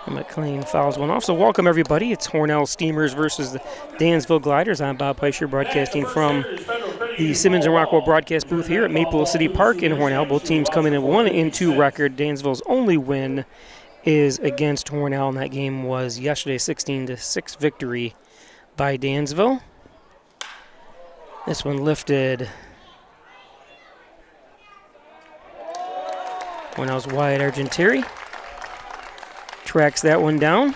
McLean fouls one off. So welcome everybody. It's Hornell Steamers versus the Dansville Gliders. I'm Bob Peischer, broadcasting from the Simmons and Rockwell broadcast booth here at Maple City Park in Hornell. Both teams coming in 1-2 record. Dansville's only win is against Hornell, and that game was yesterday, 16-6 victory by Dansville. This one lifted. Hornell's Wyatt Argentieri tracks that one down.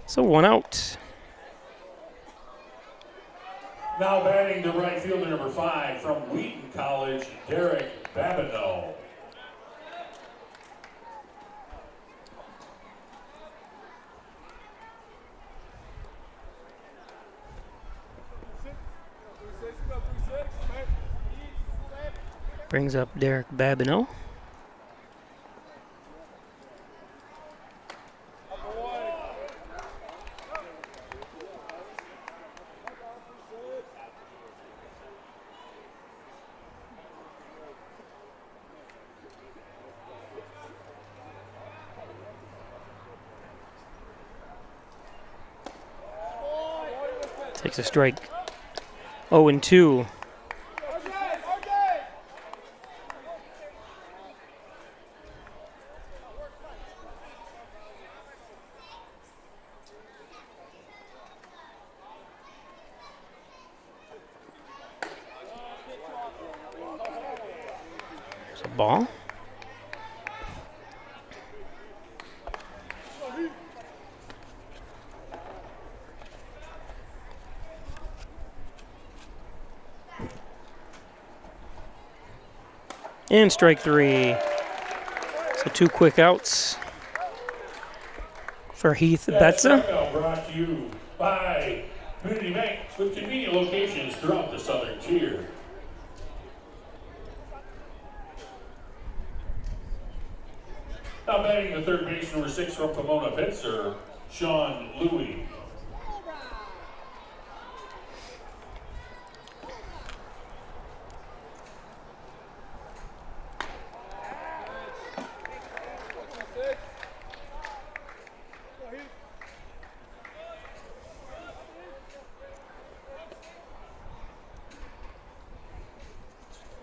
So one out. Now batting to right fielder number 5 from Wheaton College, Derek Babineau. Brings up Derek Babineau. Takes a strike. 0-2. There's a ball. And strike 3. So 2 quick outs for Heath Betza. Brought to you by Community Bank with convenient locations throughout the Southern Tier. Now batting the third base, number 6 from Pomona Pitzer, Sean Louie.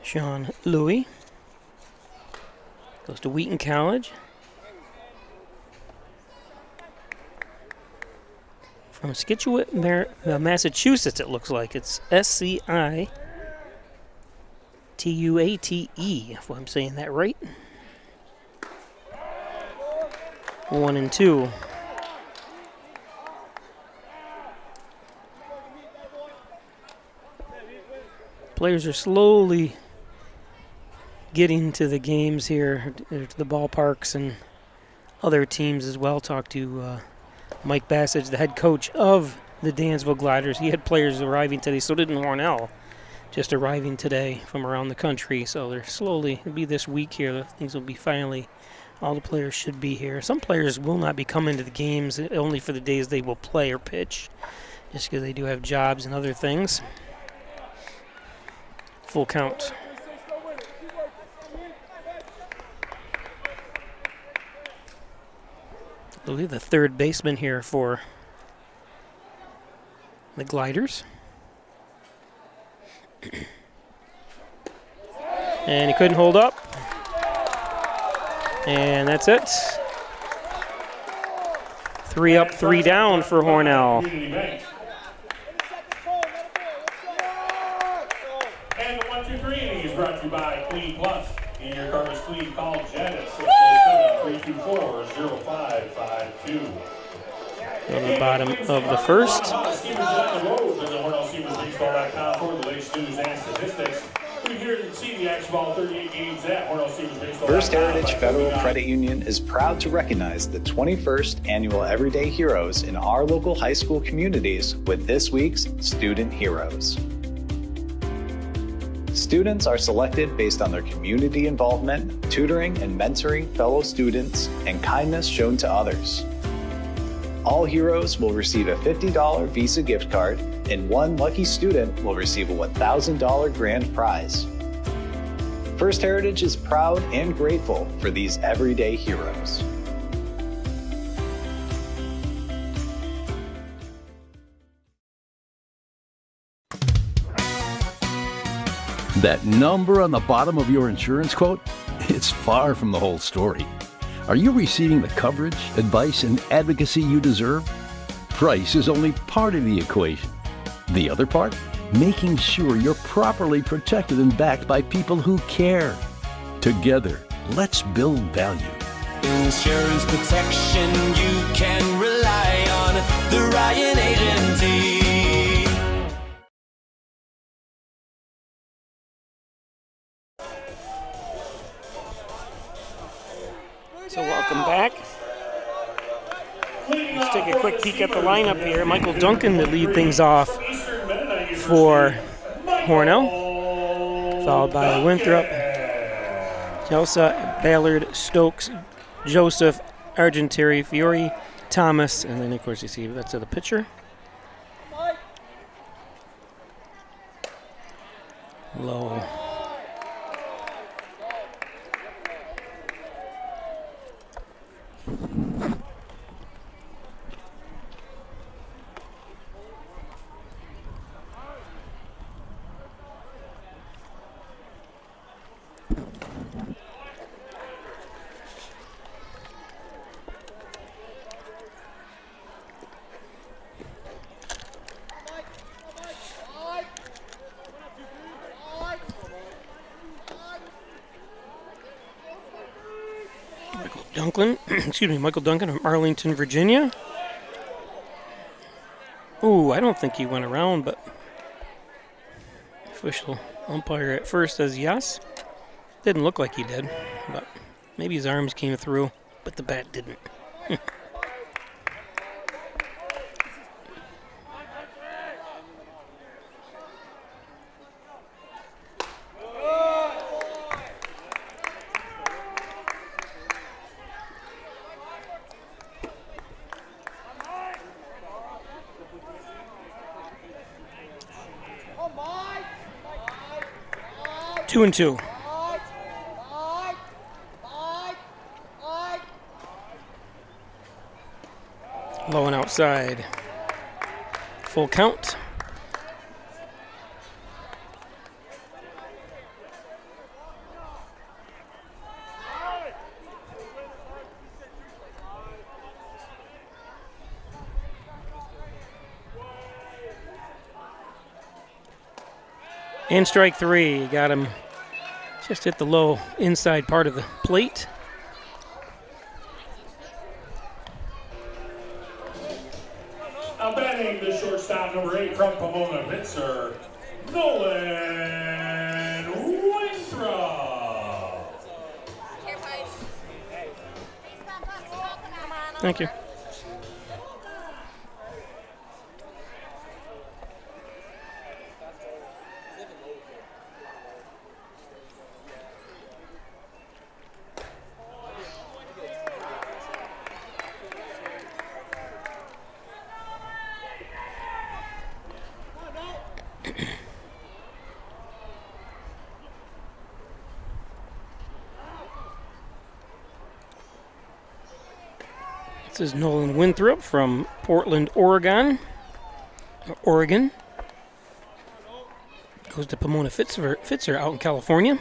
Sean Louie goes to Wheaton College. From Scituate, Massachusetts, it looks like. It's Scituate, if I'm saying that right. 1-2. Players are slowly getting to the games here, to the ballparks and other teams as well. Talked to Mike Bassage, the head coach of the Dansville Gliders. He had players arriving today, so didn't Hornell, just arriving today from around the country. So they're slowly, it'll be this week here, things will be finally, all the players should be here. Some players will not be coming to the games only for the days they will play or pitch, just because they do have jobs and other things. Full count. I believe the third baseman here for the Gliders. And he couldn't hold up. And that's it. 3 up, 3 down for Hornell. And the 1-2-3 inning is brought to you by Clean Plus. In your car is clean, call Jen at 607-324-0552. On the bottom of the first. First Heritage Federal Credit Union is proud to recognize the 21st Annual Everyday Heroes in our local high school communities with this week's Student Heroes. Students are selected based on their community involvement, tutoring and mentoring fellow students, and kindness shown to others. All heroes will receive a $50 Visa gift card, and one lucky student will receive a $1,000 grand prize. First Heritage is proud and grateful for these everyday heroes. That number on the bottom of your insurance quote? It's far from the whole story. Are you receiving the coverage, advice, and advocacy you deserve? Price is only part of the equation. The other part? Making sure you're properly protected and backed by people who care. Together, let's build value. Insurance protection you can rely on. The Ryan Agency. So welcome back. Let's take a quick peek at the lineup here. Michael Duncan to lead things off for Hornell, followed by Winthrop, Jelsa, Ballard, Stokes, Joseph, Argenteri, Fiore, Thomas, and then of course you see that's the pitcher. Low. Michael Duncan from Arlington, Virginia. Ooh, I don't think he went around, but official umpire at first says yes. Didn't look like he did, but maybe his arms came through, but the bat didn't. 2-2. Low and outside. Full count. And strike three. Got him just hit the low inside part of the plate. Now batting the shortstop, number 8 from Pomona, Pitzer, Nolan Winthrop. Thank you. This is Nolan Winthrop from Portland, Oregon. Goes to Pomona Pitzer out in California.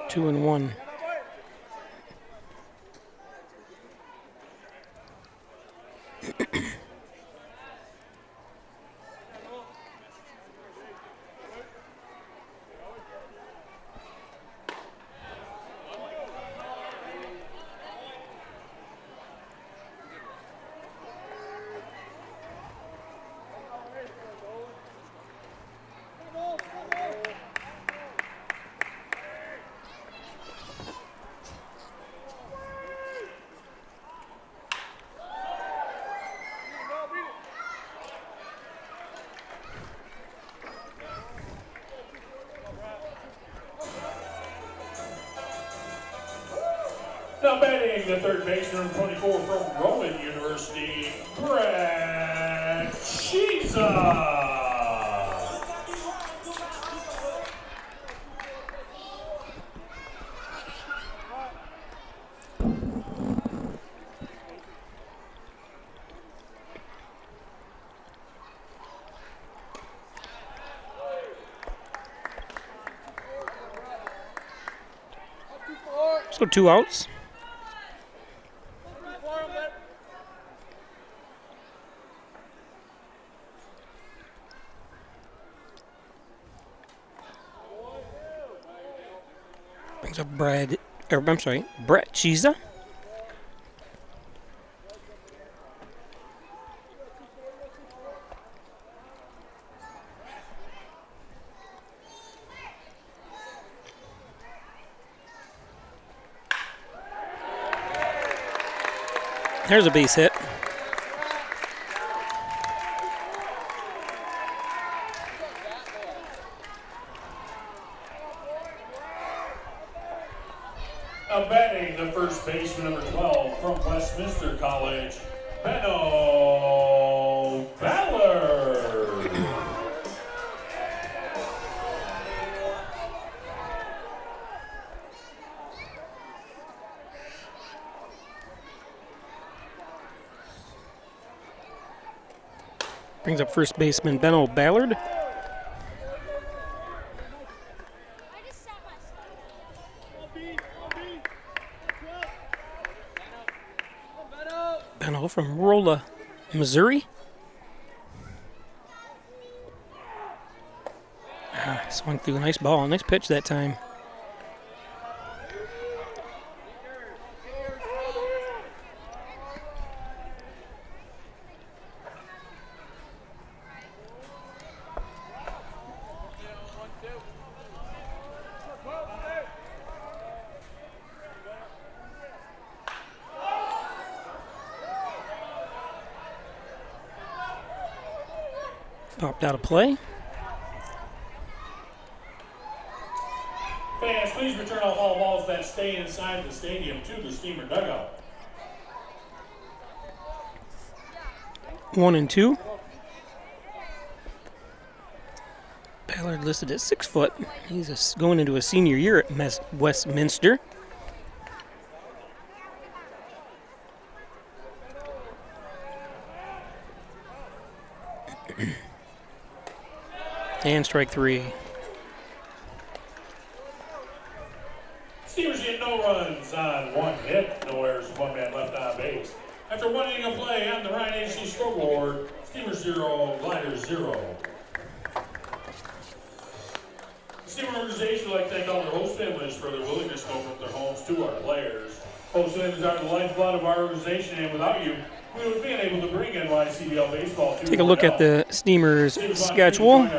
Two and one. Now batting the third baseman, number 24 from Rowan University, Brett Shiza. So 2 outs. Brings up Brett Chiza. There's a base hit. Now batting the first baseman, number 12 from Westminster College, Benno Ballard. Brings up first baseman Benno Ballard. Benno from Rolla, Missouri. Swung through a nice ball, nice pitch that time. Popped out of play. Fans, please return off all balls that stay inside the stadium to the Steamer dugout. 1-2. Ballard listed at 6 foot. He's going into a senior year at Westminster. And strike 3. Steelers get no runs on 1 hit, no errors, 1 man left on base. After 1 inning of play on the Ryan AC scoreboard, Steelers 0, Gliders 0. The Steamer organization would like to thank all their host families for their willingness to open up their homes to our players. Host families are the lifeblood of our organization, and without you, we would be unable to bring NYCBL baseball to Take a look at the Steamers schedule.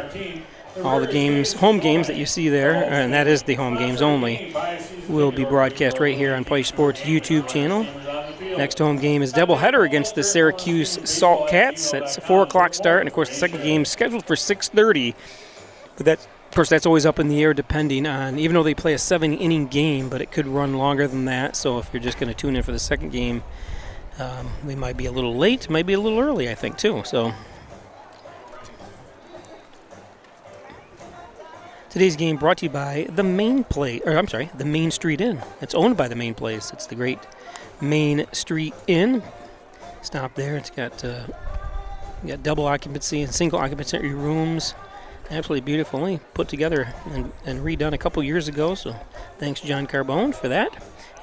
All the games, home games that you see there, and that is the home games only, will be broadcast right here on Play Sports YouTube channel. Next home game is doubleheader against the Syracuse Salt Cats. That's a 4 o'clock start, and of course the second game is scheduled for 6:30. But of course, that's always up in the air depending on, even though they play a 7-inning game, but it could run longer than that. So if you're just going to tune in for the second game, we might be a little late, might be a little early, I think, too. So today's game brought to you by the Main Street Inn. It's owned by the Main Place. It's the great Main Street Inn. Stop there. It's got double occupancy and single occupancy rooms. Absolutely beautifully put together and redone a couple years ago. So thanks, John Carbone, for that.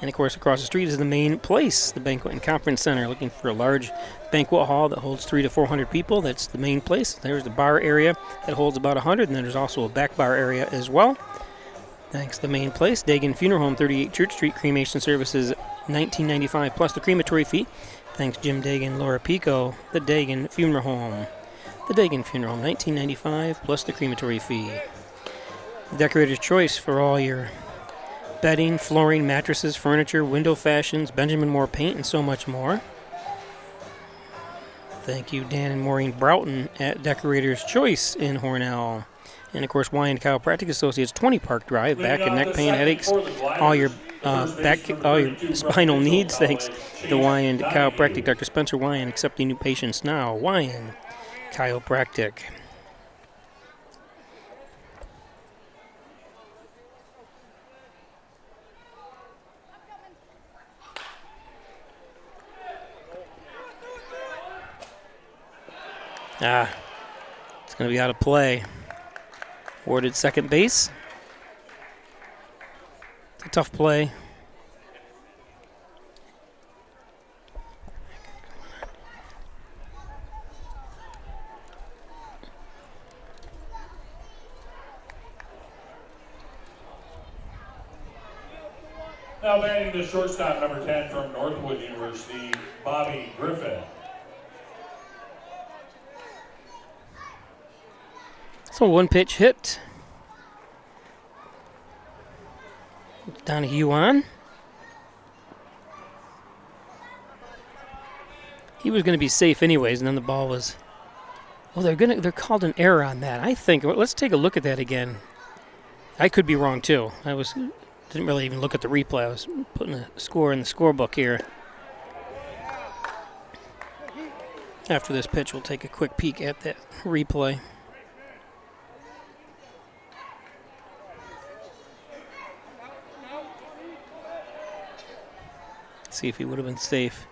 And, of course, across the street is the Main Place, the Banquet and Conference Center. Looking for a large banquet hall that holds 300 to 400 people. That's the Main Place. There's the bar area that holds about 100, and then there's also a back bar area as well. Thanks to the Main Place. Dagan Funeral Home, 38 Church Street. Cremation services, $19.95 plus the crematory fee. Thanks, Jim Dagan, Laura Pico, the Dagan Funeral Home. The Dagan Funeral Home, $19.95 plus the crematory fee. The Decorator's Choice for all your bedding, flooring, mattresses, furniture, window fashions, Benjamin Moore paint, and so much more. Thank you, Dan and Maureen Broughton at Decorator's Choice in Hornell. And, of course, Wine Chiropractic Associates, 20 Park Drive, back and neck pain, headaches, all your all your spinal needs. Thanks to Wyan Chiropractic. Dr. Spencer Wyan accepting new patients now. Wyan Chiropractic. It's going to be out of play. Awarded second base. It's a tough play. Now batting the shortstop, number 10 from Northwood University, Bobby Griffin. So one pitch hit. Donahue on. He was going to be safe anyways, and then the ball was. Oh, they're called an error on that. I think. Let's take a look at that again. I could be wrong too. Didn't really even look at the replay. I was putting a score in the scorebook here. After this pitch, we'll take a quick peek at that replay. See if he would have been safe.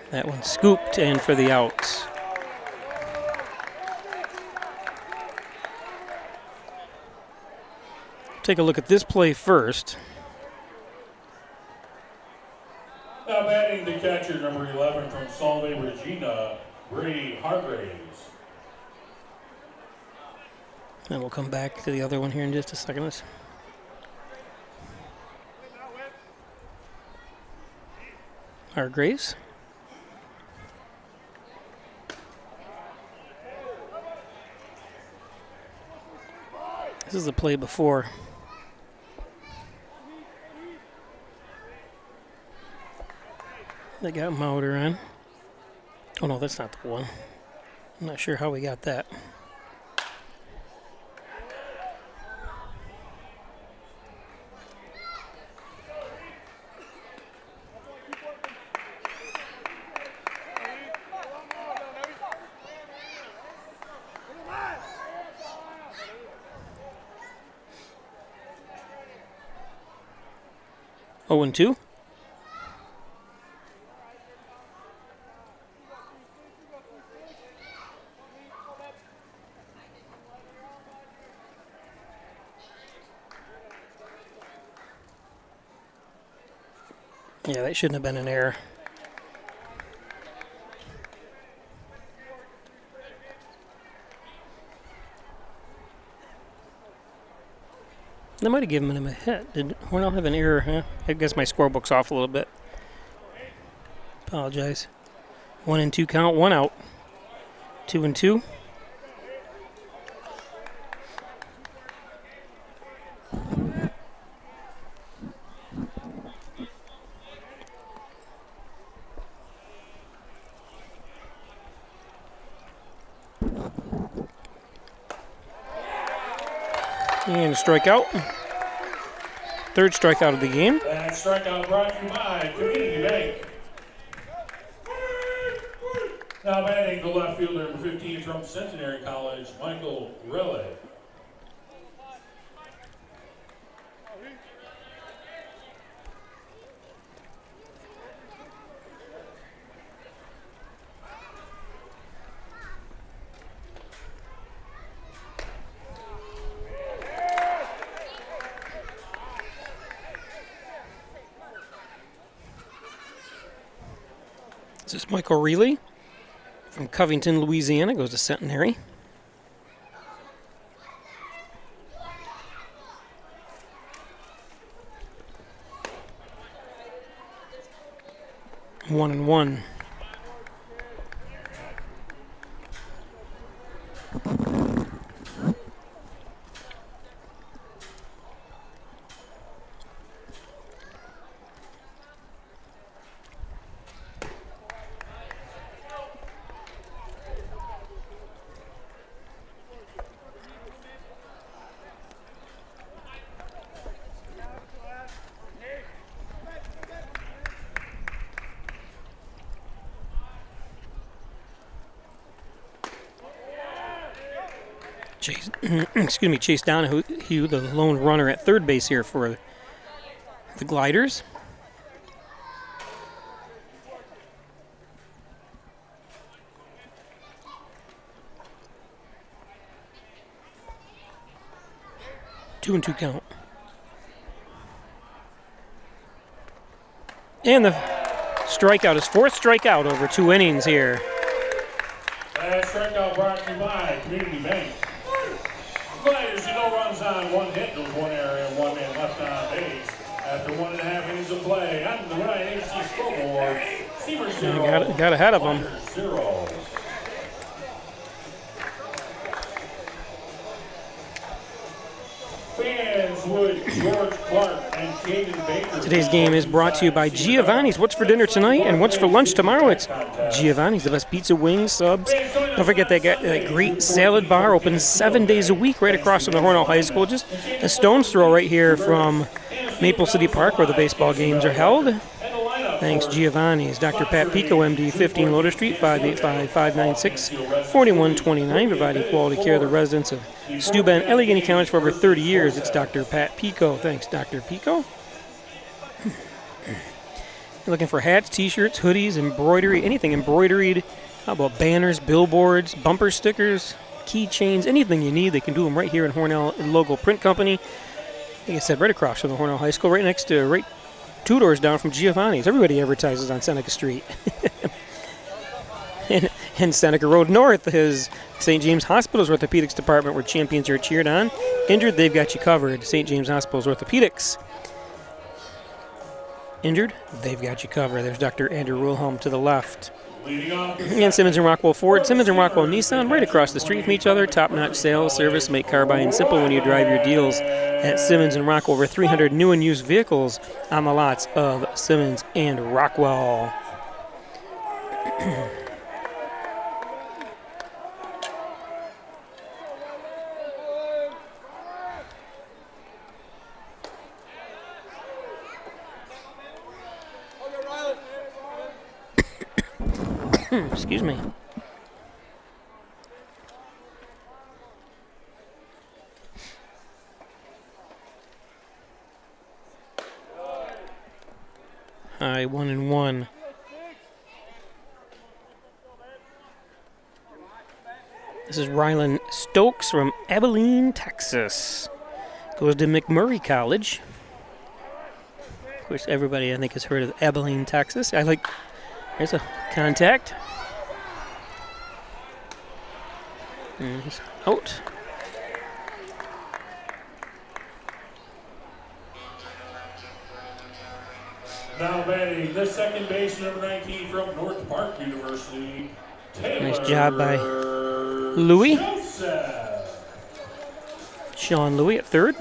That one scooped in for the out. Take a look at this play first. Now batting the catcher, number 11 from Solvay, Regina, Brady Hargraves. And we'll come back to the other one here in just a second. Hargraves. This is the play before. They got Mauder on. Oh no, that's not the one. I'm not sure how we got that. Oh, and 2. Yeah, that shouldn't have been an error. They might have given him a hit. Did Hornell have an error? Huh? I guess my scorebook's off a little bit. Apologize. 1 and 2 count, 1 out. 2 and 2. And a strikeout. Third strikeout of the game. That strikeout brought to you by Community Bank. Now batting the left fielder, number 15 from Centenary College, Michael Relay. This is Michael Reilly from Covington, Louisiana, goes to Centenary. One and 1. Chase, Chase Donahue, the lone runner at third base here for the Gliders. Two and two count. And the strikeout, his fourth strikeout over 2 innings here. That strikeout brought to you by Community Bank. Gliders, runs on 1 hit, goes 1 error and 1 man left on base. After 1.5 innings of play, on the Ryan AC scoreboard, Steamer 0. Got ahead of him. 0. Fans with George Clark and Caden Baker. Today's game is brought to you by Giovanni's. What's for dinner tonight and what's for lunch tomorrow? It's Giovanni's, the best pizza, wings, subs. Don't forget that great salad bar, open 7 days a week right across from the Hornell High School. Just a stone's throw right here from Maple City Park where the baseball games are held. Thanks, Giovanni's. Dr. Pat Pico, MD, 15 Loader Street, 585-596-4129, providing quality care to the residents of Steuben, Allegheny County for over 30 years. It's Dr. Pat Pico. Thanks, Dr. Pico. You're looking for hats, t-shirts, hoodies, embroidery, anything embroidered. How about banners, billboards, bumper stickers, keychains, anything you need. They can do them right here in Hornell Logo Print Company. Like I said, right across from the Hornell High School, right next to, right 2 doors down from Giovanni's. Everybody advertises on Seneca Street. and Seneca Road North is St. James Hospital's Orthopedics Department, where champions are cheered on. Injured, they've got you covered. St. James Hospital's Orthopedics. Injured, they've got you covered. There's Dr. Andrew Wilhelm to the left. And Simmons and Rockwell Ford, Simmons and Rockwell Nissan, right across the street from each other. Top-notch sales, service, make car buying simple when you drive your deals at Simmons and Rockwell. Over 300 new and used vehicles on the lots of Simmons and Rockwell. Excuse me. High 1-1. This is Rylan Stokes from Abilene, Texas. Goes to McMurray College. Of course, everybody I think has heard of Abilene, Texas. There's a contact. And he's out. Now batting the second base, number 19 from North Park University, Taylor Nice job by Louis. Joseph. Sean Louis at third.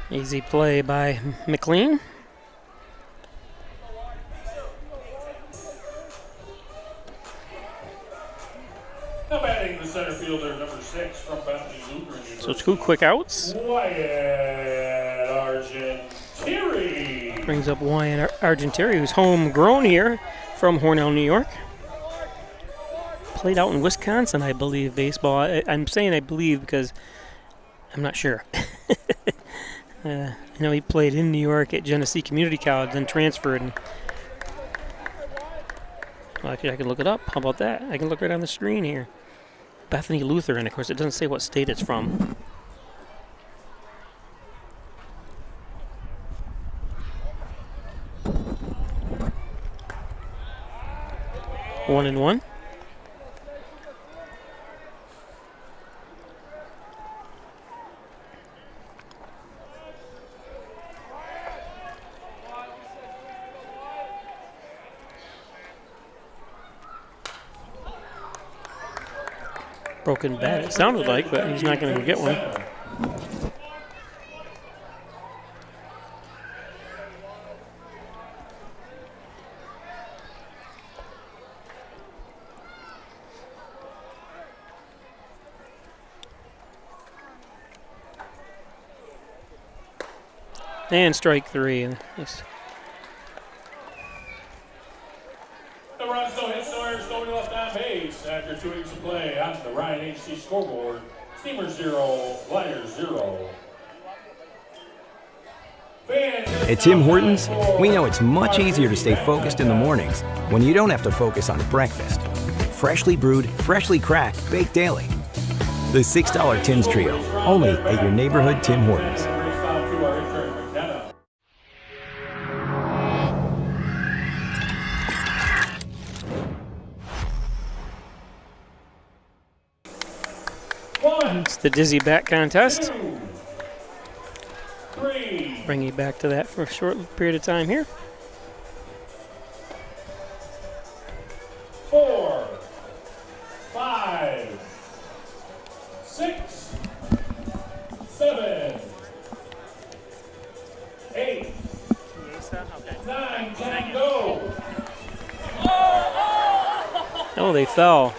Easy play by McLean. Now batting the center fielder, number 6 from Bethany Lutheran University. So 2 quick outs. Wyatt Argentieri. Brings up Wyatt Argentieri, who's homegrown here from Hornell, New York. Played out in Wisconsin, I believe, baseball. I'm saying I believe because I'm not sure. I know he played in New York at Genesee Community College, then transferred. And, well, actually, I can look it up. How about that? I can look right on the screen here. Bethany Lutheran. Of course, it doesn't say what state it's from. One and one. Broken bat, it sounded like, but he's not going to get one. And strike 3. Nice. The runs, no hits, no errors, nobody left on base after 2 innings of play on the Ryan HC scoreboard. Steamers 0, Flyers 0. At Tim Hortons, we know it's much easier to stay focused in the mornings when you don't have to focus on breakfast. Freshly brewed, freshly cracked, baked daily. The $6 Tim's Trio, only at your neighborhood Tim Hortons. It's the Dizzy Bat contest. 2, 3. Bring you back to that for a short period of time here. 4, 5, 6, 7, 8, 9, 10, go. Oh, they fell.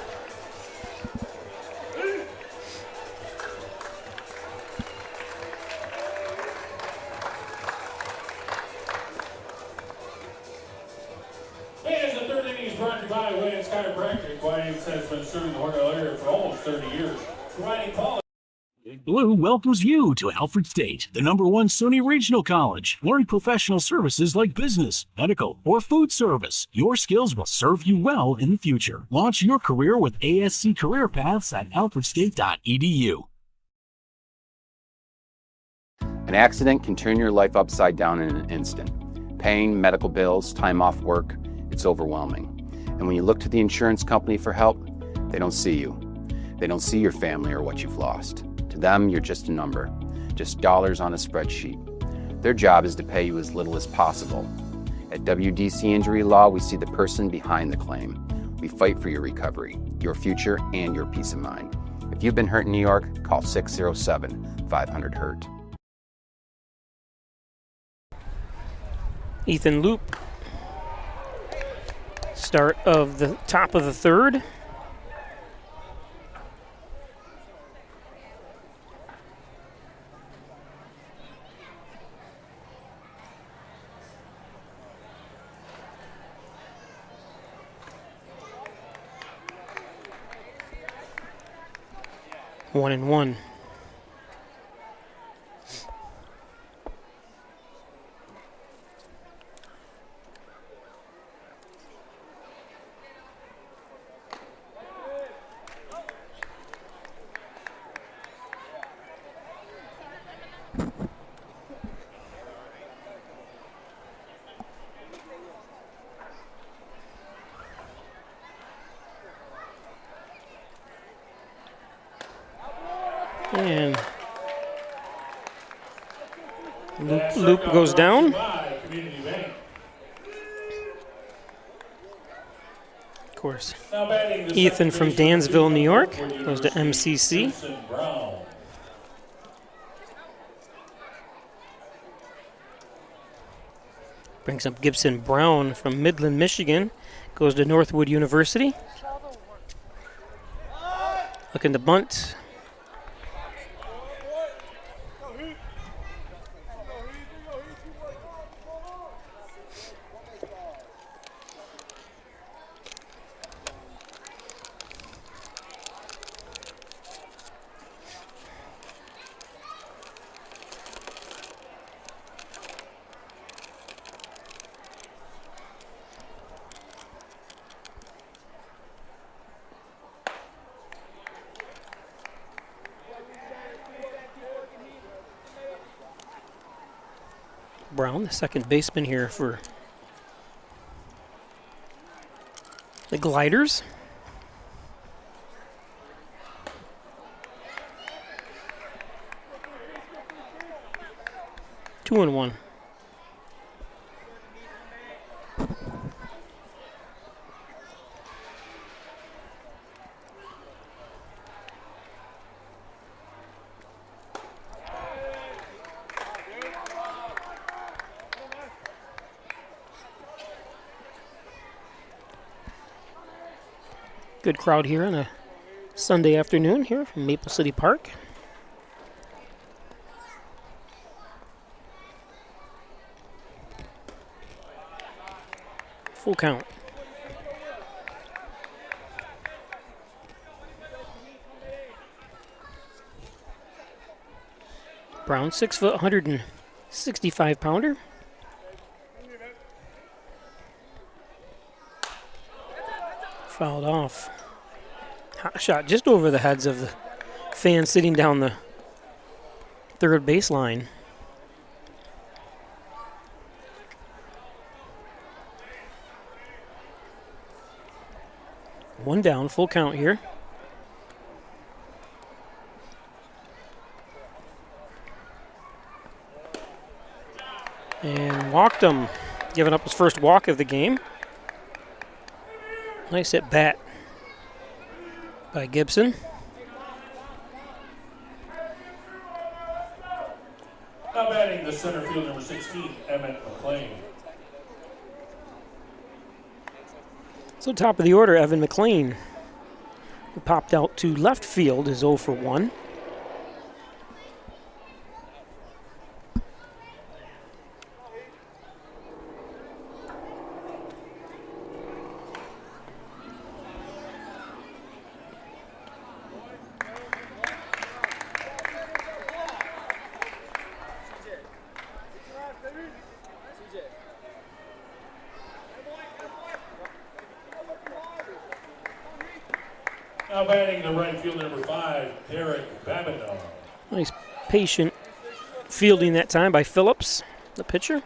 And the third inning is brought to you by Williams Chiropractic. Williams has been serving the Hornell area for almost 30 years, providing quality. Big Blue welcomes you to Alfred State, the #1 SUNY regional college. Learn professional services like business, medical, or food service. Your skills will serve you well in the future. Launch your career with ASC Career Paths at alfredstate.edu. An accident can turn your life upside down in an instant. Pain, medical bills, time off work, it's overwhelming. And when you look to the insurance company for help, they don't see you. They don't see your family or what you've lost. To them, you're just a number, just dollars on a spreadsheet. Their job is to pay you as little as possible. At WDC Injury Law, we see the person behind the claim. We fight for your recovery, your future, and your peace of mind. If you've been hurt in New York, call 607-500-HURT. Ethan Loop. Start of the top of the third. One and one. And Loop goes down. Of course, Ethan from Dansville, New York, goes to MCC. Brings up Gibson Brown from Midland, Michigan, goes to Northwood University. Looking to bunt. Brown, the second baseman here for the Gliders. Two and one. Good crowd here on a Sunday afternoon here from Maple City Park. Full count. Brown, 6 foot, 165 pounder. Fouled off. Hot shot just over the heads of the fans sitting down the third baseline. One down, full count here. And walked him, giving up his first walk of the game. Nice at bat by Gibson. Now batting the center field, number 16, Emmett McLean. So top of the order, Evan McLean, who popped out to left field, is 0 for 1. Now batting the right field, number 5, Derek Babineau. Nice patient fielding that time by Phillips, the pitcher.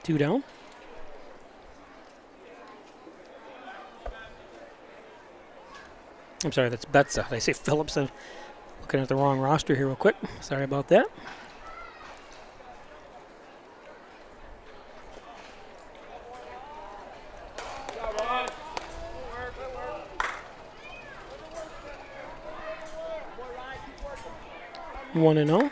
Two down. I'm sorry, that's Betza. Did I say Phillips? I'm looking at the wrong roster here real quick. Sorry about that. One and 0.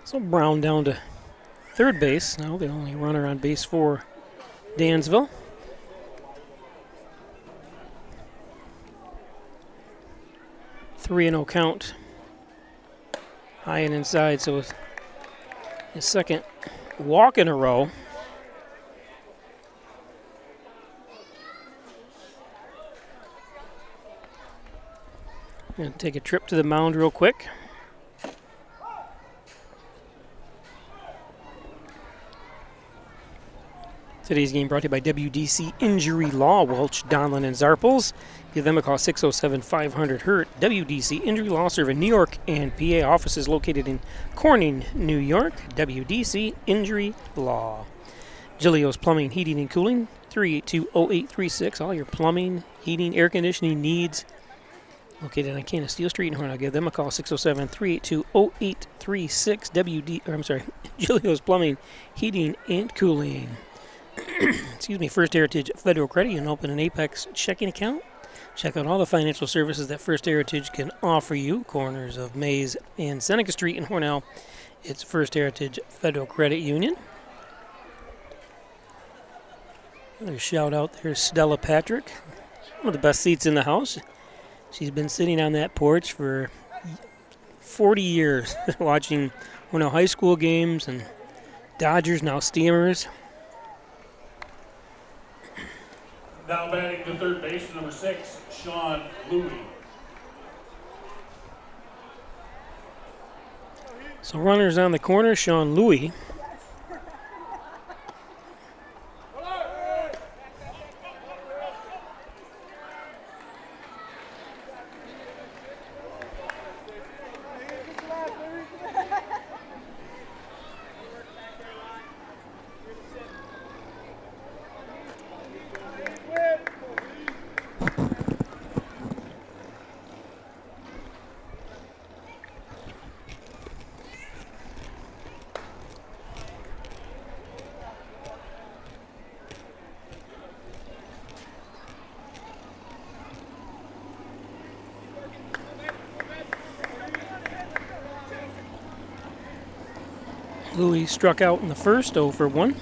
So Brown down to third base. Now the only runner on base for Dansville. Three and 0 count. High and inside, so his second walk in a row. Gonna take a trip to the mound real quick. Today's game brought to you by WDC Injury Law, Welch, Donlin, and Zarples. Give them a call, 607-500-HURT. WDC Injury Law, serving New York and PA. Offices located in Corning, New York. WDC Injury Law. Giglio's Plumbing, Heating, and Cooling, 382-0836. All your plumbing, heating, air conditioning needs. Located on Canna Steel Street in Hornell. Give them a call, 607-382-0836. Giglio's Plumbing, Heating, and Cooling. Excuse me, First Heritage Federal Credit. You can open an Apex checking account. Check out all the financial services that First Heritage can offer you. Corners of Mays and Seneca Street in Hornell. It's First Heritage Federal Credit Union. Another shout out there, Stella Patrick. One of the best seats in the house. She's been sitting on that porch for 40 years watching Hornell high school games and Dodgers, now Steamers. Now batting to third base, number 6, Sean Louie. So runners on the corner, Sean Louie. Louis struck out in the first, 0 for 1.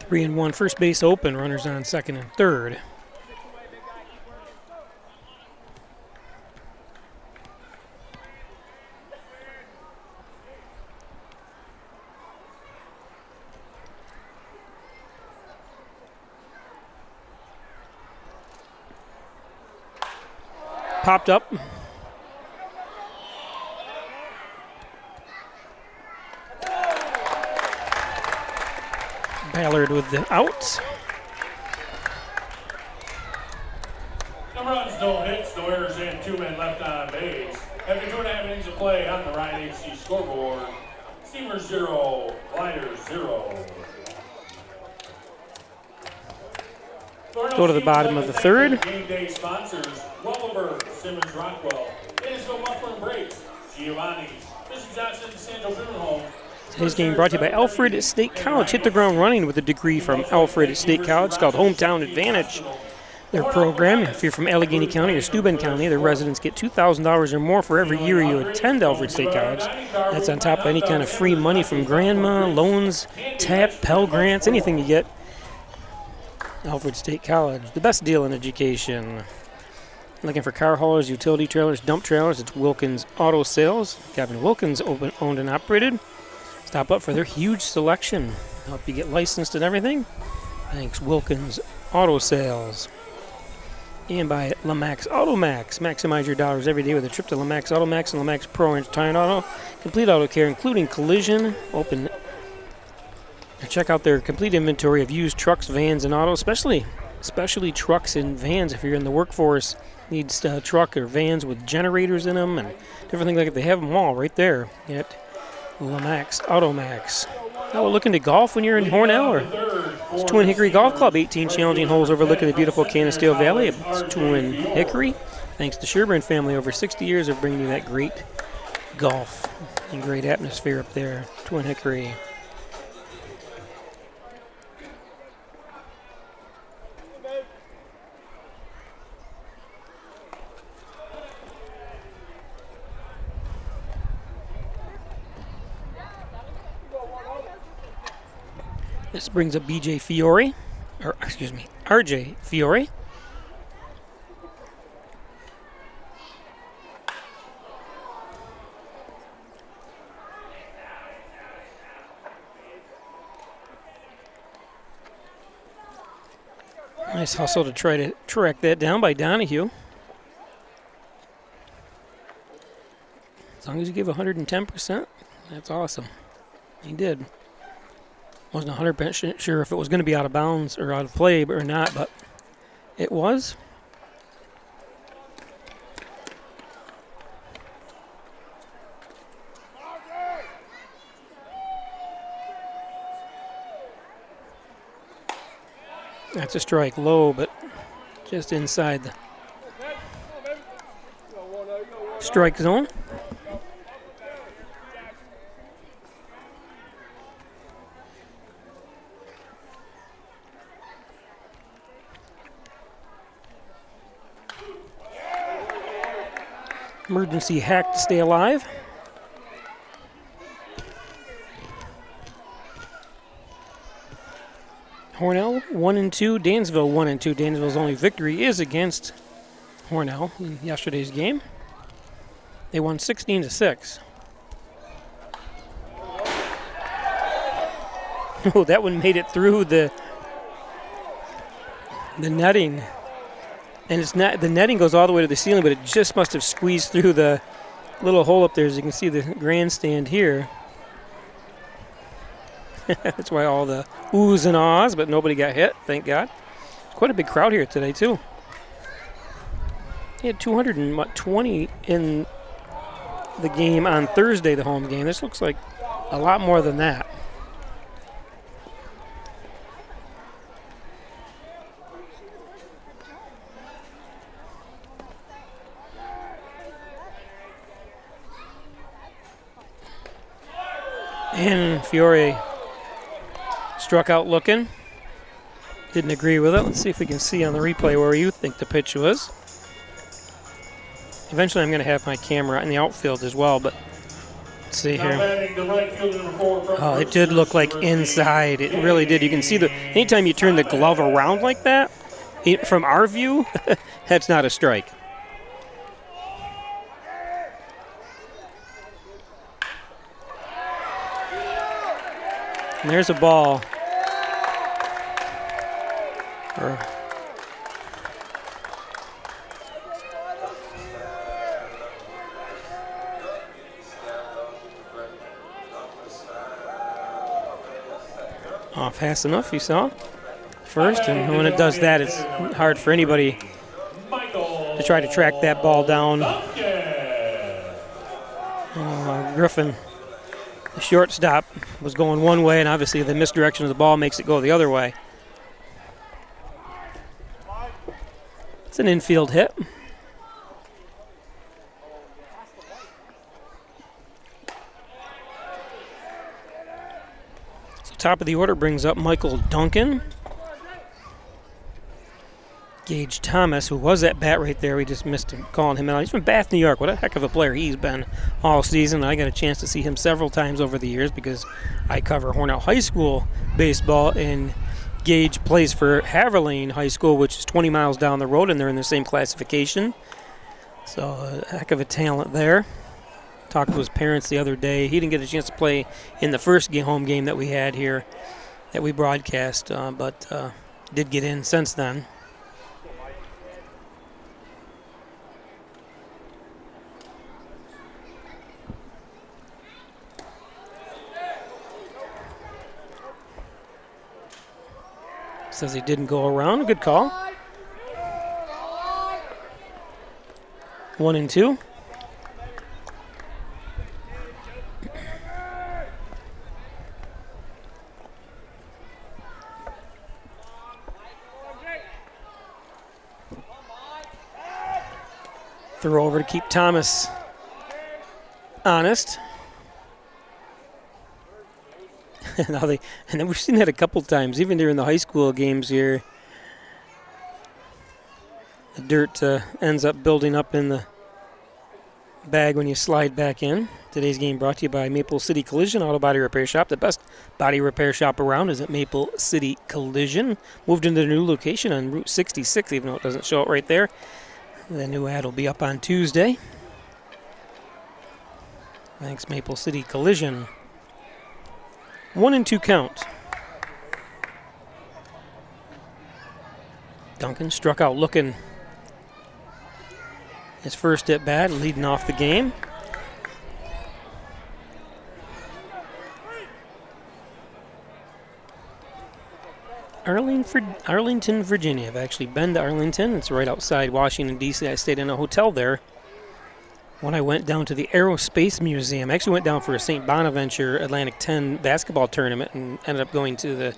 Three and one, first base open, runners on second and third. Popped up. Ballard with the outs. No runs, no hits, no errors, and 2 men left on base. After 2.5 innings of play on the Ryan HC scoreboard, Steamers 0, Gliders 0. Go to the bottom of the third. Game day sponsors, Wellenberg, Simmons Rockwell, Dansville Muffler and Brakes, Giovanni, Mr. Johnson, Santo Home. Today's game brought to you by Alfred State College. Hit the ground running with a degree from Alfred State College. It's called Hometown Advantage. Their program, if you're from Allegheny County or Steuben County, their residents get $2,000 or more for every year you attend Alfred State College. That's on top of any kind of free money from grandma, loans, TAP, Pell Grants, anything you get. Alfred State College, the best deal in education. Looking for car haulers, utility trailers, dump trailers, it's Wilkins Auto Sales. Kevin Wilkins owned and operated. Stop up for their huge selection. Help you get licensed and everything. Thanks, Wilkins Auto Sales. And by Lamax Automax. Maximize your dollars every day with a trip to Lamax Automax and Lamax Pro Orange Tire and Auto. Complete auto care, including collision. Open. Check out their complete inventory of used trucks, vans, and autos, especially trucks and vans. If you're in the workforce, needs a truck or vans with generators in them and different things like that. They have them all right there at Lamax Automax. Now we're looking to golf when you're in Hornell, or it's Twin Hickory Golf Club. 18 challenging holes overlooking the beautiful Canisteo Valley. It's Twin Hickory. Thanks to Sherburne family, over 60 years of bringing you that great golf and great atmosphere up there. Twin Hickory. This brings up RJ Fiore. Nice hustle to try to track that down by Donahue. As long as you give 110%, that's awesome. He did. Wasn't 100% sure if it was going to be out of bounds or out of play or not, but it was. That's a strike, low, but just inside the strike zone. Emergency hack to stay alive. Hornell 1-2, Dansville 1-2. Dansville's only victory is against Hornell in yesterday's game. They won 16-6. Oh, that one made it through the netting. And it's not, the netting goes all the way to the ceiling, but it just must have squeezed through the little hole up there. As you can see the grandstand here. That's why all the oohs and ahs, but nobody got hit, thank God. Quite a big crowd here today, too. They had 220 in the game on Thursday, the home game. This looks like a lot more than that. And Fiore struck out looking. Didn't agree with it. Let's see if we can see on the replay where you think the pitch was. Eventually I'm going to have my camera in the outfield as well, but let's see here. Oh, it did look like inside. It really did. You can see anytime you turn the glove around like that, from our view, that's not a strike. And there's a ball. Off fast enough, you saw. First, and when it does that, it's hard for anybody to try to track that ball down. Griffin, the shortstop, was going one way, and obviously the misdirection of the ball makes it go the other way. It's an infield hit. So top of the order brings up Michael Duncan. Gage Thomas, who was at bat right there, we just missed him calling him out. He's from Bath, New York. What a heck of a player he's been all season. I got a chance to see him several times over the years because I cover Hornell High School baseball, and Gage plays for Haverlane High School, which is 20 miles down the road, and they're in the same classification. So a heck of a talent there. Talked to his parents the other day. He didn't get a chance to play in the first home game that we had here that we broadcast, but did get in since then. Says he didn't go around. Good call. 1-2. Throw over to keep Thomas honest. And then we've seen that a couple times, even during the high school games here. The dirt ends up building up in the bag when you slide back in. Today's game brought to you by Maple City Collision Auto Body Repair Shop. The best body repair shop around is at Maple City Collision. Moved into the new location on Route 66, even though it doesn't show it right there. The new ad will be up on Tuesday. Thanks, Maple City Collision. 1-2 count. Duncan struck out looking. His first at bat, leading off the game. Arlington, Virginia. I've actually been to Arlington. It's right outside Washington, D.C. I stayed in a hotel there when I went down to the Aerospace Museum. I actually went down for a St. Bonaventure Atlantic 10 basketball tournament and ended up going to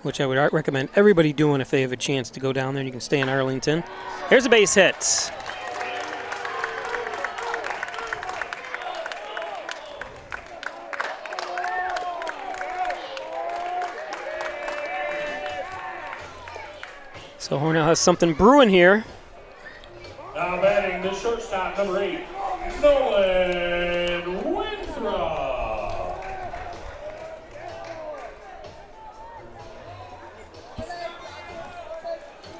which I would recommend everybody doing if they have a chance to go down there. You can stay in Arlington. Here's a base hit. So Hornell has something brewing here. Now batting the shortstop, number 8, Nolan Winthrop.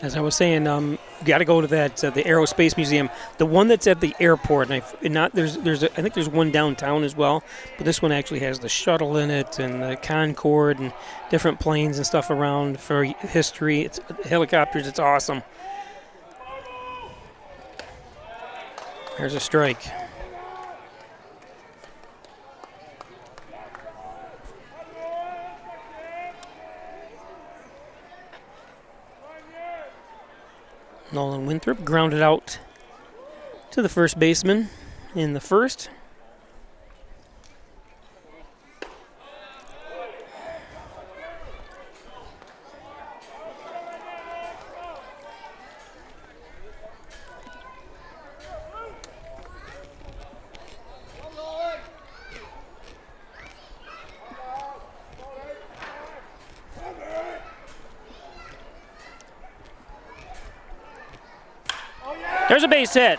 As I was saying, you got to go to that the Aerospace Museum, the one that's at the airport. And I think there's one downtown as well, but this one actually has the shuttle in it and the Concorde and different planes and stuff around for history. It's helicopters. It's awesome. There's a strike. Nolan Winthrop grounded out to the first baseman in the first. There's a base hit.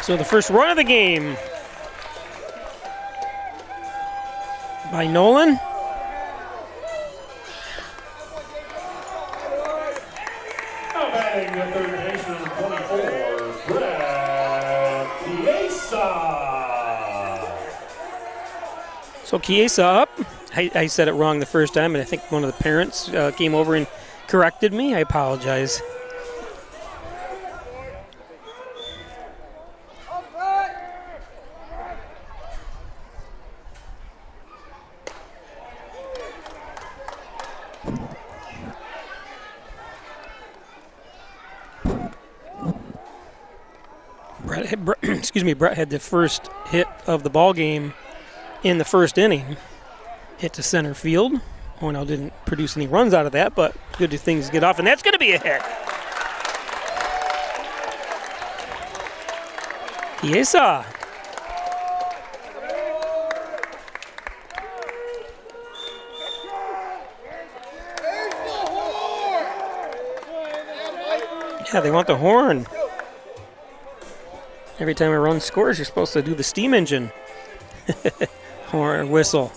So the first run of the game by Nolan. Now batting the third baseman, number 24, Brad Chiesa. So Chiesa up. I said it wrong the first time, and I think one of the parents came over and corrected me. I apologize. Brett had the first hit of the ball game in the first inning. Hit to center field. Hornell didn't produce any runs out of that, but good things get off, and that's going to be a hit. Chiesa. Yeah, they want the horn. Every time a run scores, you're supposed to do the steam engine. Or whistle.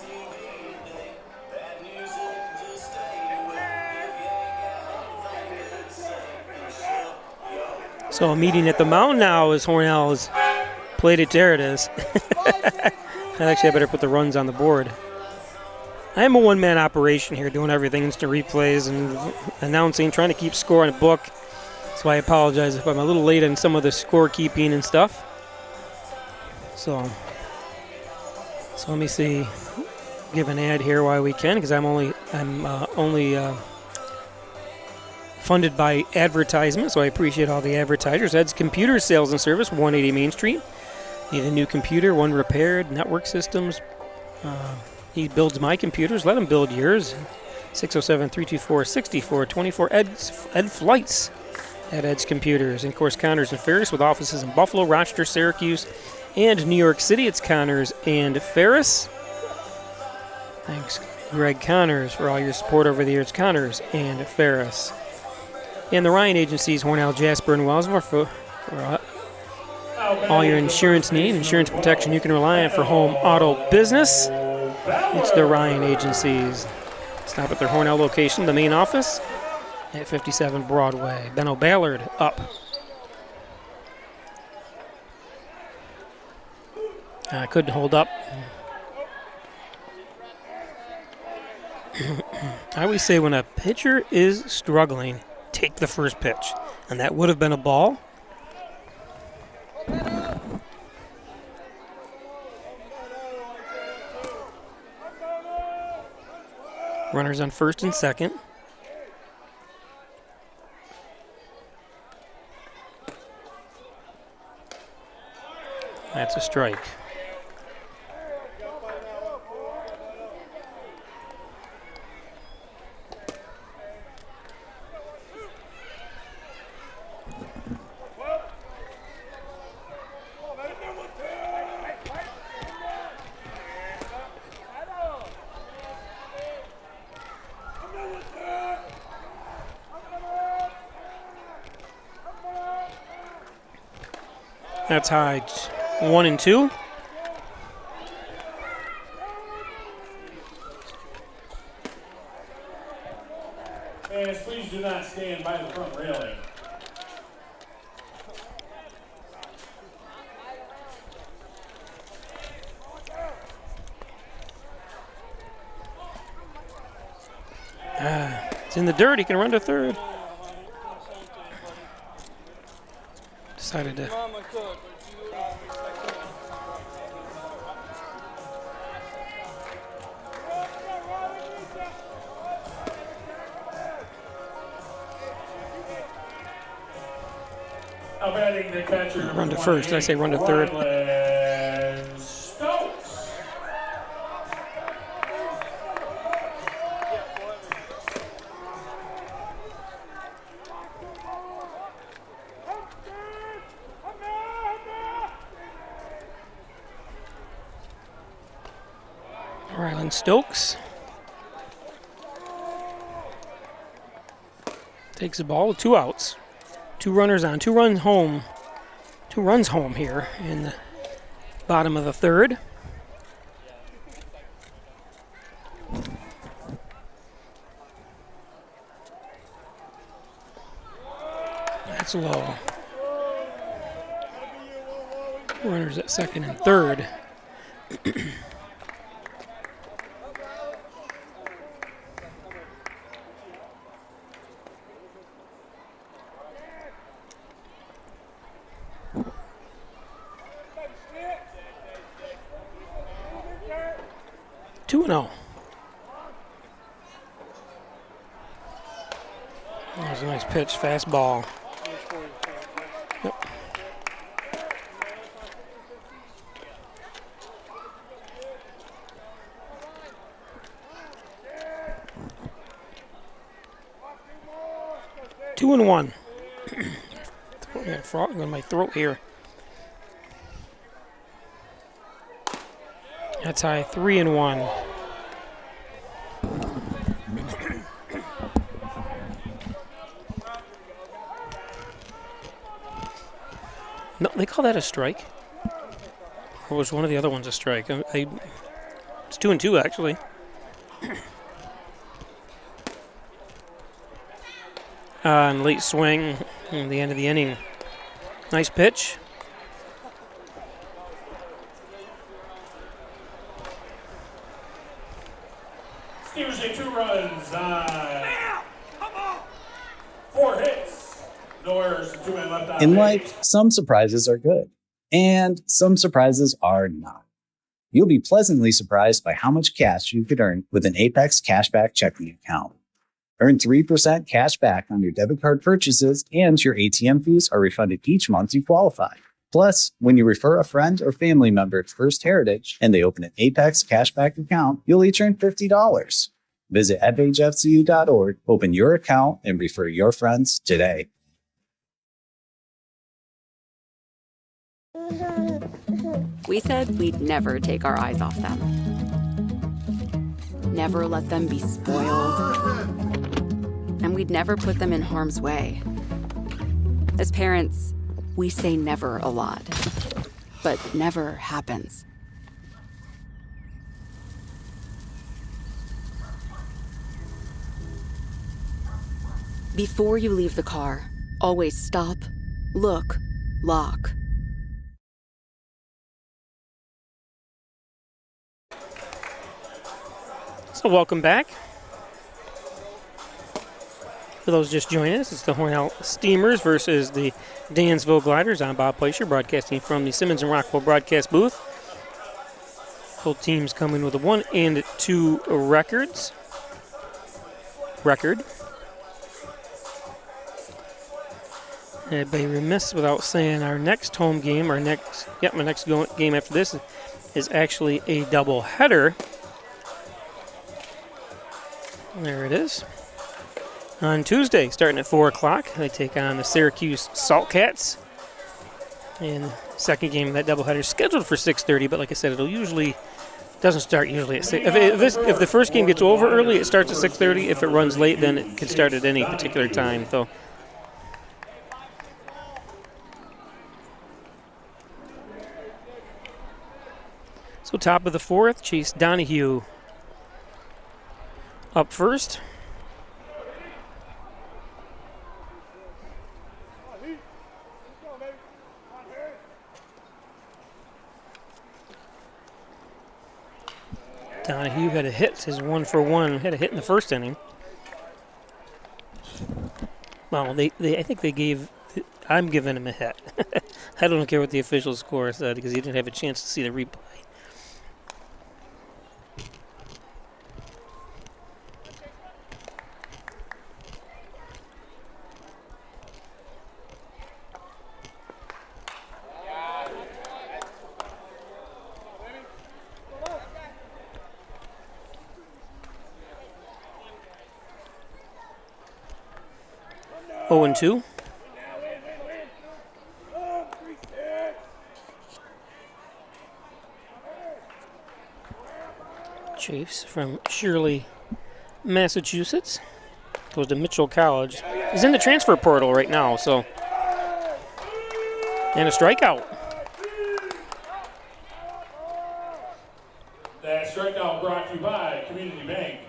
So a meeting at the mound now as Hornell has played it. There it is. Actually, I better put the runs on the board. I am a one-man operation here, doing everything, instant replays and announcing, trying to keep score on a book. So I apologize if I'm a little late on some of the scorekeeping and stuff. So let me see. Give an ad here while we can, because I'm only funded by advertisement. So I appreciate all the advertisers. Ed's Computer Sales and Service, 180 Main Street. Need a new computer, one repaired, network systems. He builds my computers. Let him build yours. 607-324-6424. Ed Flights at Ed's Computers. And of course, Connors and Ferris with offices in Buffalo, Rochester, Syracuse, and New York City. It's Connors and Ferris. Thanks, Greg Connors, for all your support over the years. Connors and Ferris. And the Ryan Agencies, Hornell, Jasper, and Wellsville for all your insurance need, insurance protection you can rely on for home, auto, business. It's the Ryan Agencies. Stop at their Hornell location, the main office at 57 Broadway. Benno Ballard up. Couldn't hold up. I always say when a pitcher is struggling, take the first pitch. And that would have been a ball. Runners on first and second. That's a strike. That's high. 1-2. Fans, please do not stand by the front railing. It's in the dirt. He can run to third. Decided to. Now batting the catcher. Run to first. Did I say run to third? Stokes. Rylan Stokes takes the ball with 2 outs. 2 runners on, 2 runs home. 2 runs home here in the bottom of the third. That's low. Runners at second and third. 2-0. That was a nice pitch, fastball. Yep. Two and one. I got a frog in my throat here. That's high, 3-1. No, they call that a strike. Or was one of the other ones a strike? It's 2-2 actually. And late swing in the end of the inning. Nice pitch. Steelers take 2 runs on 4 hits. No errors, 2 men left on. In life, some surprises are good, and some surprises are not. You'll be pleasantly surprised by how much cash you could earn with an Apex Cashback checking account. Earn 3% cash back on your debit card purchases, and your ATM fees are refunded each month you qualify. Plus, when you refer a friend or family member to First Heritage and they open an Apex Cashback account, you'll each earn $50. Visit fhfcu.org, open your account, and refer your friends today. We said we'd never take our eyes off them. Never let them be spoiled. And we'd never put them in harm's way. As parents, we say never a lot, but never happens. Before you leave the car, always stop, look, lock. So welcome back. For those just joining us, it's the Hornell Steamers versus the Dansville Gliders. I'm Bob Plaisher, broadcasting from the Simmons and Rockwell broadcast booth. Both teams coming with a 1-2 record. And I'd be remiss without saying our next home game, my next game after this is actually a double header. There it is. On Tuesday, starting at 4 o'clock, they take on the Syracuse Saltcats. And the second game of that doubleheader is scheduled for 6:30, but like I said, doesn't start usually at 6. If the first game gets over early, it starts at 6:30. If it runs late, then it can start at any particular time. So So top of the fourth, Chase Donahue up first. Donahue had a hit, his 1-for-1, had a hit in the first inning. Well, I think they gave, I'm giving him a hit. I don't care what the official score said because he didn't have a chance to see the replay. Oh, and 2. Chase from Shirley, Massachusetts, goes to Mitchell College. He's in the transfer portal right now, so. And a strikeout. That strikeout brought to you by Community Bank.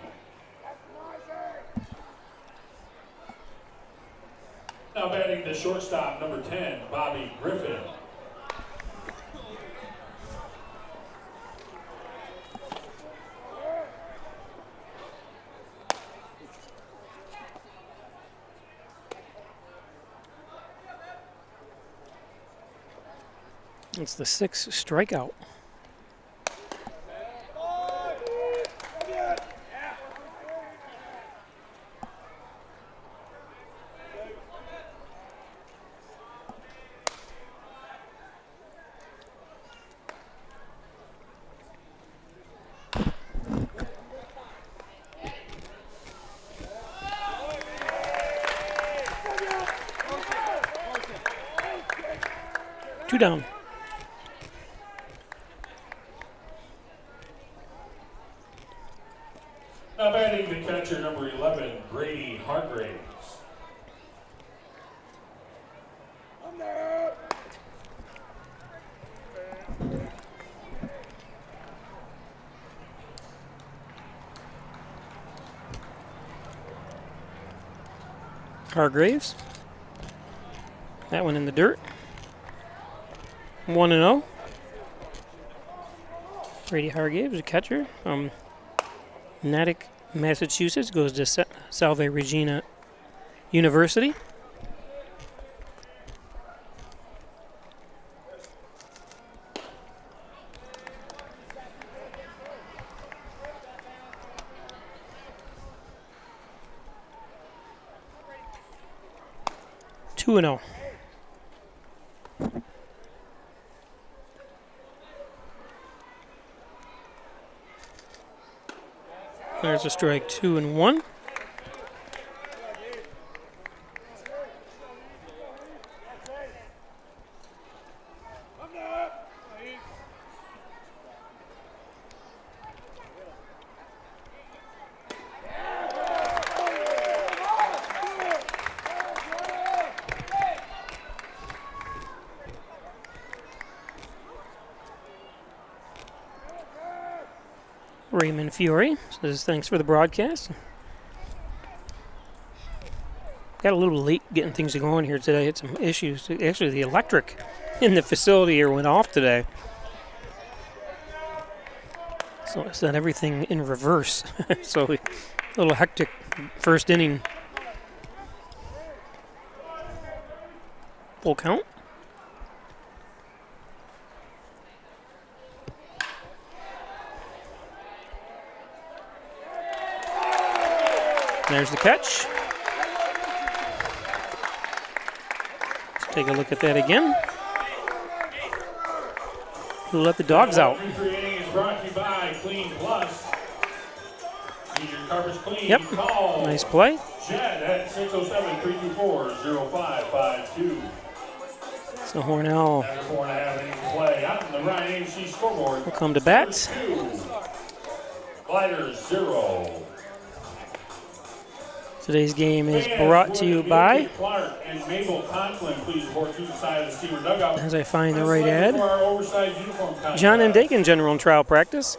Now batting the shortstop, number 10, Bobby Griffin. It's the 6th strikeout. Two down. Now batting the catcher, number 11, Brady Hargraves. Hargraves. That one in the dirt. 1-0. Brady Hargraves, a catcher from Natick, Massachusetts, goes to Salve Regina University. Two and 0. There's a strike, 2-1. Raymond Fiore says thanks for the broadcast. Got a little late getting things going here today. Had some issues. Actually, the electric in the facility here went off today. So I set everything in reverse. So a little hectic first inning. Full count. There's the catch. Let's take a look at that again. We'll let the dogs out. Is brought to you by Clean Plus. Need your covers clean. Yep. Call Nice play. Jed at 607-324-0552. So Hornell After 4.5 innings of play, out on the Ryan AMC scoreboard. will come to bat. 2. Gliders 0. Today's game is brought to you by, Clark and Mabel Conklin, please report to the side of the steamer dugout. as I find the right ad, For our oversized uniform contest. John and Dakin General and Trial Practice.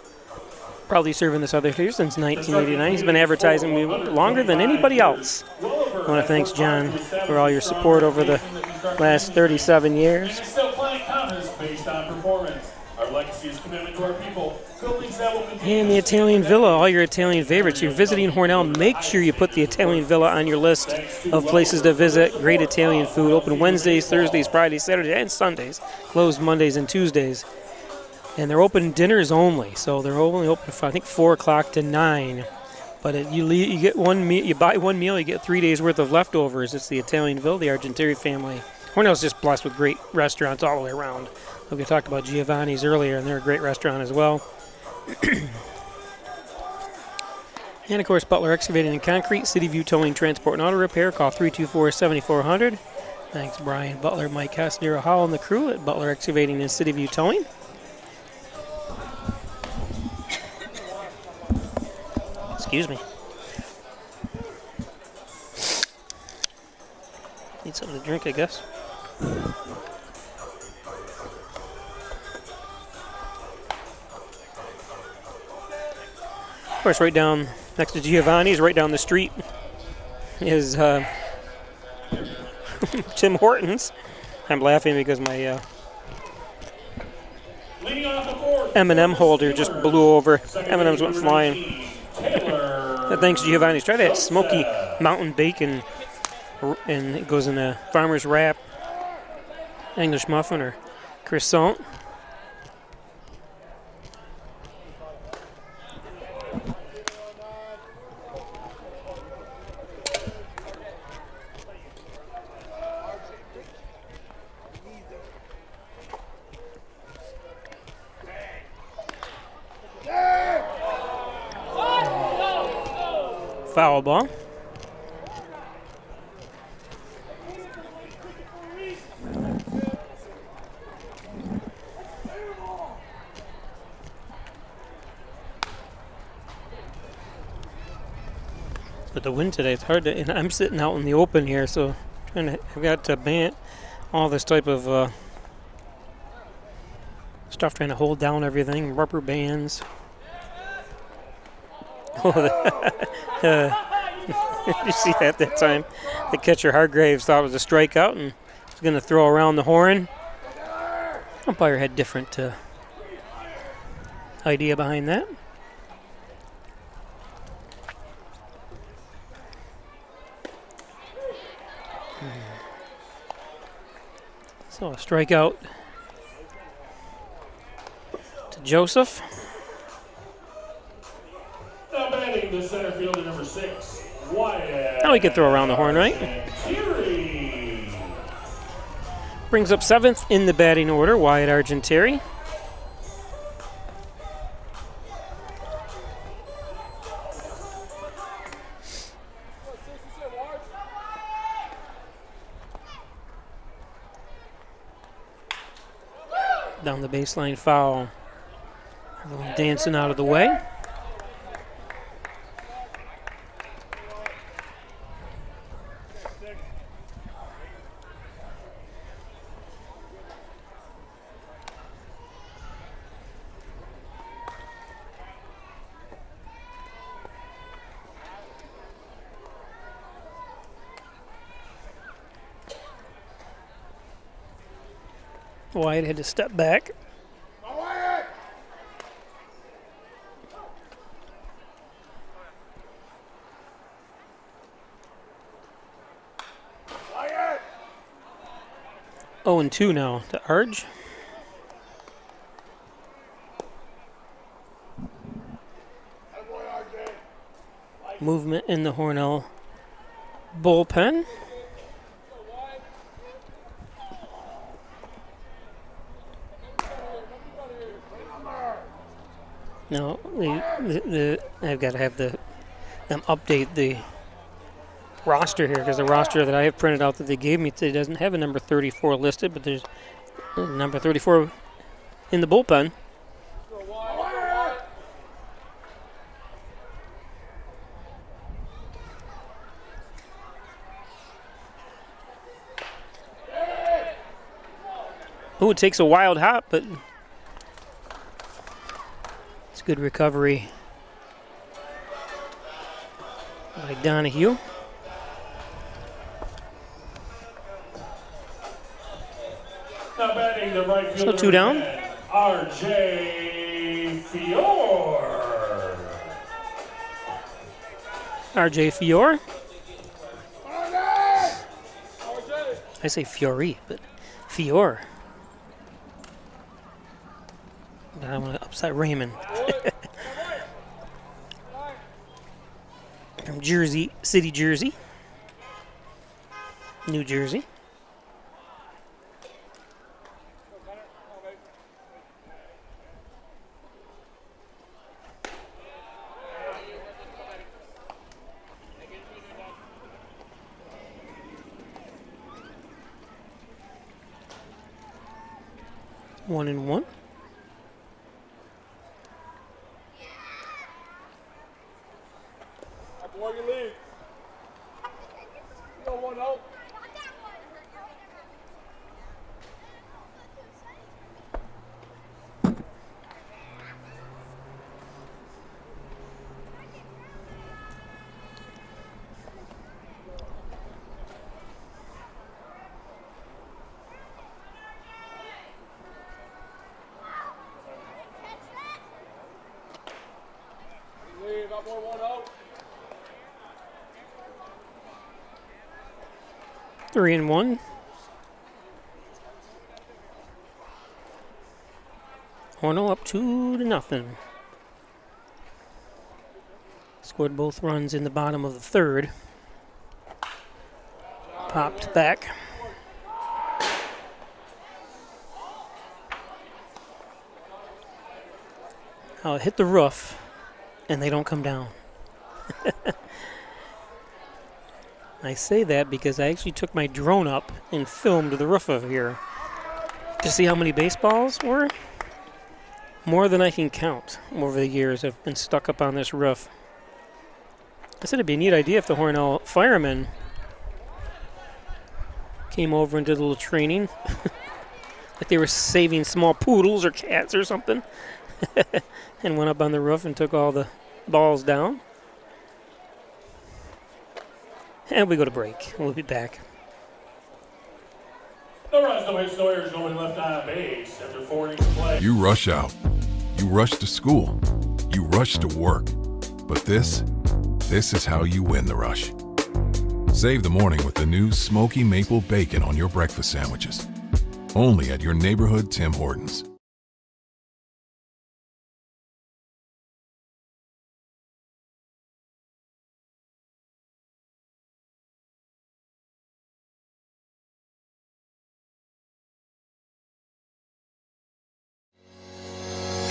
Probably serving this other here since 1989. He's been advertising me longer than anybody else. I want to thank John for all your support over the last 37 years. Still playing confidence based on performance. Our legacy is commitment to our people. Buildings that will continue. And the Italian Villa, all your Italian favorites. You're visiting Hornell, make sure you put the Italian Villa on your list of places to visit. Great Italian food. Open Wednesdays, Thursdays, Fridays, Saturdays, and Sundays. Closed Mondays and Tuesdays. And they're open dinners only, so they're only open from, I think, 4 o'clock to 9. But you get one meal, you buy one meal, you get 3 days worth of leftovers. It's the Italian Villa, the Argentieri family. Hornell's just blessed with great restaurants all the way around. We talked about Giovanni's earlier, and they're a great restaurant as well. And of course, Butler Excavating and Concrete, City View Towing, Transport, and Auto Repair. Call 324-7400. Thanks, Brian Butler, Mike Hess, Nero Howell, and the crew at Butler Excavating and City View Towing. Excuse me. Need something to drink, I guess. Of course, right down next to Giovanni's, right down the street, is Tim Hortons. I'm laughing because my M&M holder just blew over. M&Ms went flying. But thanks, Giovanni's. Try that smoky mountain bacon, and it goes in a farmer's wrap, English muffin, or croissant. Foul ball. But the wind today, it's hard to, and I'm sitting out in the open here, so I've got to ban all this type of stuff, trying to hold down everything, rubber bands. You see that time? The catcher Hargraves thought it was a strikeout and was going to throw around the horn. Umpire had different idea behind that. So a strikeout to Joseph. Now batting the center fielder, number 6, Wyatt. Now we can throw around the horn, right? Brings up 7th in the batting order, Wyatt Argentieri. Down the baseline foul. Everyone dancing out of the way. Wyatt had to step back. Wyatt! 0-2 now to Arge. Movement in the Hornell bullpen. Now, I've got to have them update the roster here, because the roster that I have printed out that they gave me today doesn't have a number 34 listed, but there's a number 34 in the bullpen. Oh, it takes a wild hop, but it's a good recovery by Donahue. Now batting the right So fielder, 2 down. R.J. Fior. R.J. Fior. I say Fiore, but Fior. I want to upset Raymond. From Jersey City, Jersey. New Jersey. One and one. Before you leave. You don't want out. Leave, up one out. 3 and 1. Hornell up 2-0. Scored both runs in the bottom of the third. Popped back. It hit the roof, and they don't come down. I say that because I actually took my drone up and filmed the roof of here to see how many baseballs were. More than I can count over the years have been stuck up on this roof. I said it'd be a neat idea if the Hornell firemen came over and did a little training. Like they were saving small poodles or cats or something. And went up on the roof and took all the balls down. And we go to break. We'll be back. The runs no hit, no errors, nobody left on base after 4 innings of play. You rush out. You rush to school. You rush to work. But this is how you win the rush. Save the morning with the new Smoky Maple Bacon on your breakfast sandwiches. Only at your neighborhood Tim Hortons.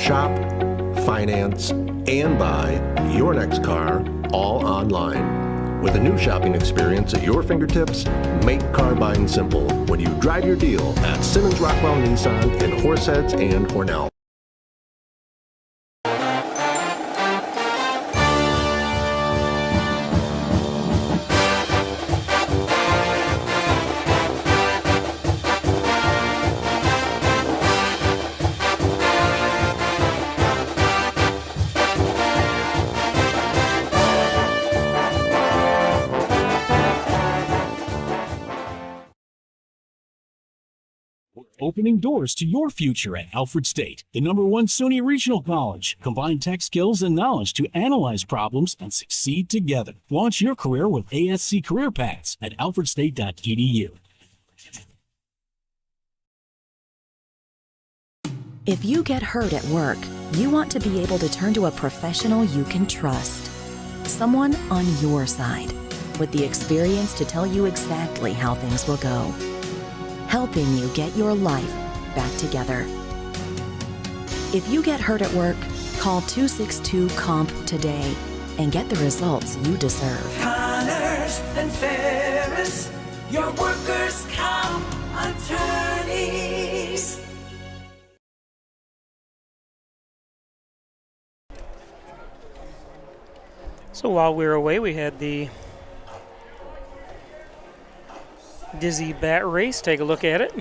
Shop, finance, and buy your next car all online. With a new shopping experience at your fingertips, make car buying simple when you drive your deal at Simmons Rockwell Nissan in Horseheads and Hornell. Opening doors to your future at Alfred State, the #1 SUNY Regional College. Combine tech skills and knowledge to analyze problems and succeed together. Launch your career with ASC Career Paths at alfredstate.edu. If you get hurt at work, you want to be able to turn to a professional you can trust. Someone on your side, with the experience to tell you exactly how things will go. Helping you get your life back together. If you get hurt at work, call 262-COMP today and get the results you deserve. Connors and Ferris, your workers' comp attorneys. So while we were away, we had the Dizzy Bat Race. Take a look at it.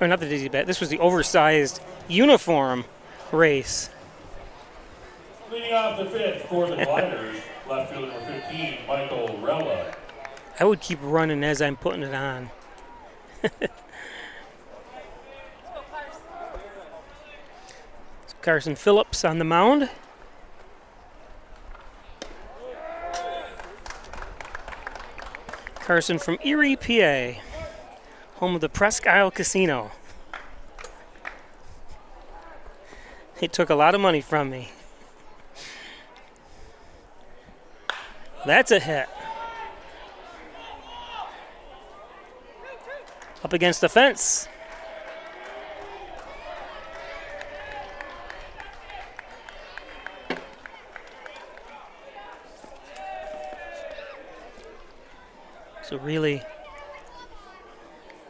or not the Dizzy Bet, this was the oversized uniform race. Leading off the fifth for the Gliders, left fielder number 15, Michael Rella. I would keep running as I'm putting it on. So Carson Phillips on the mound. Carson from Erie, PA, home of the Presque Isle Casino. He took a lot of money from me. That's a hit. Up against the fence. So really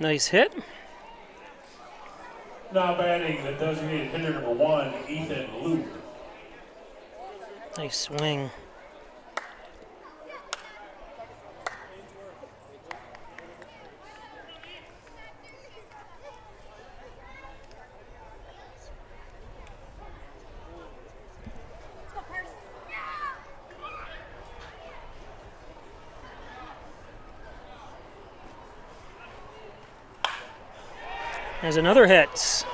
nice hit. Now batting the designated hitter number 1, Ethan Luke. Nice swing. There's another hit. It's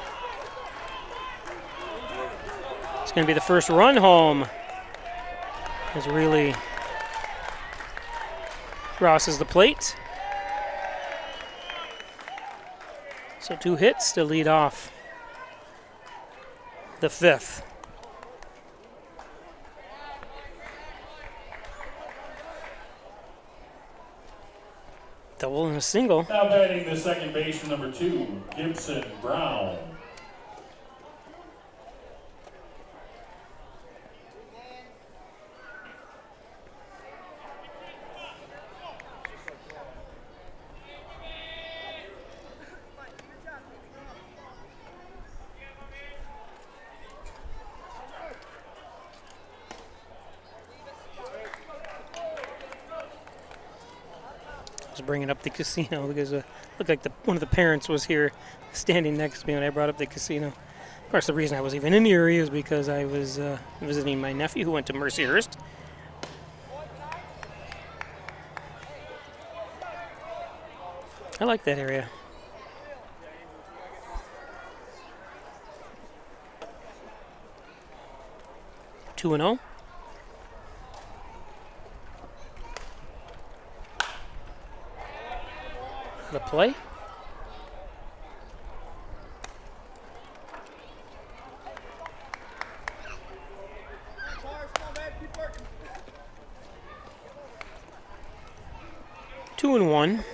going to be the first run home. As really crosses the plate. So 2 hits to lead off the fifth. Double and a single. Now batting the second baseman number 2, Gibson Brown. Bringing up the casino because it looked like one of the parents was here standing next to me when I brought up the casino. Of course, the reason I was even in Erie is because I was visiting my nephew who went to Mercyhurst. I like that area. Two and 0. The play. Two and 1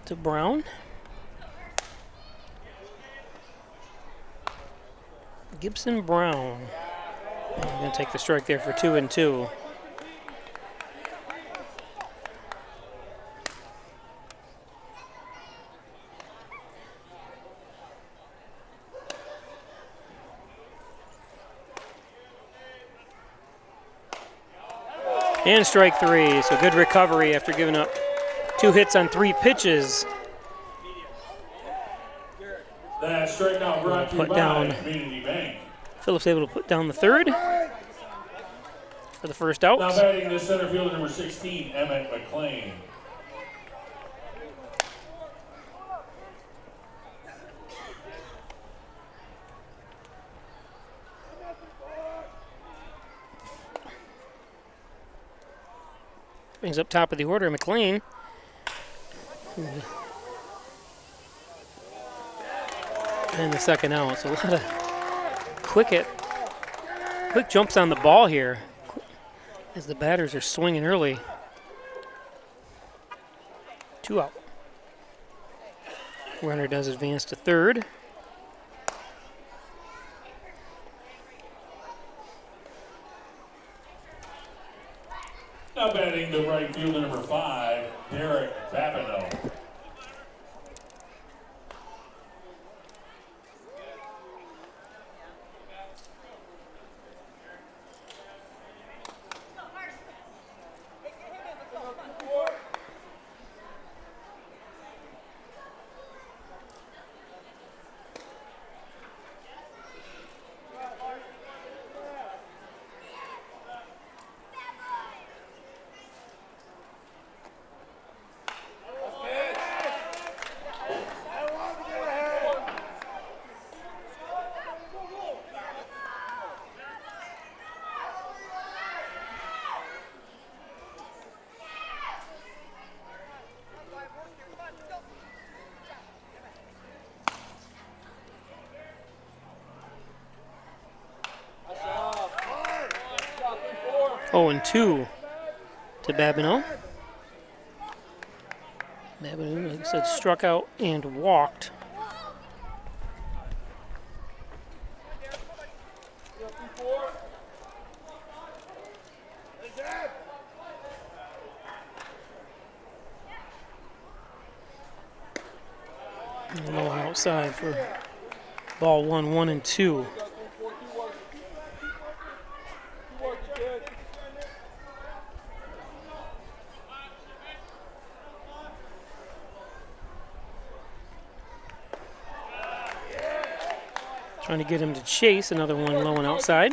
to Brown. Gibson Brown. I'm going to take the strike there for 2 and 2. And strike 3, so good recovery after giving up 2 hits on 3 pitches. That strikeout brought to you by Community Bank. Phillips able to put down the third for the first out. Now batting the center fielder number 16, Emmett McLean. Brings up top of the order, McLean. And the second out. So a lot of quick jumps on the ball here as the batters are swinging early. 2 out. Runner does advance to third. Now batting the right fielder number 5, Derek Babineau. 0-2 to Babineau. Babineau, like I said, struck out and walked. Low outside for ball 1-2. Trying to get him to chase, another one low and outside.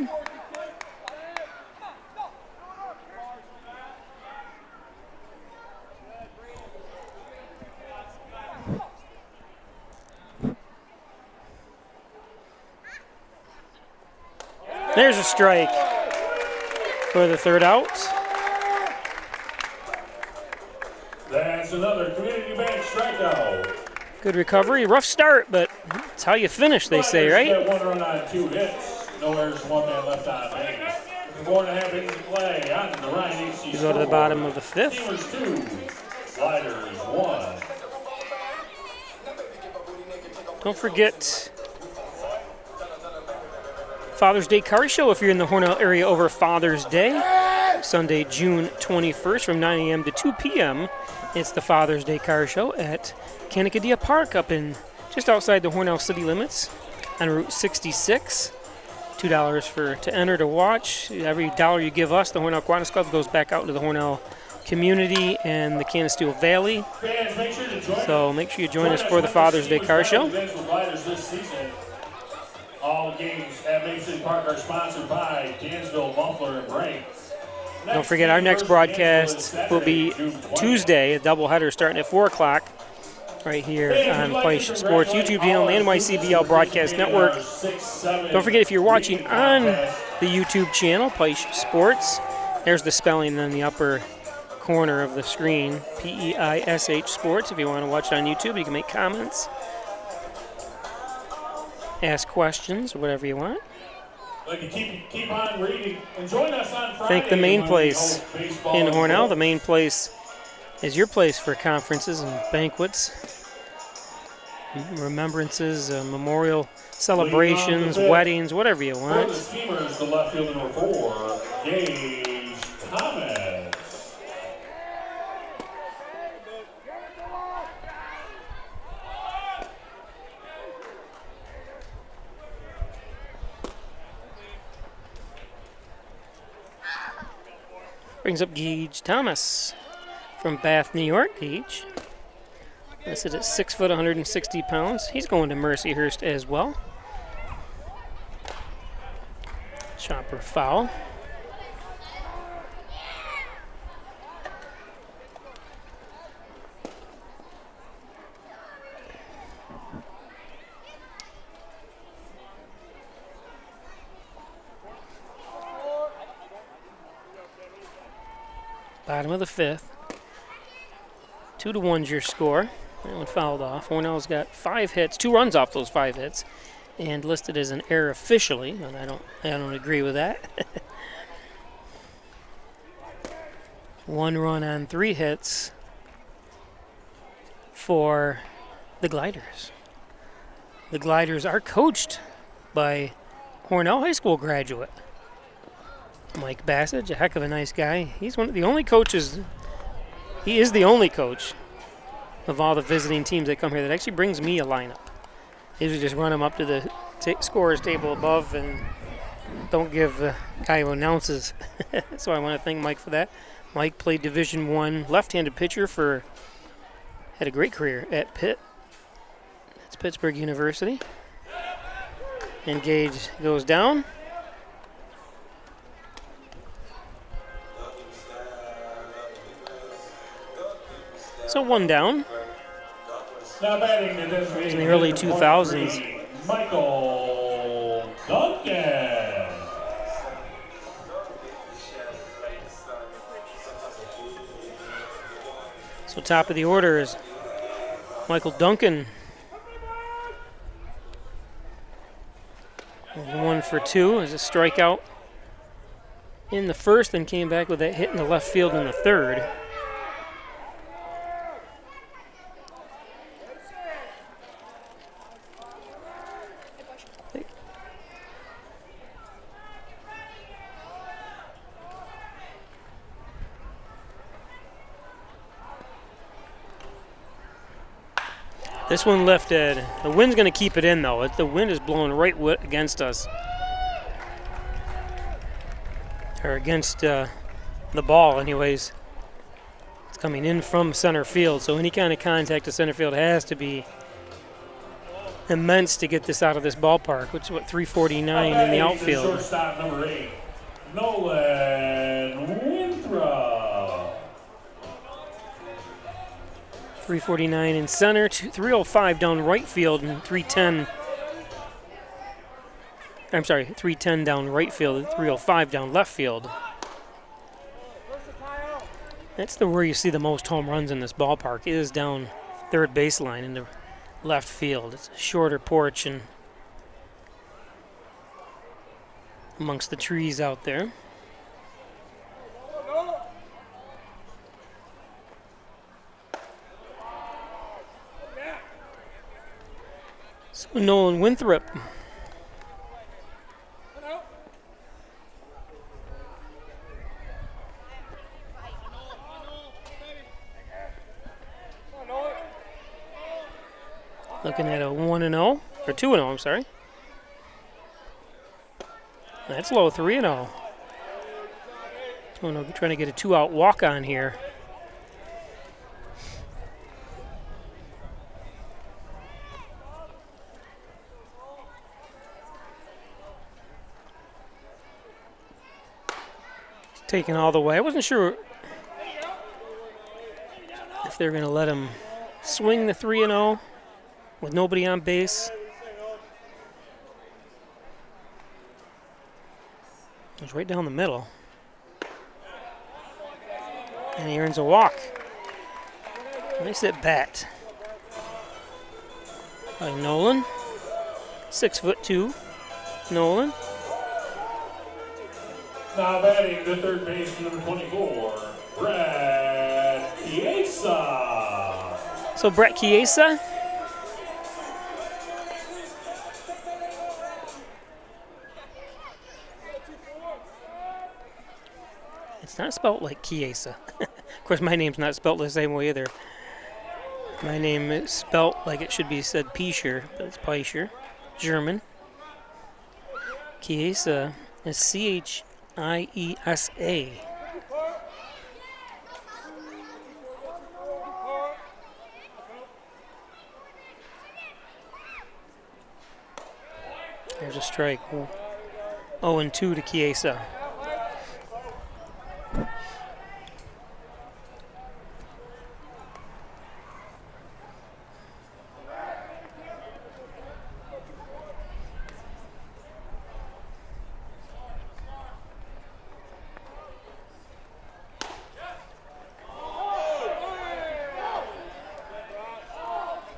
There's a strike for the third out. That's another Community Bank strikeout. Good recovery, rough start, but it's how you finish, they say, right? Get 1 run on 2 hits. No errors, 1 man left on base. 4.5 innings of play on the Ryan HC. You go to the bottom of the 5th. Steamers 2, Sliders 1. Don't forget Father's Day car show if you're in the Hornell area over Father's Day. Sunday, June 21st from 9 a.m. to 2 p.m. It's the Father's Day car show at Canacadea Park up in just outside the Hornell city limits on Route 66. $2 to enter to watch. Every dollar you give us, the Hornell Kiwanis Club, goes back out into the Hornell community and the Canisteel Valley. So make sure you join us for the Father's Day car show. All games at Main City Park are sponsored by Dansville, Muffler, and Brake. Don't forget, our next broadcast will be Tuesday, a doubleheader starting at 4 o'clock right here on Peisch Sports YouTube channel, and the NYCBL Broadcast Network. Don't forget, if you're watching on the YouTube channel, Peisch Sports, there's the spelling in the upper corner of the screen, P-E-I-S-H Sports. If you want to watch it on YouTube, you can make comments, ask questions, or whatever you want. Keep on reading and join us on Friday. Thank the main place in Hornell. The main place is your place for conferences and banquets, remembrances, memorial celebrations, weddings, whatever you want. For the Steamers, the left fielder number 4, Gage Thomas. Brings up Gage Thomas from Bath, New York. Gage, listed at 6 foot, 160 pounds. He's going to Mercyhurst as well. Chopper foul. Bottom of the 5th. 2-1's your score. That one fouled off. Hornell's got 5 hits, 2 runs off those 5 hits, and listed as an error officially, and I don't agree with that. 1 run on 3 hits for the Gliders. The Gliders are coached by Hornell High School graduate Mike Bassage, a heck of a nice guy. He's one of the only coaches. He is the only coach of all the visiting teams that come here that actually brings me a lineup. Usually just run them up to the scorer's table above and don't give the guy who announces. So I want to thank Mike for that. Mike played Division I left-handed pitcher had a great career at Pitt. That's Pittsburgh University. And Gage goes down. So 1 down. Now batting in the early 2000s. Michael Duncan. So top of the order is Michael Duncan. 1 for 2 is a strikeout in the first and came back with that hit in the left field in the third. This one lifted. The wind's going to keep it in, though. The wind is blowing right against us. Or against the ball, anyways. It's coming in from center field, so any kind of contact to center field has to be immense to get this out of this ballpark, which is what, 349 in the outfield. Shortstop number 8, Nolan Winthrop. 349 in center, 305 down right field, and 310. I'm sorry, 310 down right field, and 305 down left field. That's where you see the most home runs in this ballpark, is down third baseline in the left field. It's a shorter porch and amongst the trees out there. So Nolan Winthrop. Looking at a 1-0, or 2-0, I'm sorry. That's low, 3-0. Oh no, trying to get a 2-out walk on here. Taken all the way. I wasn't sure if they were going to let him swing the 3-0 with nobody on base. It was right down the middle. And he earns a walk. Nice at bat by Nolan. 6'2", Nolan. Now batting the third base, number 24, Brett Chiesa. So Brett Chiesa. It's not spelled like Chiesa. Of course, my name's not spelled the same way either. My name is spelled like it should be said Piescher, but it's Piescher, German. Chiesa is Chiesa. There's a strike. 0-2 to Chiesa.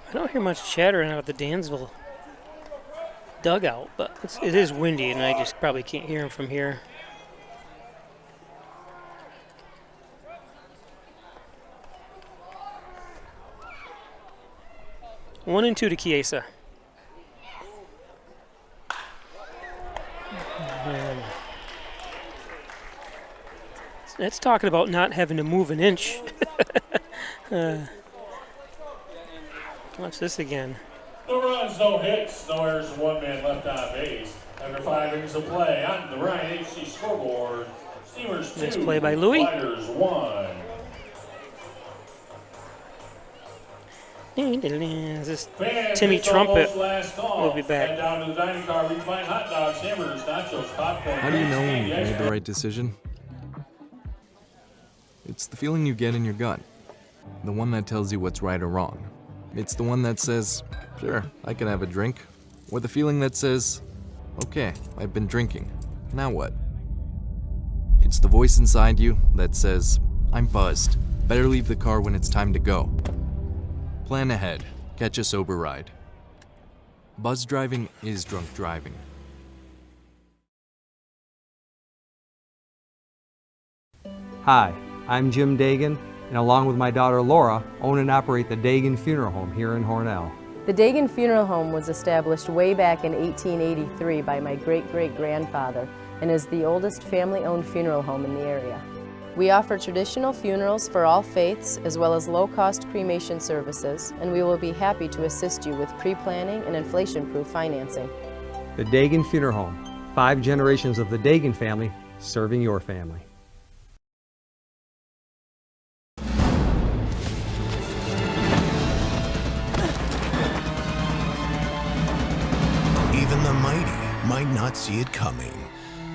I don't hear much chattering out of the Dansville dugout, but it is windy, and I just probably can't hear him from here. One and 2 to Chiesa. That's talking about not having to move an inch. Watch this again. No runs, no hits, no errors, one man left on base. After 5 innings of play on the Ryan HC scoreboard, Steamers 2, nice play by Louie. Fighters 1. This is Timmy Trumpet. We'll be back. Head down to the dining car where you find hot dogs, hamburgers, nachos, popcorn. How do you know when you've made the right decision? It's the feeling you get in your gut. The one that tells you what's right or wrong. It's the one that says, sure, I can have a drink. Or the feeling that says, okay, I've been drinking. Now what? It's the voice inside you that says, I'm buzzed. Better leave the car when it's time to go. Plan ahead. Catch a sober ride. Buzz driving is drunk driving. Hi, I'm Jim Dagan, and along with my daughter Laura, own and operate the Dagan Funeral Home here in Hornell. The Dagan Funeral Home was established way back in 1883 by my great-great-grandfather and is the oldest family-owned funeral home in the area. We offer traditional funerals for all faiths as well as low-cost cremation services, and we will be happy to assist you with pre-planning and inflation-proof financing. The Dagan Funeral Home, 5 generations of the Dagan family serving your family. Even the mighty might not see it coming.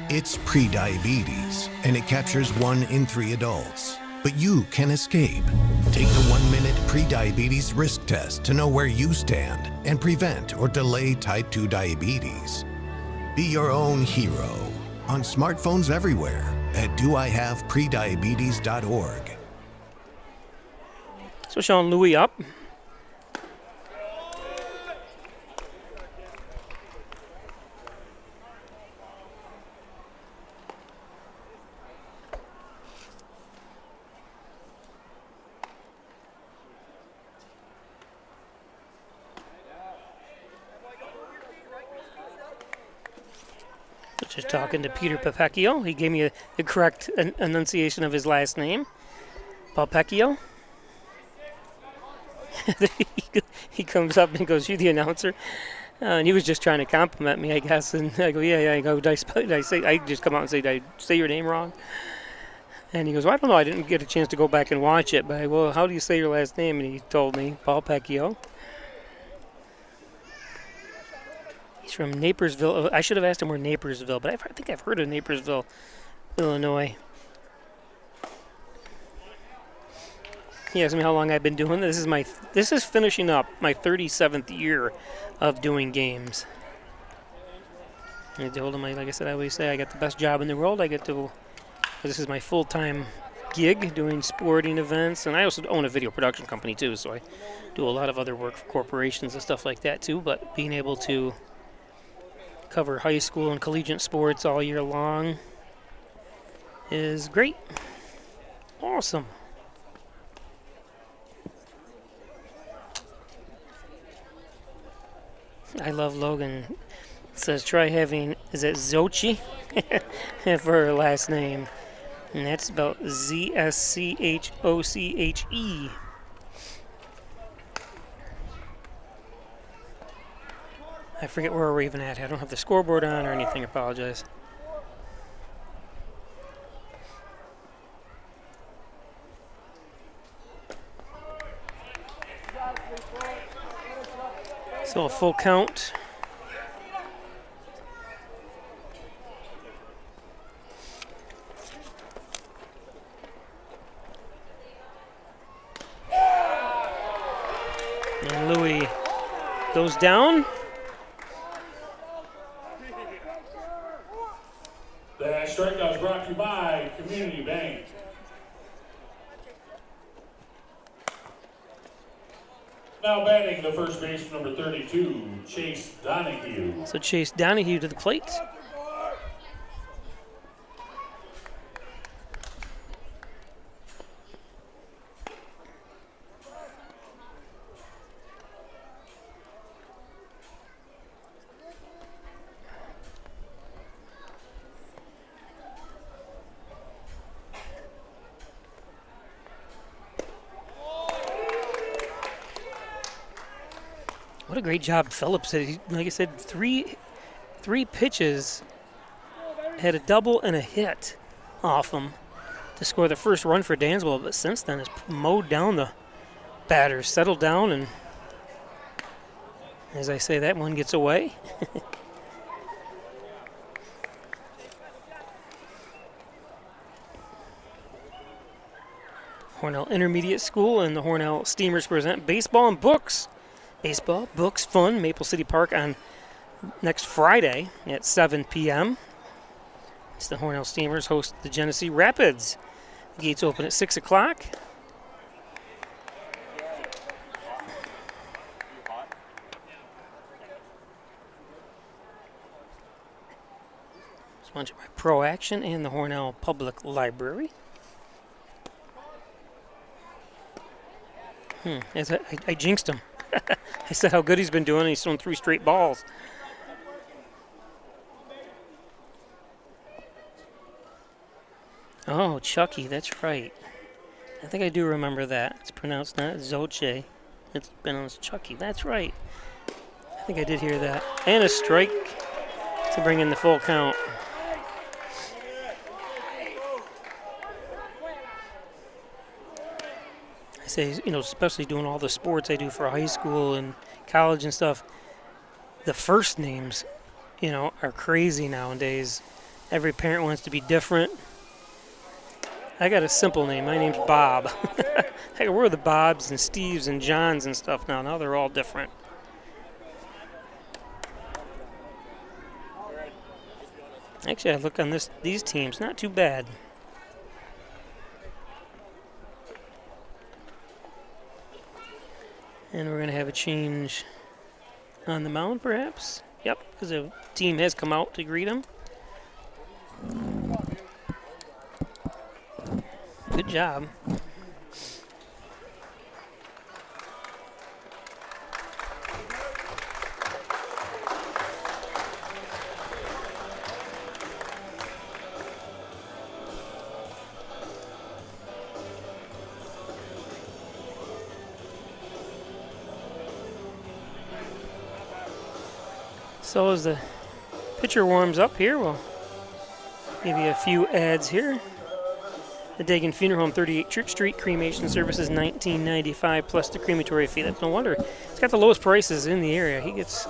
It's prediabetes, and it captures 1 in 3 adults. But you can escape. Take the 1-minute prediabetes risk test to know where you stand and prevent or delay type 2 diabetes. Be your own hero on smartphones everywhere at doihaveprediabetes.org. So Sean Louis up. Just talking to Peter Papecchio. He gave me the correct enunciation of his last name. Papecchio. He comes up and goes, "You the announcer?" And he was just trying to compliment me, I guess. And I go, "Yeah." I go, I just come out and say, "Did I say your name wrong?" And he goes, "Well, I don't know. I didn't get a chance to go back and watch it." But I, "Well, how do you say your last name?" And he told me, Paul Pecchio. He's from Napersville. I should have asked him where Napersville, but I think I've heard of Napersville, Illinois. He asked me how long I've been doing this. This is finishing up my 37th year of doing games. And I told him, like I said, I always say I got the best job in the world. This is my full-time gig doing sporting events, and I also own a video production company too, so I do a lot of other work for corporations and stuff like that too. But being able to cover high school and collegiate sports all year long is great. Awesome. I love Logan. It says try having, is it Zochi for her last name? And that's spelled Z-S-C-H-O-C-H-E. I forget where we're even at. I don't have the scoreboard on or anything. I apologize. So a full count. And Louis goes down. That strikeout is brought to you by Community Bank. Now batting the first baseman, number 32, Chase Donahue. So Chase Donahue to the plate. What a great job Phillips did. Like I said, three pitches, had a double and a hit off him to score the first run for Dansville, but since then has mowed down the batters, settled down, and as I say, that one gets away. Hornell Intermediate School and the Hornell Steamers present baseball and books. Baseball, books, fun, Maple City Park on next Friday at 7 p.m. It's the Hornell Steamers host the Genesee Rapids. The gates open at 6 o'clock. Sponsored by Pro Action and the Hornell Public Library. I jinxed him. I said how good he's been doing, and he's thrown 3 straight balls. Oh, Chucky, that's right. I think I do remember that. It's pronounced not Zoche. It's pronounced Chucky. That's right. I think I did hear that. And a strike to bring in the full count. I say, you know, especially doing all the sports I do for high school and college and stuff, the first names, you know, are crazy nowadays. Every parent wants to be different. I got a simple name. My name's Bob. Hey, we're the Bobs and Steves and Johns and stuff now. Now they're all different. Actually, I look on these teams, not too bad. And we're going to have a change on the mound, perhaps. Yep, because the team has come out to greet him. Good job. So as the pitcher warms up here, we'll give you a few ads here. The Dagan Funeral Home, 38 Church Street, cremation services $19.95 plus the crematory fee. That's no wonder. It's got the lowest prices in the area. He gets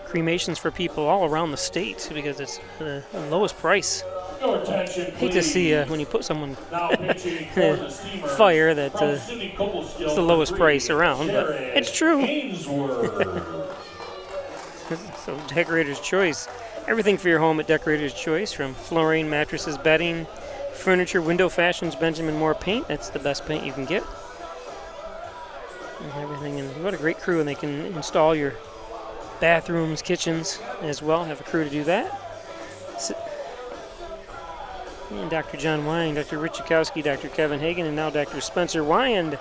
cremations for people all around the state because it's the lowest price. Hate to see when you put someone in a fire that it's the lowest price around, but it's true. So Decorator's Choice. Everything for your home at Decorator's Choice, from flooring, mattresses, bedding, furniture, window fashions, Benjamin Moore paint. That's the best paint you can get. And everything. And what a great crew, and they can install your bathrooms, kitchens as well. Have a crew to do that. And Dr. John Wyand, Dr. Rich Chakowski, Dr. Kevin Hagan, and now Dr. Spencer Wyand.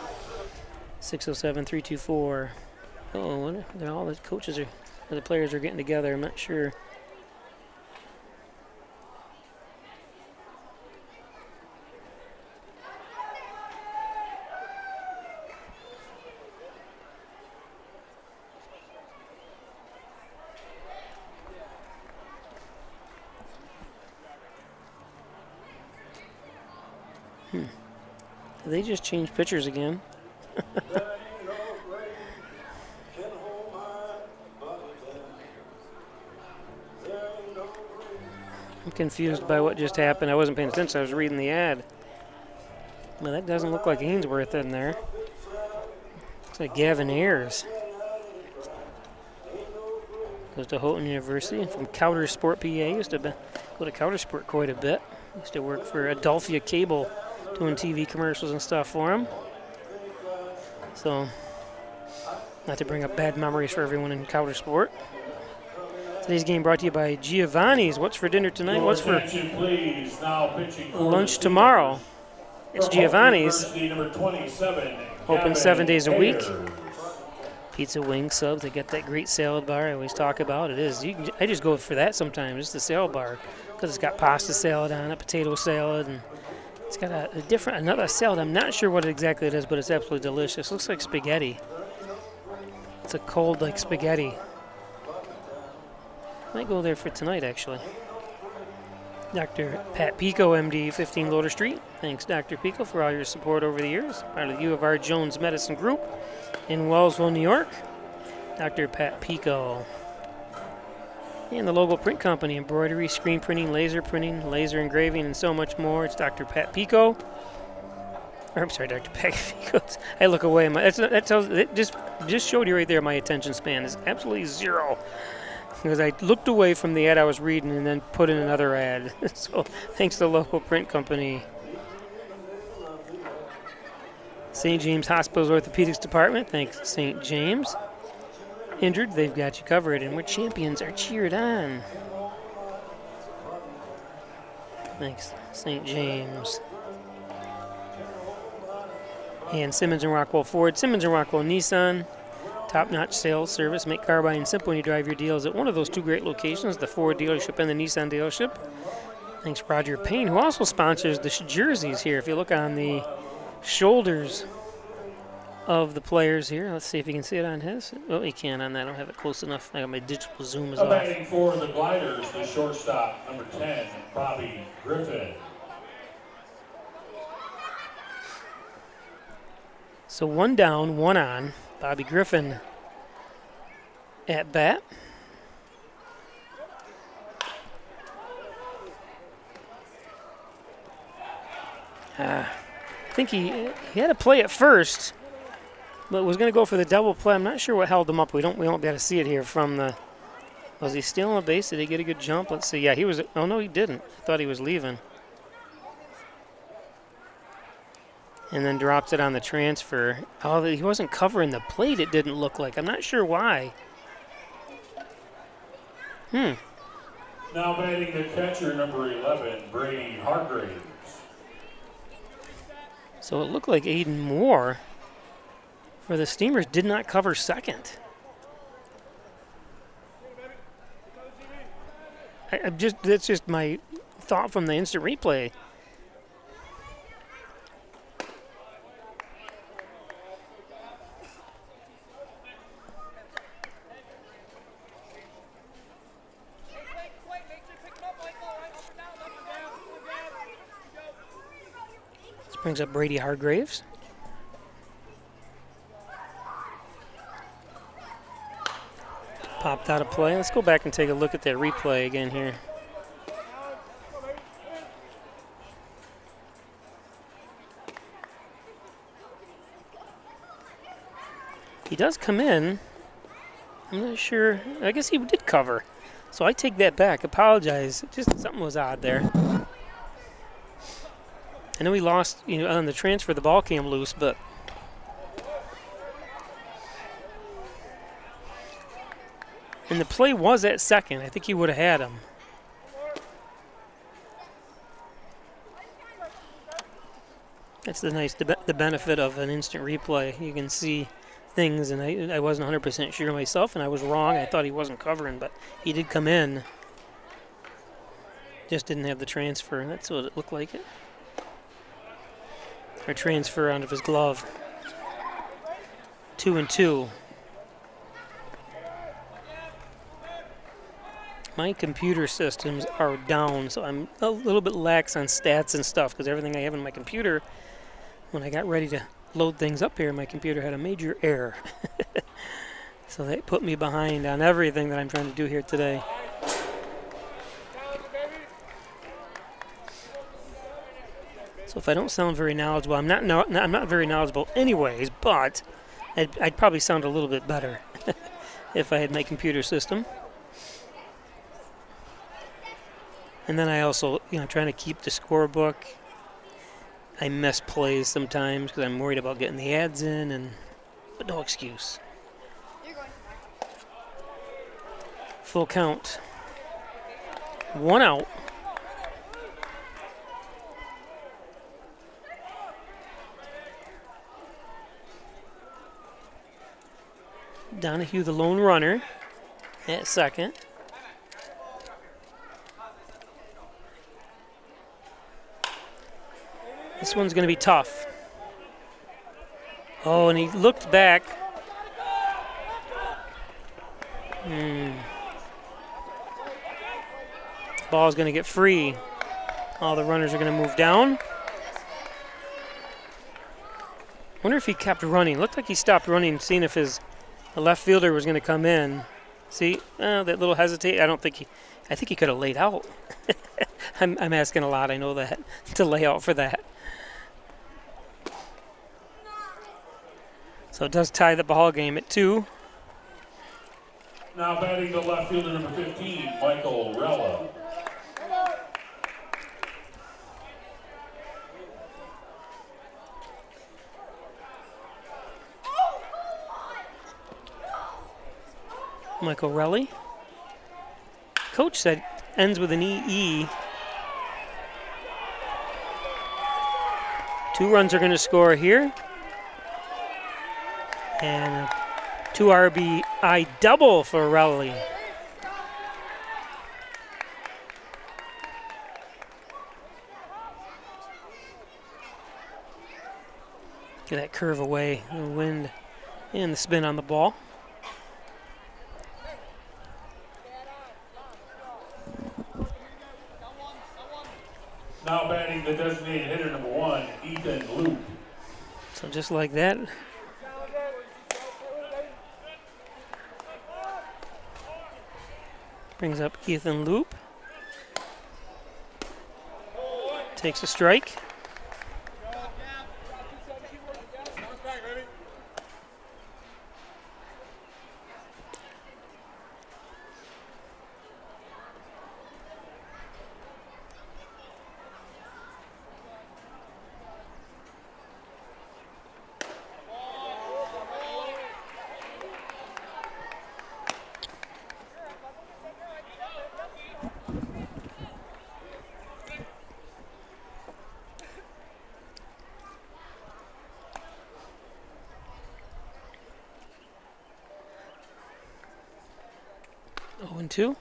607-324. Oh, all the coaches are, the players are getting together. I'm not sure. Did they just change pitchers again? I'm confused by what just happened. I wasn't paying attention. I was reading the ad. Well, that doesn't look like Ainsworth in there. Looks like Gavin Ayers. Goes to Houghton University from Coudersport, PA. Used to go to Coudersport quite a bit. Used to work for Adelphia Cable, doing TV commercials and stuff for him. So, not to bring up bad memories for everyone in Coudersport. Today's game brought to you by Giovanni's. What's for dinner tonight? What's for lunch tomorrow? It's Giovanni's. Open 7 days a week. Pizza, wings, subs. They got that great salad bar I always talk about. It is. I just go for that sometimes, just the salad bar, because it's got pasta salad on it, potato salad, and it's got another salad. I'm not sure what exactly it is, but it's absolutely delicious. Looks like spaghetti. It's a cold like spaghetti. Might go there for tonight, actually. Dr. Pat Pico, MD, 15 Loader Street. Thanks, Dr. Pico, for all your support over the years. Part of the U of R Jones Medicine Group in Wellsville, New York. Dr. Pat Pico. And the logo print company, embroidery, screen printing, laser engraving, and so much more. It's Dr. Pat Pico. Or, I'm sorry, Dr. Pat Pico. I look away. It just showed you right there my attention span is absolutely zero. Because I looked away from the ad I was reading and then put in another ad. So thanks to the local print company. St. James Hospital's Orthopedics Department. Thanks, St. James. Injured, they've got you covered, and where champions are cheered on. Thanks, St. James. And Simmons and Rockwell Ford. Simmons and Rockwell Nissan. Top-notch sales service. Make car buying simple when you drive your deals at one of those two great locations, the Ford dealership and the Nissan dealership. Thanks, Roger Payne, who also sponsors the jerseys here. If you look on the shoulders of the players here, let's see if you can see it on his. Oh, you can on that. I don't have it close enough. I got my digital zoom is off. Batting for the Gliders, the shortstop, number 10, Bobby Griffin. So 1 down, 1 on. Bobby Griffin at bat. I think he had to play at first, but was going to go for the double play. I'm not sure what held him up. We won't be able to see it here from the. Was he stealing a base? Did he get a good jump? Let's see. Yeah, he was. Oh no, he didn't. I thought he was leaving. And then dropped it on the transfer. Oh, he wasn't covering the plate, it didn't look like. I'm not sure why. Now batting the catcher, number 11, Brady Hargraves. So it looked like Aiden Moore for the Steamers did not cover second. That's just my thought from the instant replay. Brings up Brady Hargraves. Popped out of play. Let's go back and take a look at that replay again here. He does come in. I'm not sure. I guess he did cover. So I take that back. Apologize. Just something was odd there. I know he lost, on the transfer, the ball came loose, but and the play was at second. I think he would have had him. That's the benefit of an instant replay. You can see things, and I wasn't 100% sure myself, and I was wrong. I thought he wasn't covering, but he did come in. Just didn't have the transfer. That's what it looked like. Or transfer out of his glove. 2-2. My computer systems are down, so I'm a little bit lax on stats and stuff because everything I have in my computer, when I got ready to load things up here, my computer had a major error. So that put me behind on everything that I'm trying to do here today. So if I don't sound very knowledgeable, I'm not very knowledgeable anyways, but I'd probably sound a little bit better if I had my computer system. And then I also, trying to keep the scorebook. I miss plays sometimes because I'm worried about getting the ads in, but no excuse. Full count. 1 out. Donahue, the lone runner, at second. This one's going to be tough. Oh, and he looked back. Ball's going to get free. All the runners are going to move down. Wonder if he kept running. Looked like he stopped running, seeing if the left fielder was going to come in. See, that little hesitate. I think he could have laid out. I'm asking a lot. I know that to lay out for that. So it does tie the ball game at 2. Now batting the left fielder, number 15, Michael Rella. Michael Relly. Coach said ends with an EE. 2 runs are going to score here. And a 2 RBI double for Rowley. Get that curve away, the wind and the spin on the ball. Now batting the designated hitter number 1, Ethan Loop. So just like that. Brings up Ethan Loop. Takes a strike. Oh, and 2.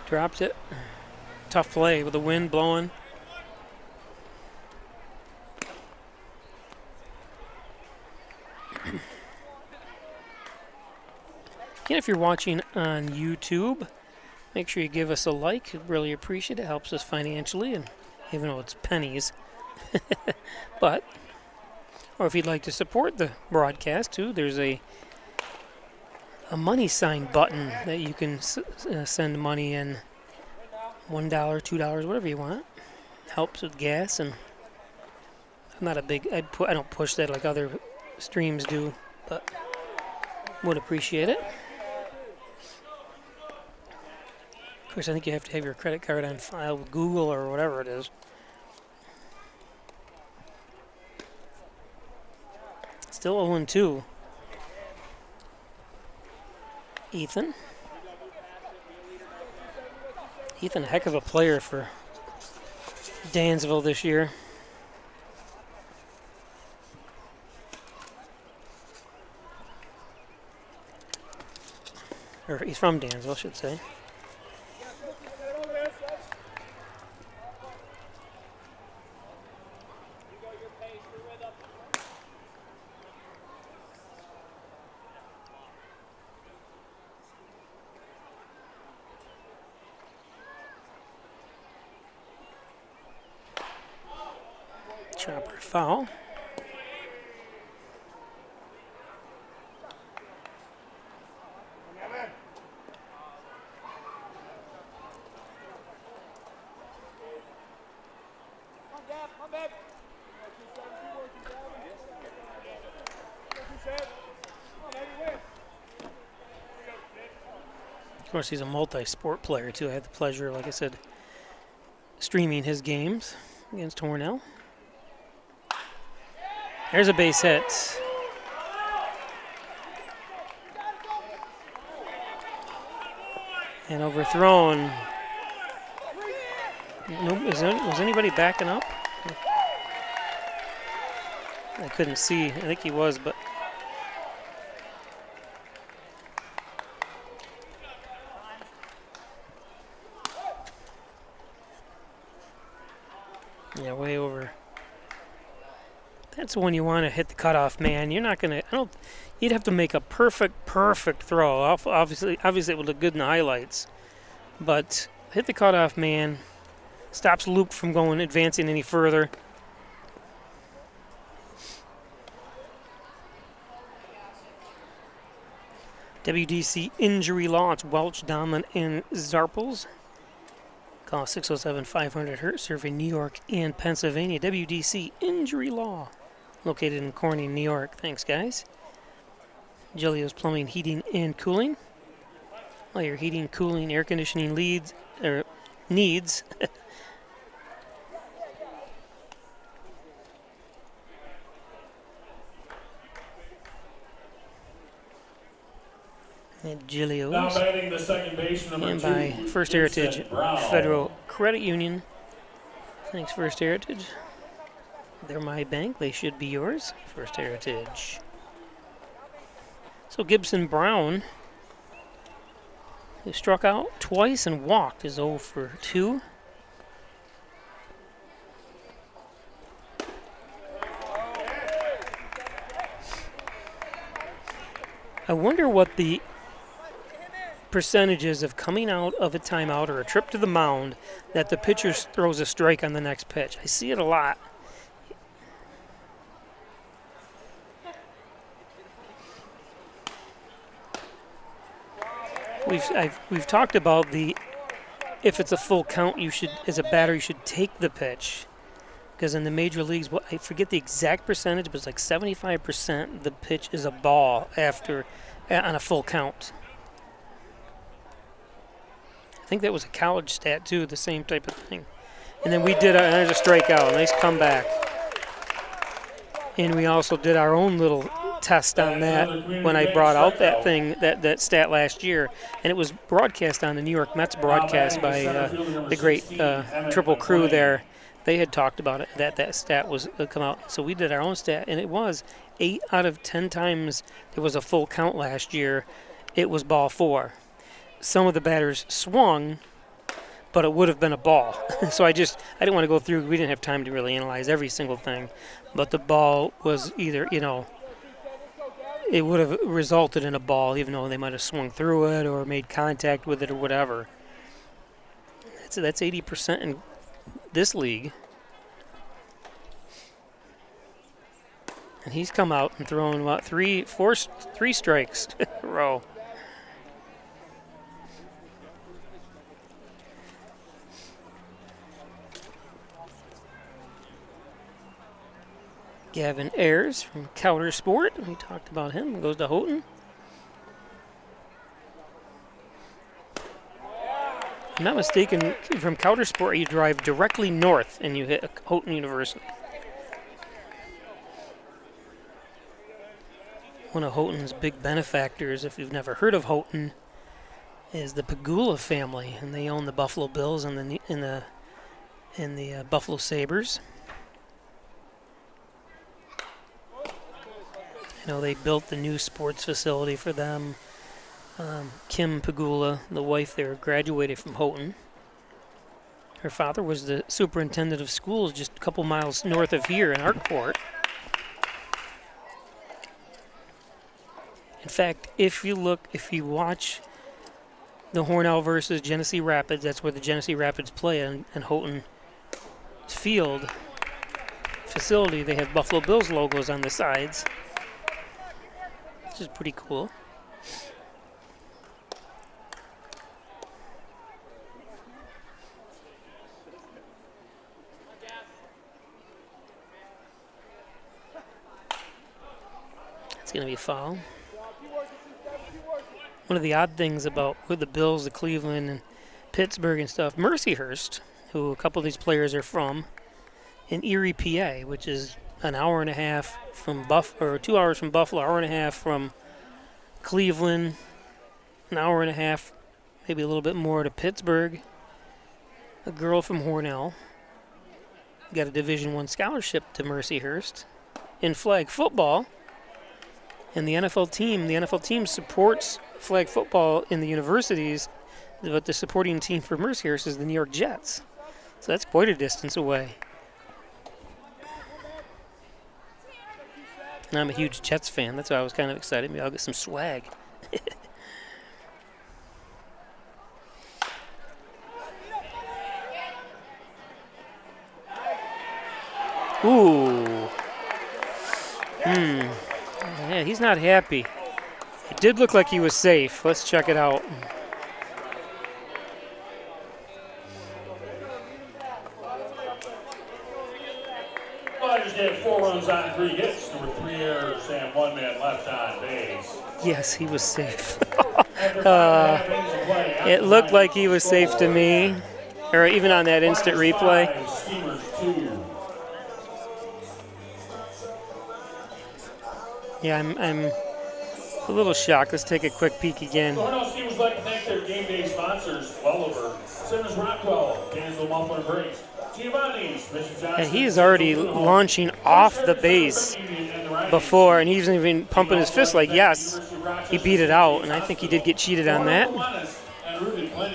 Dropped it. Tough play with the wind blowing. Again, if you're watching on YouTube, make sure you give us a like. We'd really appreciate it. It helps us financially, and even though it's pennies. But, or if you'd like to support the broadcast too, there's a money sign button that you can send money in. $1, $2, whatever you want. Helps with gas, and I'm not a big. I don't push that like other streams do, but would appreciate it. Of course, I think you have to have your credit card on file with Google or whatever it is. Still 0-2. Ethan, a heck of a player for Dansville this year. Or he's from Dansville, I should say. Chopper foul. Of course, he's a multi-sport player too. I had the pleasure, like I said, streaming his games against Hornell. There's a base hit. And overthrown. Nope, was anybody backing up? I couldn't see. I think he was, but yeah, way over. That's when you want to hit the cutoff man. You're not gonna. You'd have to make a perfect throw. Obviously, it would look good in the highlights, but hit the cutoff man. Stops Loop from advancing any further. WDC injury law. It's Welch, Dahlman, and Zarpels. Call 607-500-HURT, serving New York and Pennsylvania. WDC injury law. Located in Corning, New York. Thanks, guys. Gilio's Plumbing, Heating, and Cooling. All your heating, cooling, air conditioning needs. And Now Gilios. batting the second base, number And 2, by First Heritage Gibson Brown. Federal Credit Union. Thanks, First Heritage. They're my bank. They should be yours. First Heritage. So Gibson Brown, who struck out twice and walked, is 0 for 2. I wonder what the percentages of coming out of a timeout or a trip to the mound that the pitcher throws a strike on the next pitch. I see it a lot. We've talked about if it's a full count, you should, as a batter, you should take the pitch, because in the major leagues, I forget the exact percentage, but it's like 75% the pitch is a ball on a full count. I think that was a college stat too, the same type of thing. And then we did, there's a strikeout, nice comeback. And we also did our own little test on that when I brought out that thing, that stat last year. And it was broadcast on the New York Mets broadcast by the great Triple Crew there. They had talked about it, that stat was come out. So we did our own stat, and it was 8 out of 10 times there was a full count last year, it was ball 4. Some of the batters swung, but it would have been a ball. So I didn't want to go through, we didn't have time to really analyze every single thing. But the ball was either, it would have resulted in a ball, even though they might have swung through it or made contact with it or whatever. That's 80% in this league. And he's come out and thrown, three strikes in a row. Gavin Ayers from Cowder Sport. We talked about him. Goes to Houghton. If I'm not mistaken, from Cowder Sport, you drive directly north and you hit Houghton University. One of Houghton's big benefactors, if you've never heard of Houghton, is the Pegula family, and they own the Buffalo Bills and the Buffalo Sabres. They built the new sports facility for them. Kim Pegula, the wife there, graduated from Houghton. Her father was the superintendent of schools just a couple miles north of here in Harcourt. In fact, if you watch the Hornell versus Genesee Rapids, that's where the Genesee Rapids play in Houghton Field facility. They have Buffalo Bills logos on the sides, which is pretty cool. It's going to be a foul. One of the odd things about with the Bills, the Cleveland, and Pittsburgh and stuff, Mercyhurst, who a couple of these players are from, in Erie, PA, which is an hour and a half from 2 hours from Buffalo, hour and a half from Cleveland, an hour and a half, maybe a little bit more to Pittsburgh. A girl from Hornell got a Division I scholarship to Mercyhurst in flag football. And the NFL team supports flag football in the universities, but the supporting team for Mercyhurst is the New York Jets. So that's quite a distance away. And I'm a huge Jets fan. That's why I was kind of excited. Maybe I'll get some swag. Ooh. Yeah, he's not happy. It did look like he was safe. Let's check it out. Dodgers get 4 runs on 3 hits. There were 3 errors and 1 man left on base. Yes, he was safe. It looked like he was safe to me, or even on that instant replay. Yeah, A little shock. Let's take a quick peek again. The Hornell team would like to thank their game day sponsors, Welliver, Simmons Rockwell, Dansville Muffler and Brakes, Giovanni's, Bishop Johnson. And he is already launching off the base before, and he's even pumping his fist like, yes, he beat it out, and I think he did get cheated on that.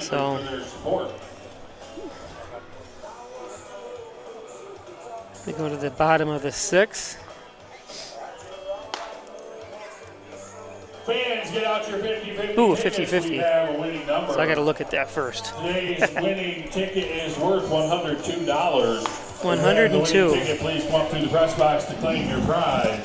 So we go to the bottom of the 6th. Fans, get out your 50-50. Ooh, 50-50. So I got to look at that first. Today's winning ticket is worth $102. 102. Ticket, please come up through the press box to claim your prize.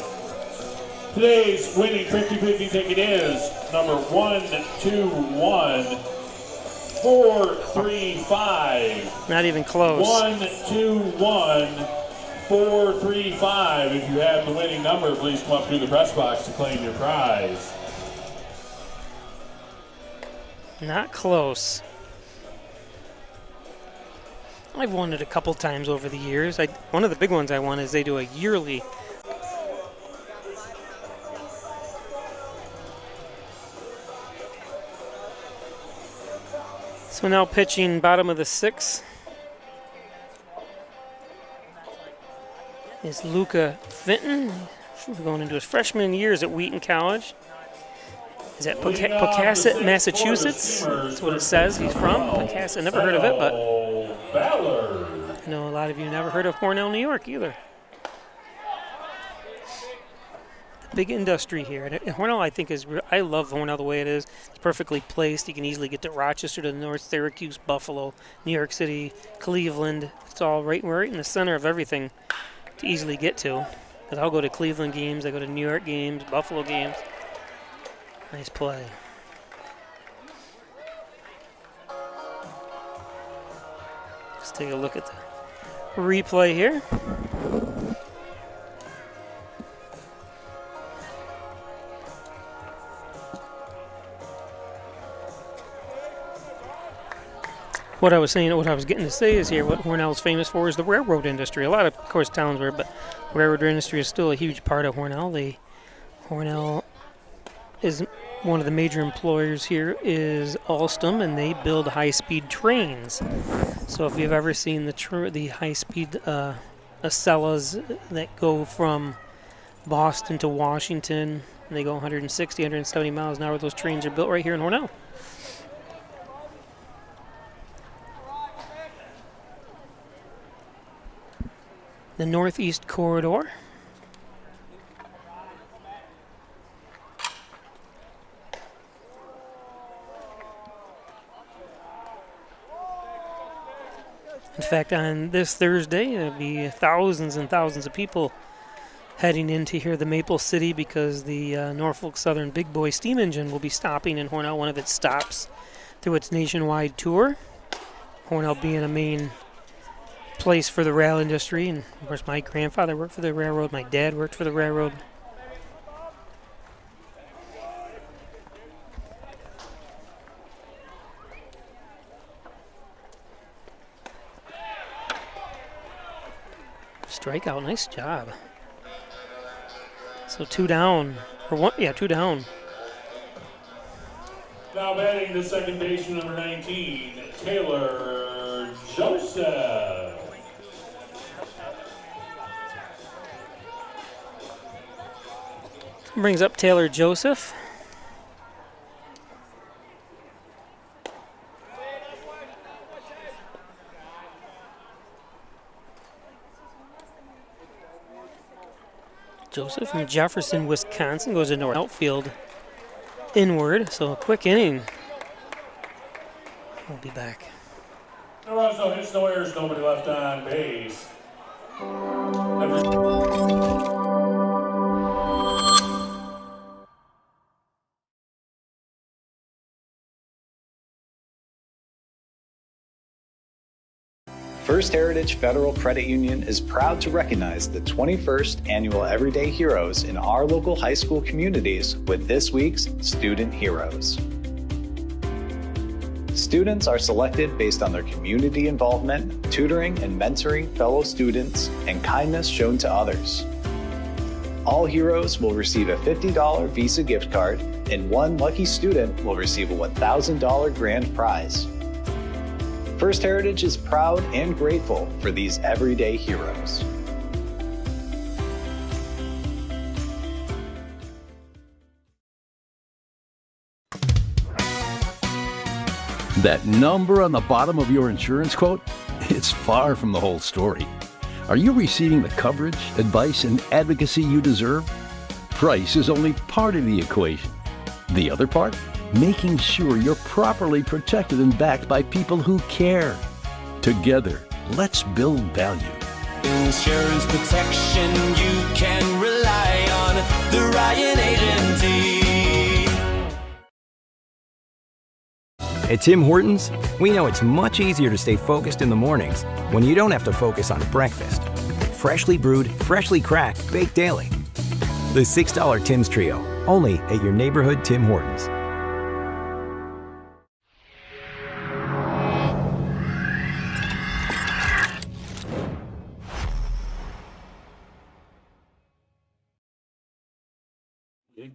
Today's winning 50-50 ticket is number 121435. Not even close. 121435. If you have the winning number, please come up through the press box to claim your prize. Not close. I've won it a couple times over the years. One of the big ones I won is they do a yearly. So now pitching bottom of the 6th is Luca Fenton. Going into his freshman years at Wheaton College. He's at Pocasset, Massachusetts. That's what it says. He's from Pocasset. Never heard of it, but I know a lot of you never heard of Hornell, New York either. Big industry here. And Hornell, I think, I love Hornell the way it is. It's perfectly placed. You can easily get to Rochester, to the north, Syracuse, Buffalo, New York City, Cleveland. It's all right in the center of everything to easily get to. Because I'll go to Cleveland games, I go to New York games, Buffalo games. Nice play. Let's take a look at the replay here. What I was getting to say is here, what Hornell is famous for is the railroad industry. A lot of course, towns were, but railroad industry is still a huge part of Hornell. Hornell is one of the major employers here is Alstom, and they build high-speed trains. So if you've ever seen the high-speed Acellas that go from Boston to Washington, and they go 160, 170 miles an hour, those trains are built right here in Hornell. The Northeast Corridor. In fact, on this Thursday, there'll be thousands and thousands of people heading in to hear the Maple City because the Norfolk Southern Big Boy steam engine will be stopping in Hornell, one of its stops through its nationwide tour. Hornell being a main place for the rail industry, and of course my grandfather worked for the railroad, my dad worked for the railroad. Strikeout, nice job. So 2 down, or 1, yeah, 2 down. Now batting the second baseman, number 19, Taylor Joseph. Brings up Taylor Joseph. Joseph from Jefferson, Wisconsin, goes into our outfield inward, so a quick inning. We'll be back. No runs, no hits, no errors, nobody left on base. First Heritage Federal Credit Union is proud to recognize the 21st Annual Everyday Heroes in our local high school communities with this week's Student Heroes. Students are selected based on their community involvement, tutoring and mentoring fellow students, and kindness shown to others. All heroes will receive a $50 Visa gift card and one lucky student will receive a $1,000 grand prize. First Heritage is proud and grateful for these everyday heroes. That number on the bottom of your insurance quote? It's far from the whole story. Are you receiving the coverage, advice, and advocacy you deserve? Price is only part of the equation. The other part? Making sure you're properly protected and backed by people who care. Together, let's build value. Insurance protection you can rely on. The Ryan Agency. At Tim Hortons, we know it's much easier to stay focused in the mornings when you don't have to focus on breakfast. Freshly brewed, freshly cracked, baked daily. The $6 Tim's Trio, only at your neighborhood Tim Hortons.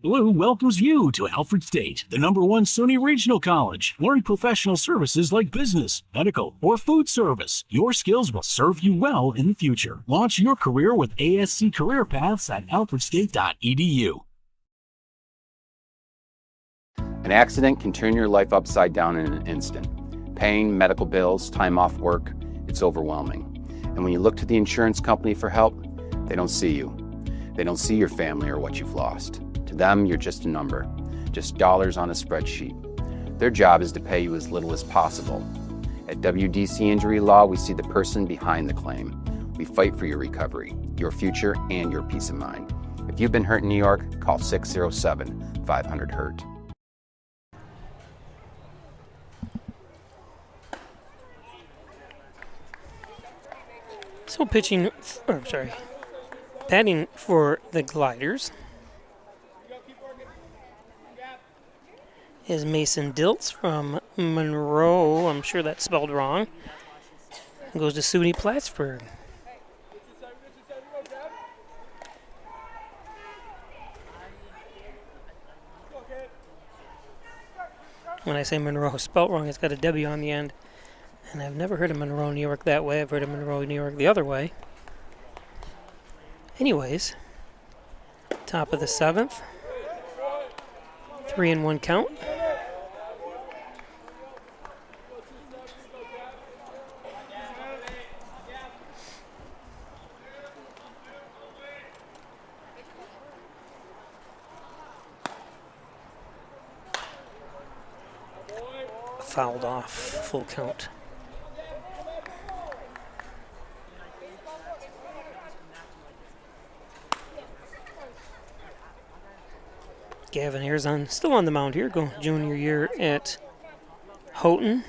Blue welcomes you to Alfred State, the #1 SUNY Regional College. Learn professional services like business, medical, or food service. Your skills will serve you well in the future. Launch your career with ASC Career Paths at alfredstate.edu. An accident can turn your life upside down in an instant. Pain, medical bills, time off work, it's overwhelming. And when you look to the insurance company for help, they don't see you. They don't see your family or what you've lost. To them, you're just a number, just dollars on a spreadsheet. Their job is to pay you as little as possible. At WDC Injury Law, we see the person behind the claim. We fight for your recovery, your future, and your peace of mind. If you've been hurt in New York, call 607-500-HURT. So batting for the Gliders is Mason Diltz from Monroe. I'm sure that's spelled wrong. Goes to SUNY Plattsburgh. When I say Monroe spelled wrong, it's got a W on the end. And I've never heard of Monroe, New York that way. I've heard of Monroe, New York the other way. Anyways, top of the 7th. 3-1 count. Fouled off, full count. Gavin Ayers still on the mound here, going junior year at Houghton.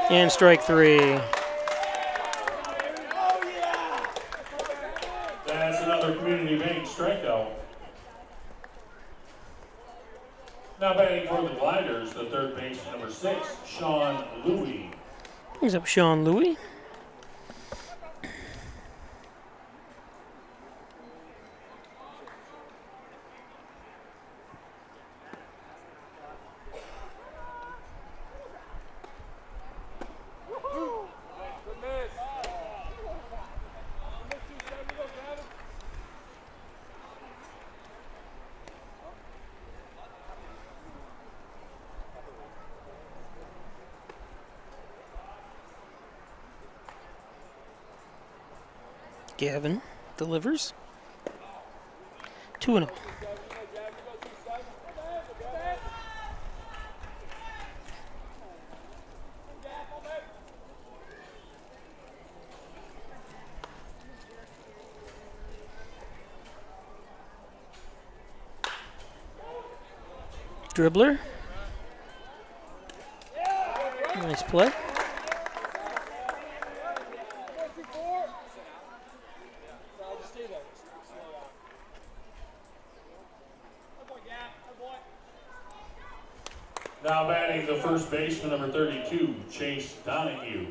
And strike 3. That's another Community Bank strikeout. Now batting for the Gliders, the third baseman, number 6, Sean Louie. Brings up Sean Louie. Gavin delivers. 2-0. Dribbler. Nice play. Now batting the first baseman, number 32, Chase Donahue.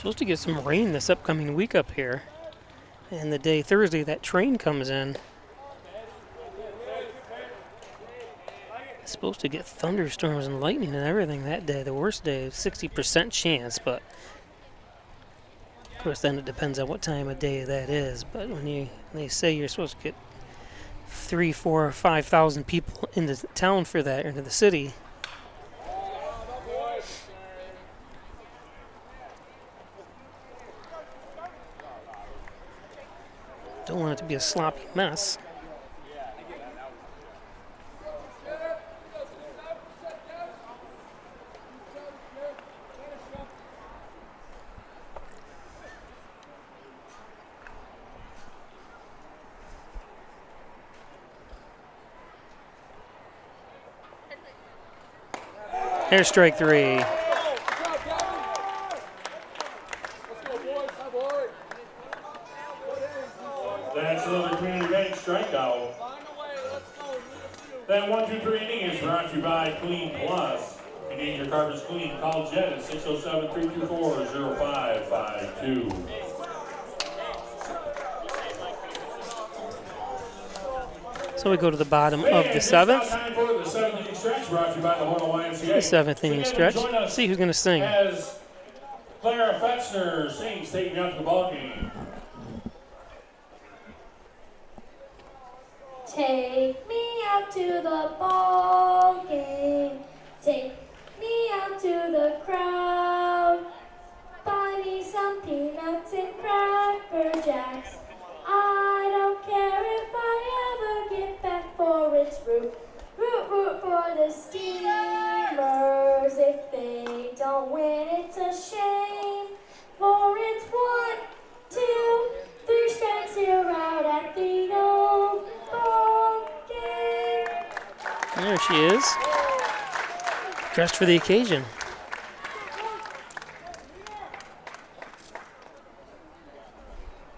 Supposed to get some rain this upcoming week up here. And the day Thursday that train comes in. It's supposed to get thunderstorms and lightning and everything that day. The worst day, 60% chance, but of course then it depends on what time of day that is. But when they say you're supposed to get 3,000, 4,000, 5,000 people into town for that, or into the city. Don't want it to be a sloppy mess. There's strike 3. That's another Community Bank strikeout. That 1-2-3 inning is brought to you by Clean Plus. If you need your carpets clean, call Jet at 607-324-0552. So we go to the bottom of the 7th. The 7th inning stretch brought to you by the Hornell YMCA. The 7th inning stretch. Let's see who's going to sing. As Clara Fetzner sings, take me out to the ballgame. Take me out to the ball game. Take me out to the crowd. Buy me some peanuts and Cracker Jacks. I don't care if I ever get back, for it's root, root, root for the Steamers. If they don't win, it's a shame. For it's 1, 2, 3 strikes, you're out at the old ball game. There she is, dressed for the occasion.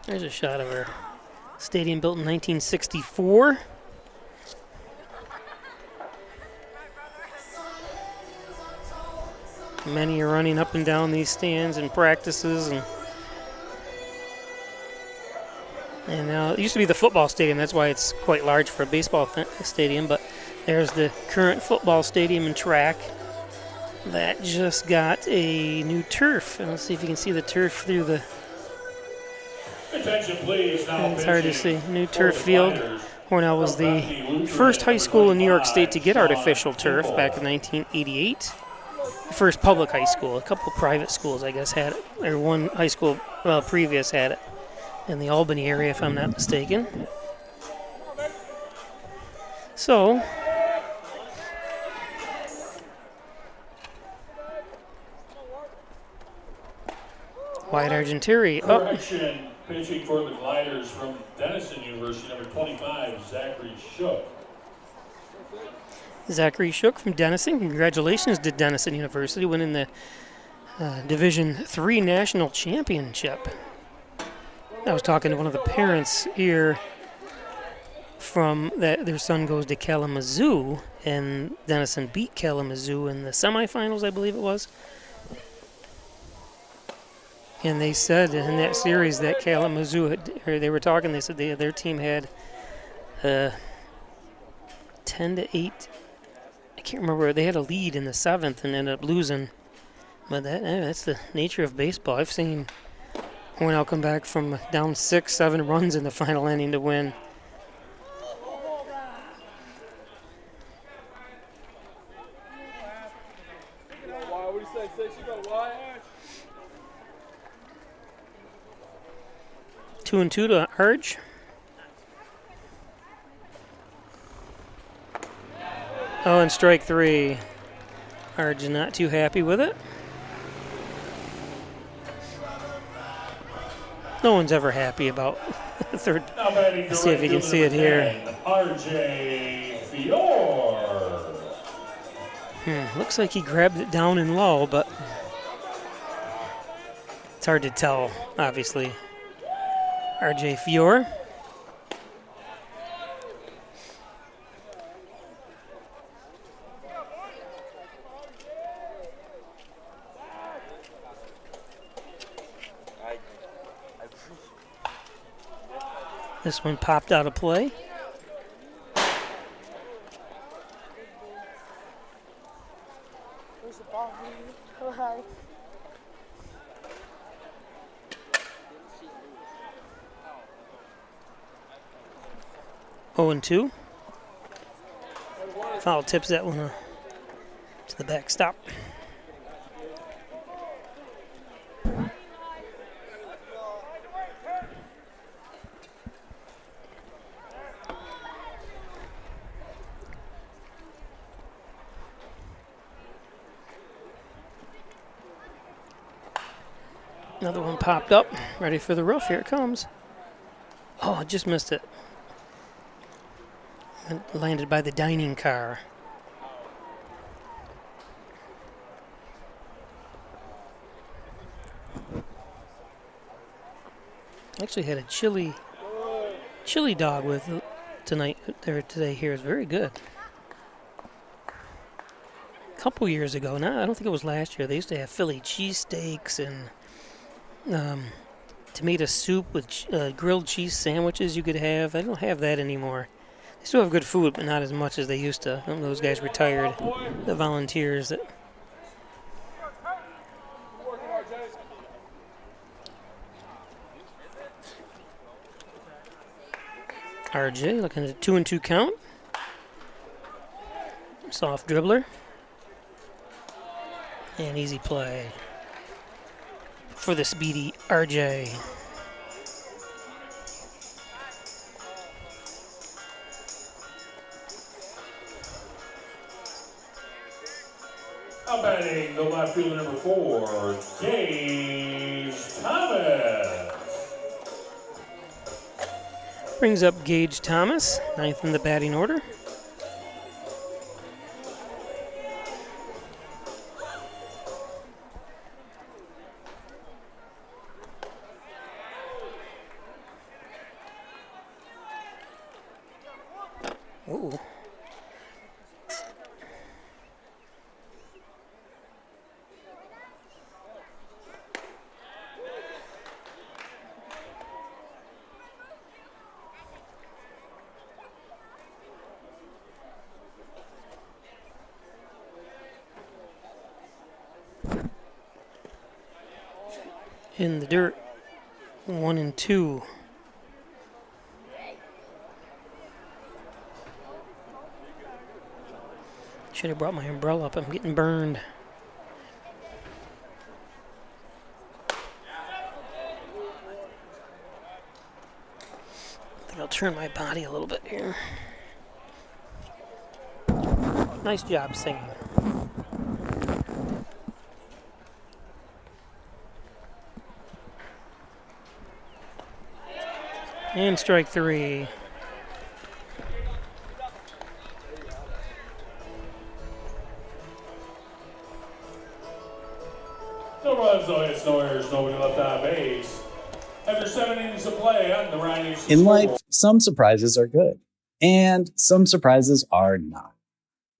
There's a shot of her. Stadium built in 1964. Many are running up and down these stands and practices, and now it used to be the football stadium. That's why it's quite large for a baseball stadium. But there's the current football stadium and track that just got a new turf. And let's see if you can see the turf through the. Attention, please. Now it's hard to see. New turf field. Hornell was the first high school in New York State to get artificial turf back in 1988. The first public high school. A couple private schools, I guess, had it. Or one high school previous had it. In the Albany area, if I'm not mistaken. So, Wyatt Argentieri up. Correction, pitching for the Gliders from Denison University, number 25, Zachary Shook. Zachary Shook from Denison. Congratulations to Denison University, winning the Division III National Championship. I was talking to one of the parents here from that their son goes to Kalamazoo, and Denison beat Kalamazoo in the semifinals, I believe it was. And they said in that series that Kalamazoo, they were talking, they said their team had 10-8. I can't remember. They had a lead in the 7th and ended up losing. But that's the nature of baseball. I've seen Hornell come back from down 6-7 runs in the final inning to win. Two and 2 to Arge. Oh, and strike 3. Arge is not too happy with it. No one's ever happy about the third. Let's see if you can see it here. RJ Fior. Looks like he grabbed it down and low, but it's hard to tell, obviously. RJ Fior. This one popped out of play. Oh and 2. Foul tips that one to the backstop. Another one popped up, ready for the roof. Here it comes. Oh, I just missed it. It landed by the dining car. Actually had a chili dog with today here. Is very good. A couple years ago, now I don't think it was last year, they used to have Philly cheesesteaks and tomato soup with grilled cheese sandwiches you could have. I don't have that anymore. They still have good food, but not as much as they used to. Those guys retired, the volunteers. RJ looking at a 2-2 count. Soft dribbler. And easy play for the speedy RJ. Now batting the left fielder number 4, Gage Thomas. Brings up Gage Thomas, 9th in the batting order. Ooh. In the dirt, 1-2. Should have brought my umbrella up. I'm getting burned. I think I'll turn my body a little bit here. Nice job singing. And strike 3. No runs, no hits, no errors, nobody left on base. After 7 innings of play on the Ryan H. In life, some surprises are good, and some surprises are not.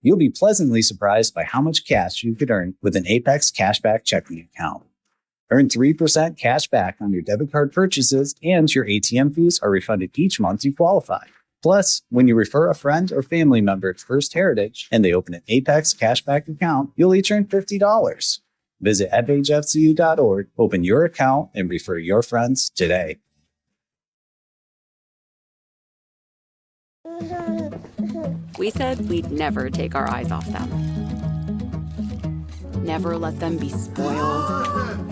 You'll be pleasantly surprised by how much cash you could earn with an Apex Cashback checking account. Earn 3% cash back on your debit card purchases, and your ATM fees are refunded each month you qualify. Plus, when you refer a friend or family member to First Heritage and they open an Apex Cashback account, you'll each earn $50. Visit fhfcu.org, open your account, and refer your friends today. We said we'd never take our eyes off them. Never let them be spoiled.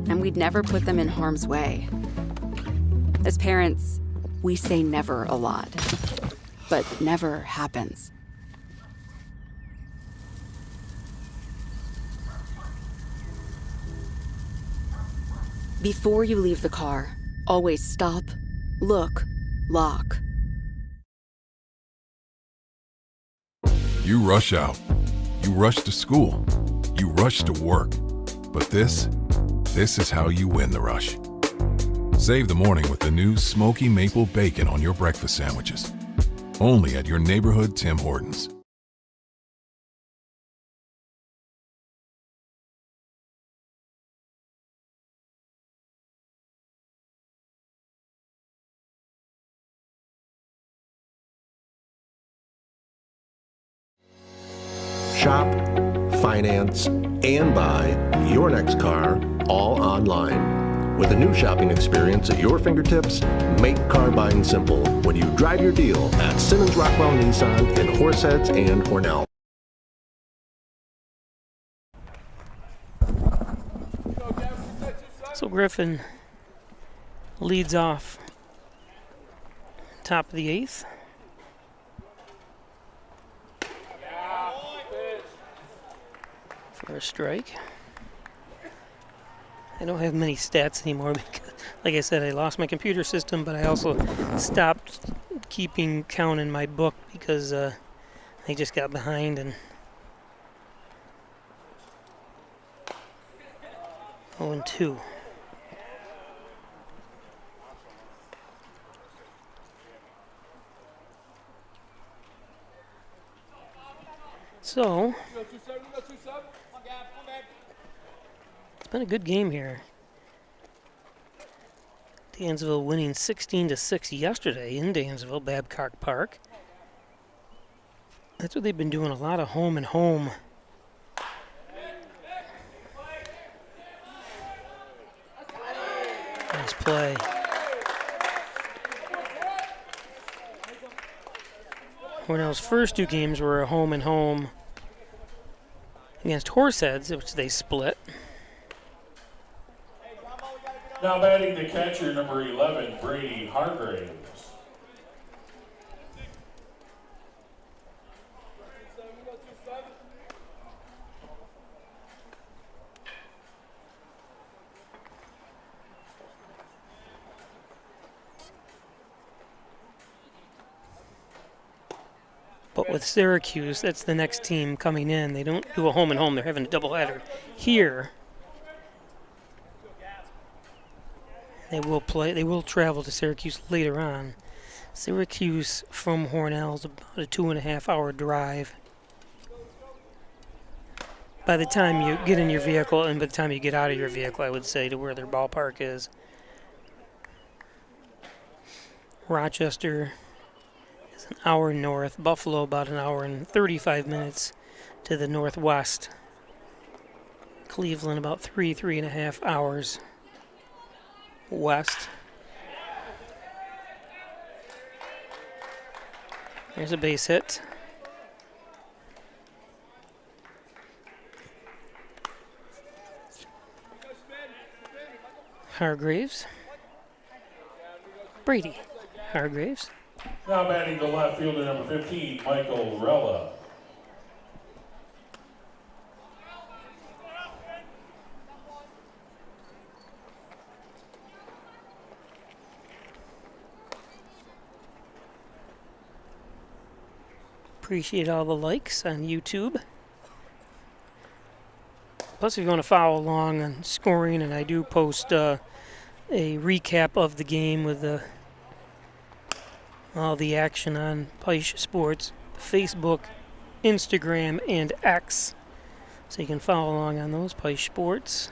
And we'd never put them in harm's way. As parents, we say never a lot, but never happens. Before you leave the car, always stop, look, lock. You rush out. You rush to school. You rush to work. But this is how you win the rush. Save the morning with the new smoky maple bacon on your breakfast sandwiches. Only at your neighborhood Tim Hortons. shop, finance, and buy your next car all online. With a new shopping experience at your fingertips, make car buying simple when you drive your deal at Simmons Rockwell Nissan in Horseheads and Hornell. So Griffin leads off top of the 8th. For a strike. I don't have many stats anymore because, like I said, I lost my computer system, but I also stopped keeping count in my book because I just got behind and 0-2. So, it's been a good game here. Dansville winning 16-6 yesterday in Dansville, Babcock Park. That's what they've been doing, a lot of home and home. Nice play. Hornell's first 2 games were a home and home against Horseheads, which they split. Now batting the catcher, number 11, Brady Hargraves. But with Syracuse, that's the next team coming in. They don't do a home and home. They're having a doubleheader here. They will travel to Syracuse later on. Syracuse from Hornell is about a 2.5-hour drive. By the time you get in your vehicle and by the time you get out of your vehicle, I would say, to where their ballpark is. Rochester is an hour north. Buffalo about an hour and 35 minutes to the northwest. Cleveland about 3.5 hours west. There's a base hit. Hargraves. Brady Hargraves. Now batting the left fielder, number 15, Michael Rella. Appreciate all the likes on YouTube. Plus, if you want to follow along on scoring, and I do post a recap of the game with all the action on Peisch Sports, Facebook, Instagram, and X. So you can follow along on those, Peisch Sports.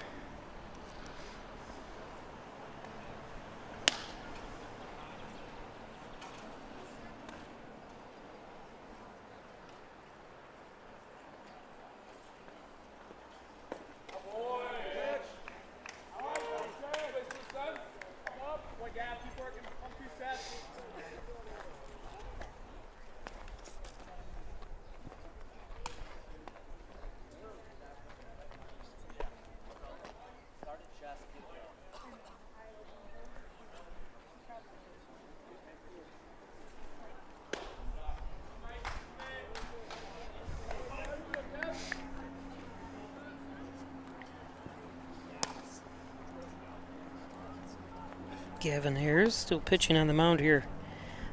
Gavin Ayers still pitching on the mound here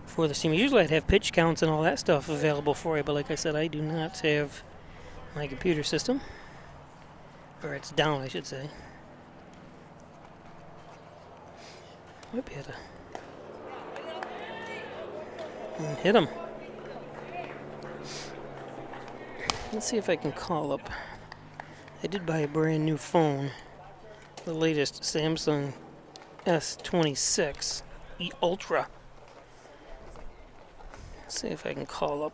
for the team. Usually I'd have pitch counts and all that stuff available for you, but like I said, I do not have my computer system. Or it's down, I should say. Might be able to hit him. Let's see if I can call up. I did buy a brand new phone, the latest Samsung S26 E Ultra. Let's see if I can call up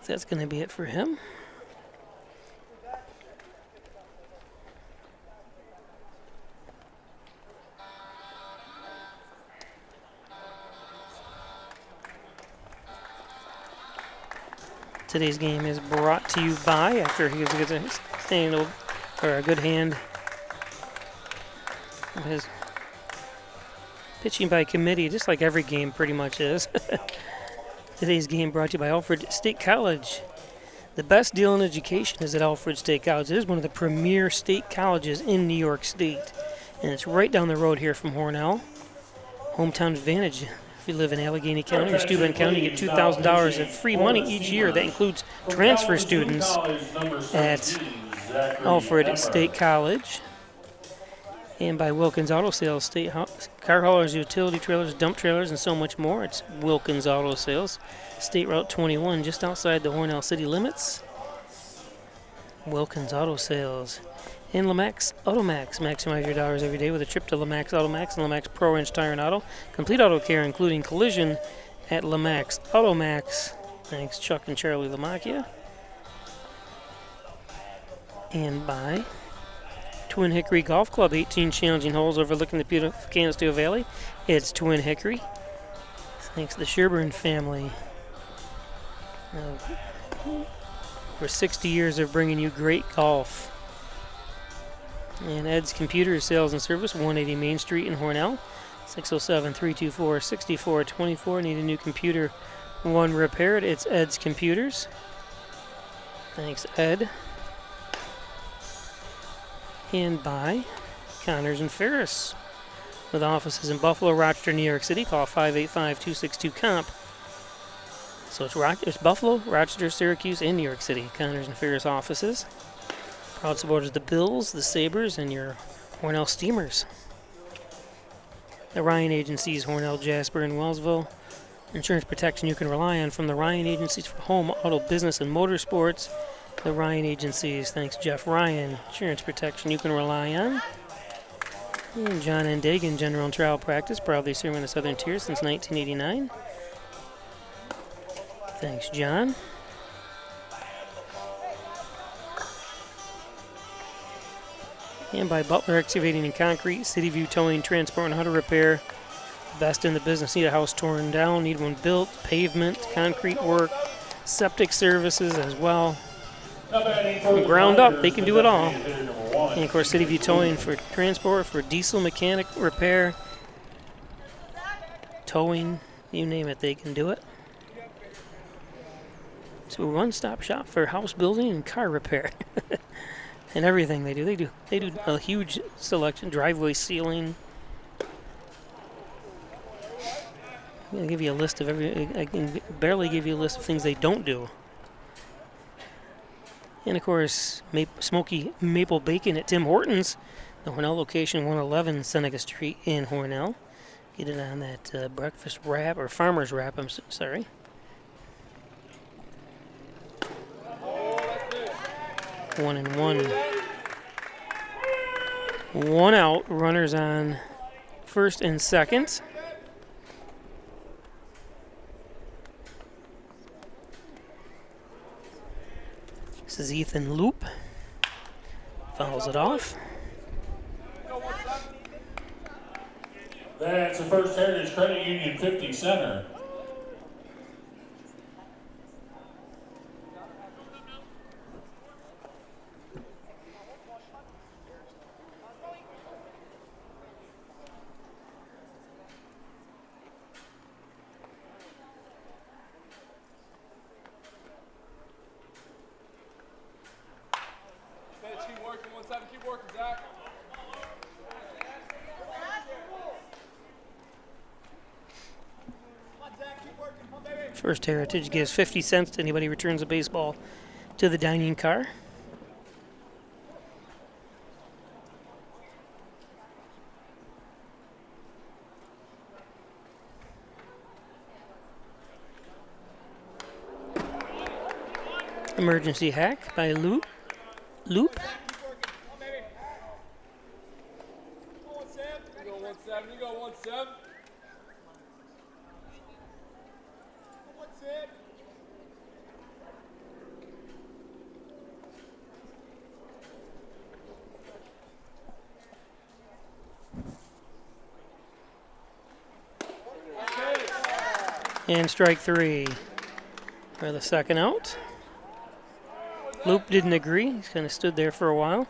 That's going to be it for him. Today's game is brought to you by, after he gets a stand or a good hand, his pitching by committee, just like every game pretty much is. Today's game brought to you by Alfred State College. The best deal in education is at Alfred State College. It is one of the premier state colleges in New York State, and it's right down the road here from Hornell. Hometown advantage. If you live in Allegheny County or Steuben County, you get $2,000 of free money each year. That includes transfer students at Alfred State College. And by Wilkins Auto Sales, state car haulers, utility trailers, dump trailers, and so much more. It's Wilkins Auto Sales, State Route 21, just outside the Hornell city limits. Wilkins Auto Sales. And Lamax Automax. Maximize your dollars every day with a trip to Lamax Automax and Lamax Pro Range Tire and Auto. Complete auto care, including collision at Lamax Automax. Thanks, Chuck and Charlie Lamacchia. And by Twin Hickory Golf Club, 18 challenging holes overlooking the beautiful Canisteo Valley. It's Twin Hickory. Thanks to the Sherburne family. For 60 years of bringing you great golf. And Ed's Computer Sales and Service, 180 Main Street in Hornell, 607-324-6424. Need a new computer, one repaired? It's Ed's Computers. Thanks, Ed. And by Connors and Ferris, with offices in Buffalo, Rochester, New York City. Call 585-262-COMP. So it's Buffalo, Rochester, Syracuse, and New York City. Connors and Ferris offices. Proud supporters of the Bills, the Sabres, and your Hornell Steamers. The Ryan Agencies, Hornell, Jasper, and Wellsville. Insurance protection you can rely on from the Ryan Agencies for home, auto, business, and motorsports. The Ryan Agencies, thanks Jeff Ryan. Insurance protection you can rely on. And John and Dagan, General and Trial Practice, proudly serving the Southern Tier since 1989. Thanks, John. And by Butler Excavating and Concrete, City View Towing, Transport, and Auto Repair. Best in the business. Need a house torn down, need one built, pavement, concrete work, septic services as well. From ground up, they can do it all. And of course, City View Towing for transport, for diesel mechanic repair, towing, you name it, they can do it. So a one-stop shop for house building and car repair. And everything they do. They do a huge selection, driveway sealing. I'm gonna give you a list of I can barely give you a list of things they don't do. And of course, smoky maple bacon at Tim Hortons, the Hornell location, 111 Seneca Street in Hornell. Get it on that breakfast wrap, or farmer's wrap, I'm sorry. One and one. One out, runners on first and second. This is Ethan Loop. Fouls it off. That's the First Heritage Credit Union 50 center. First Heritage gives 50 cents to anybody who returns a baseball to the dining car. Emergency hack by Loop. You go 1-7. And strike 3 for the second out. Loop didn't agree. He's kind of stood there for a while.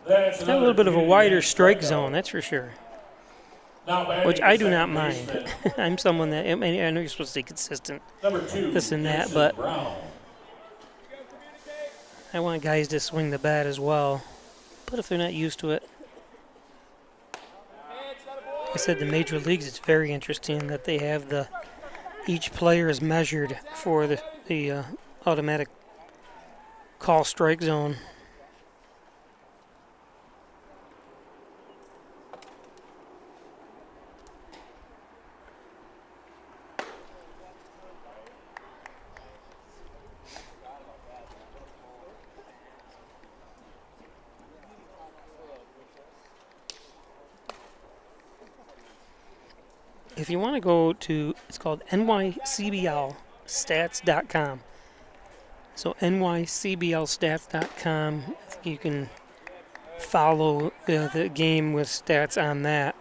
Got a little bit of a wider strike zone, that's for sure. Which I do not mind. I'm someone that, I know you're supposed to stay consistent, this and that, but I want guys to swing the bat as well. But if they're not used to it, like I said, the major leagues, it's very interesting that they have each player is measured for the automatic call strike zone. If you want to go to, it's called nycblstats.com. So nycblstats.com, you can follow the game with stats on that.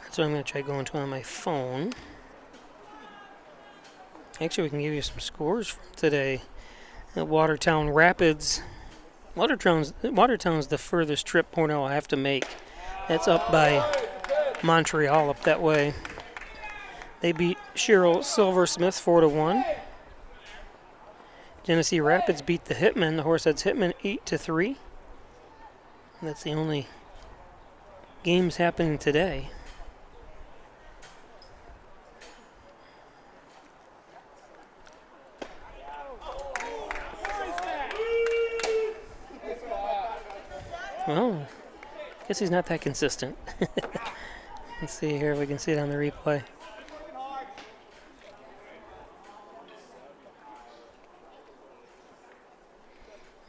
That's what I'm going to try going to on my phone. Actually, we can give you some scores from today. Watertown Rapids. Watertown's the furthest trip Hornell will have to make. That's up by Montreal up that way. They beat Sherrill Silversmith 4-1. Genesee Rapids beat the Hitmen, the Horseheads Hitmen, 8-3. That's the only games happening today. Well, I guess he's not that consistent. Let's see here if we can see it on the replay.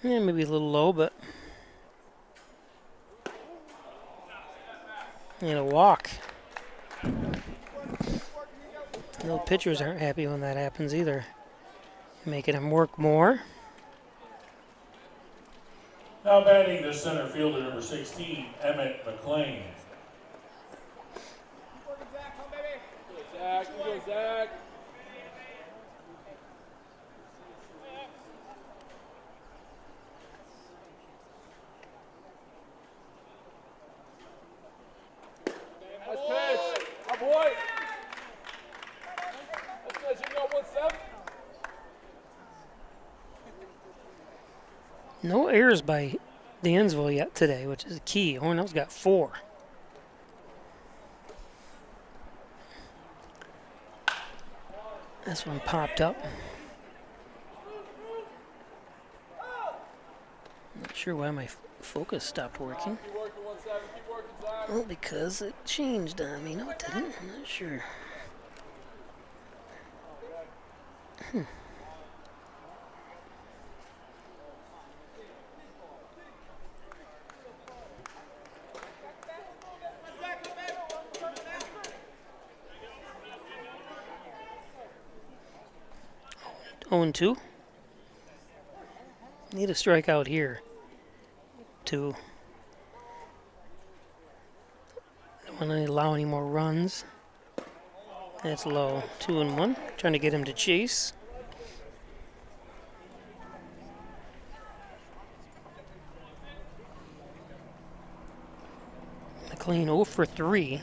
Yeah, maybe a little low, but and a walk. The pitchers aren't happy when that happens either. Making him work more. Now batting the center fielder, number 16, Emmett McLean. Zach, go Zach. Nice pitch. Oh boy. That's good. You got 1-7. No errors by Dansville yet today, which is key. Hornell's got 4. This one popped up. Not sure why my focus stopped working. Well, because it changed on me. No, it didn't. I'm not sure. 0-2. Need a strikeout here. 2. Don't want to allow any more runs. That's low. 2-1. Trying to get him to chase. McLean 0 for 3.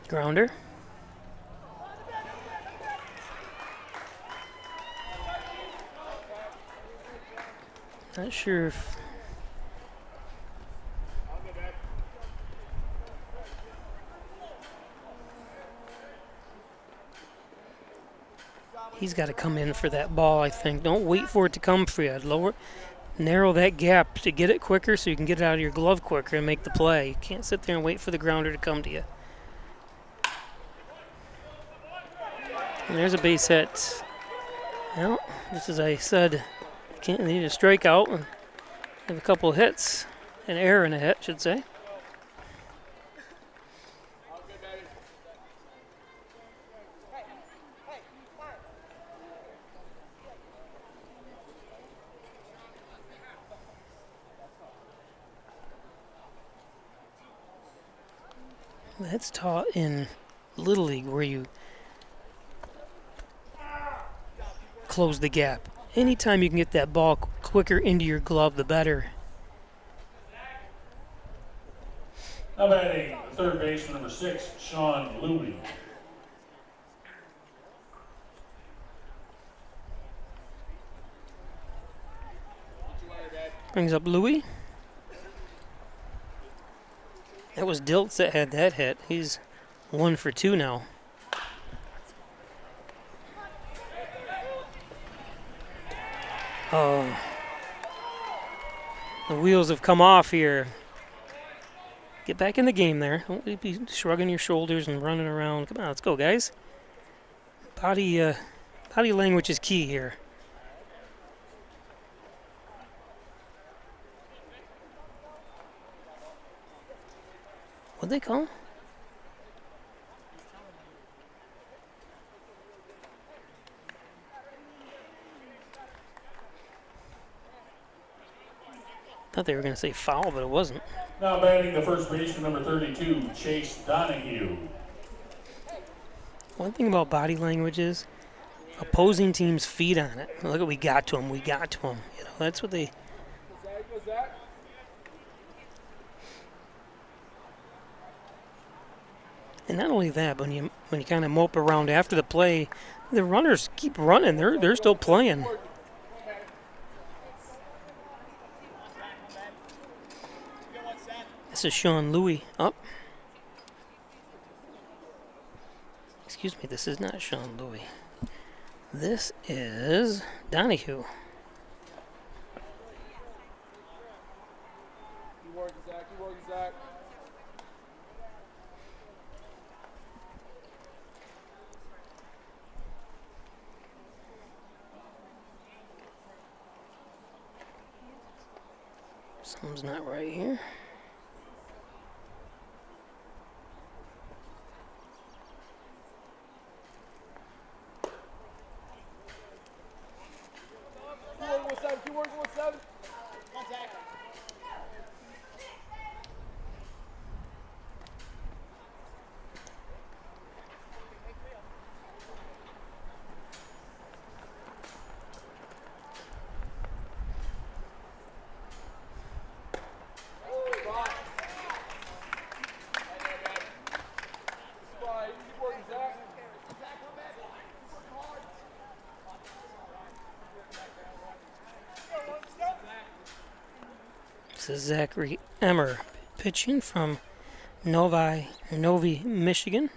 Grounder. Not sure if he's got to come in for that ball, I think. Don't wait for it to come for you. Narrow that gap to get it quicker so you can get it out of your glove quicker and make the play. You can't sit there and wait for the grounder to come to you. And there's a base hit. Well, just as I said, you need a strikeout and have a couple of hits. An error and a hit, should say. That's taught in Little League where you close the gap. Anytime you can get that ball quicker into your glove, the better. Now batting third baseman number 6, Sean Louie. Brings up Louie. That was Diltz that had that hit. He's 1 for 2 now. Oh. The wheels have come off here. Get back in the game there. Don't be shrugging your shoulders and running around. Come on, let's go, guys. Body language is key here. What'd they call? Thought they were going to say foul, but it wasn't. Now batting the first baseman number 32, Chase Donahue. One thing about body language is opposing teams feed on it. Look at, we got to him. We got to him. You know, that's what they. And not only that, but when you kind of mope around after the play, the runners keep running. They're still playing. This is Sean Louie up. Excuse me, this is not Sean Louie. This is Donahue. Keep working, Zach. Keep working, Zach. Something's not right here. Keep working with 7. Contact. This is Zachary Emmer pitching from Novi, Michigan.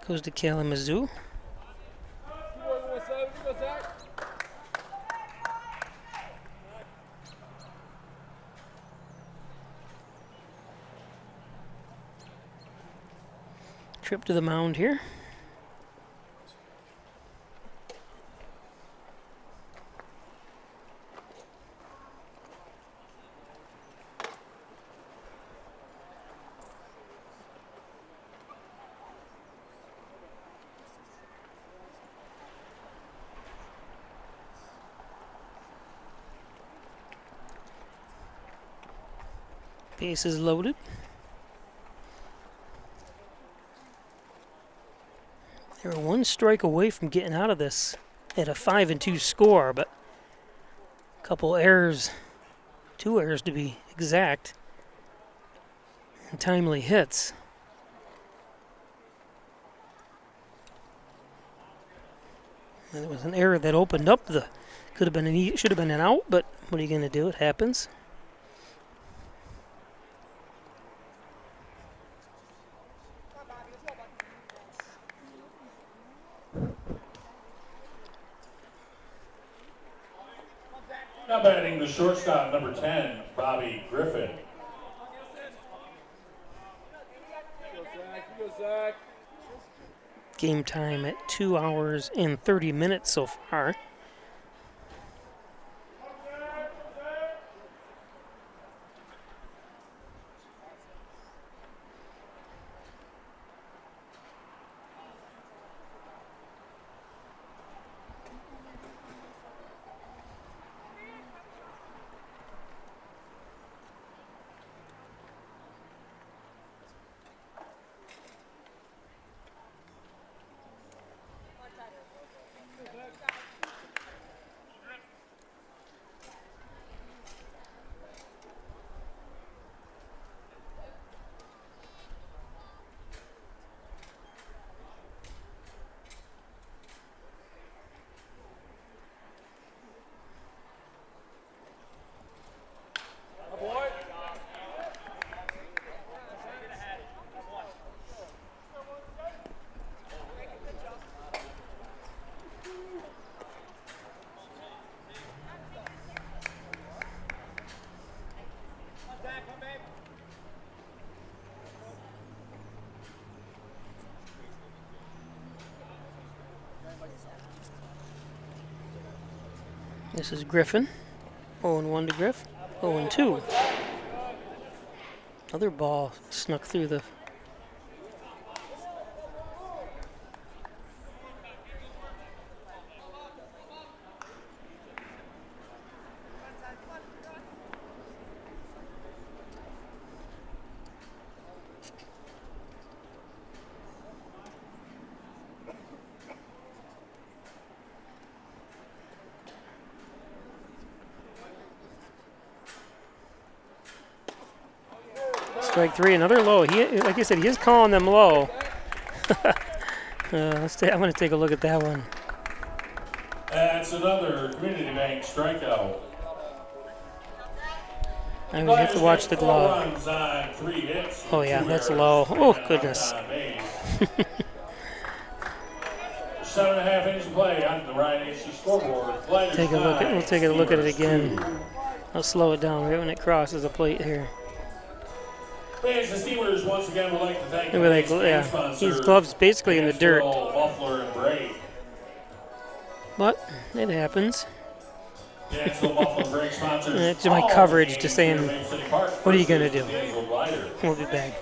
Goes to Kalamazoo. Trip to the mound here. Bases loaded. They were 1 strike away from getting out of this at a 5-2 score, but a couple errors, 2 errors to be exact, and timely hits. And there was an error that opened up the, should have been an out, but what are you going to do? It happens. Now batting the shortstop, number 10, Bobby Griffin. Game time at 2 hours and 30 minutes so far. This is Griffin. 0-1 to Griff. 0-2. Another ball snuck through the... Strike three, another low. Like I said, he is calling them low. I'm going to take a look at that one. That's another Community Bank strikeout. I would have to watch the glove. Runs on 3 hits. Oh yeah, that's low. Oh goodness. 7.5 innings of play on the Ryan HC scoreboard. We'll take a look at it again. I'll slow it down right when it crosses the plate here. Fans, the Steelers once again would like to thank his gloves basically in the dirt. Buffler and Bray. But it happens. Dansville, Buffalo, and Bray sponsors. It's my coverage to saying, what are you going to do? We'll be back.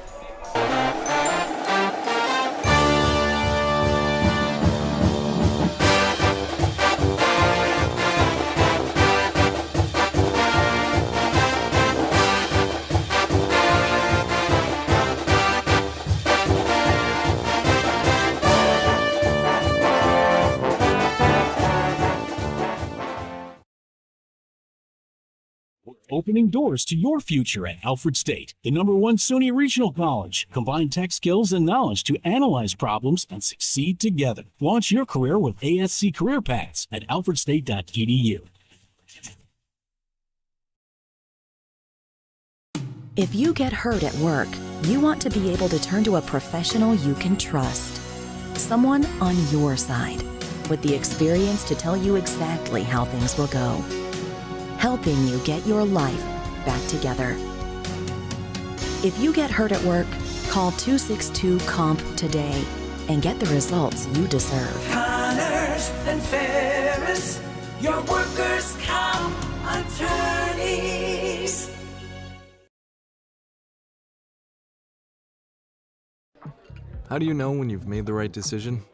Opening doors to your future at Alfred State, the #1 SUNY Regional College. Combine tech skills and knowledge to analyze problems and succeed together. Launch your career with ASC Career Paths at alfredstate.edu. If you get hurt at work, you want to be able to turn to a professional you can trust. Someone on your side, with the experience to tell you exactly how things will go. Helping you get your life back together. If you get hurt at work, call 262-COMP today and get the results you deserve. Connors and Ferris, your workers' comp attorneys. How do you know when you've made the right decision?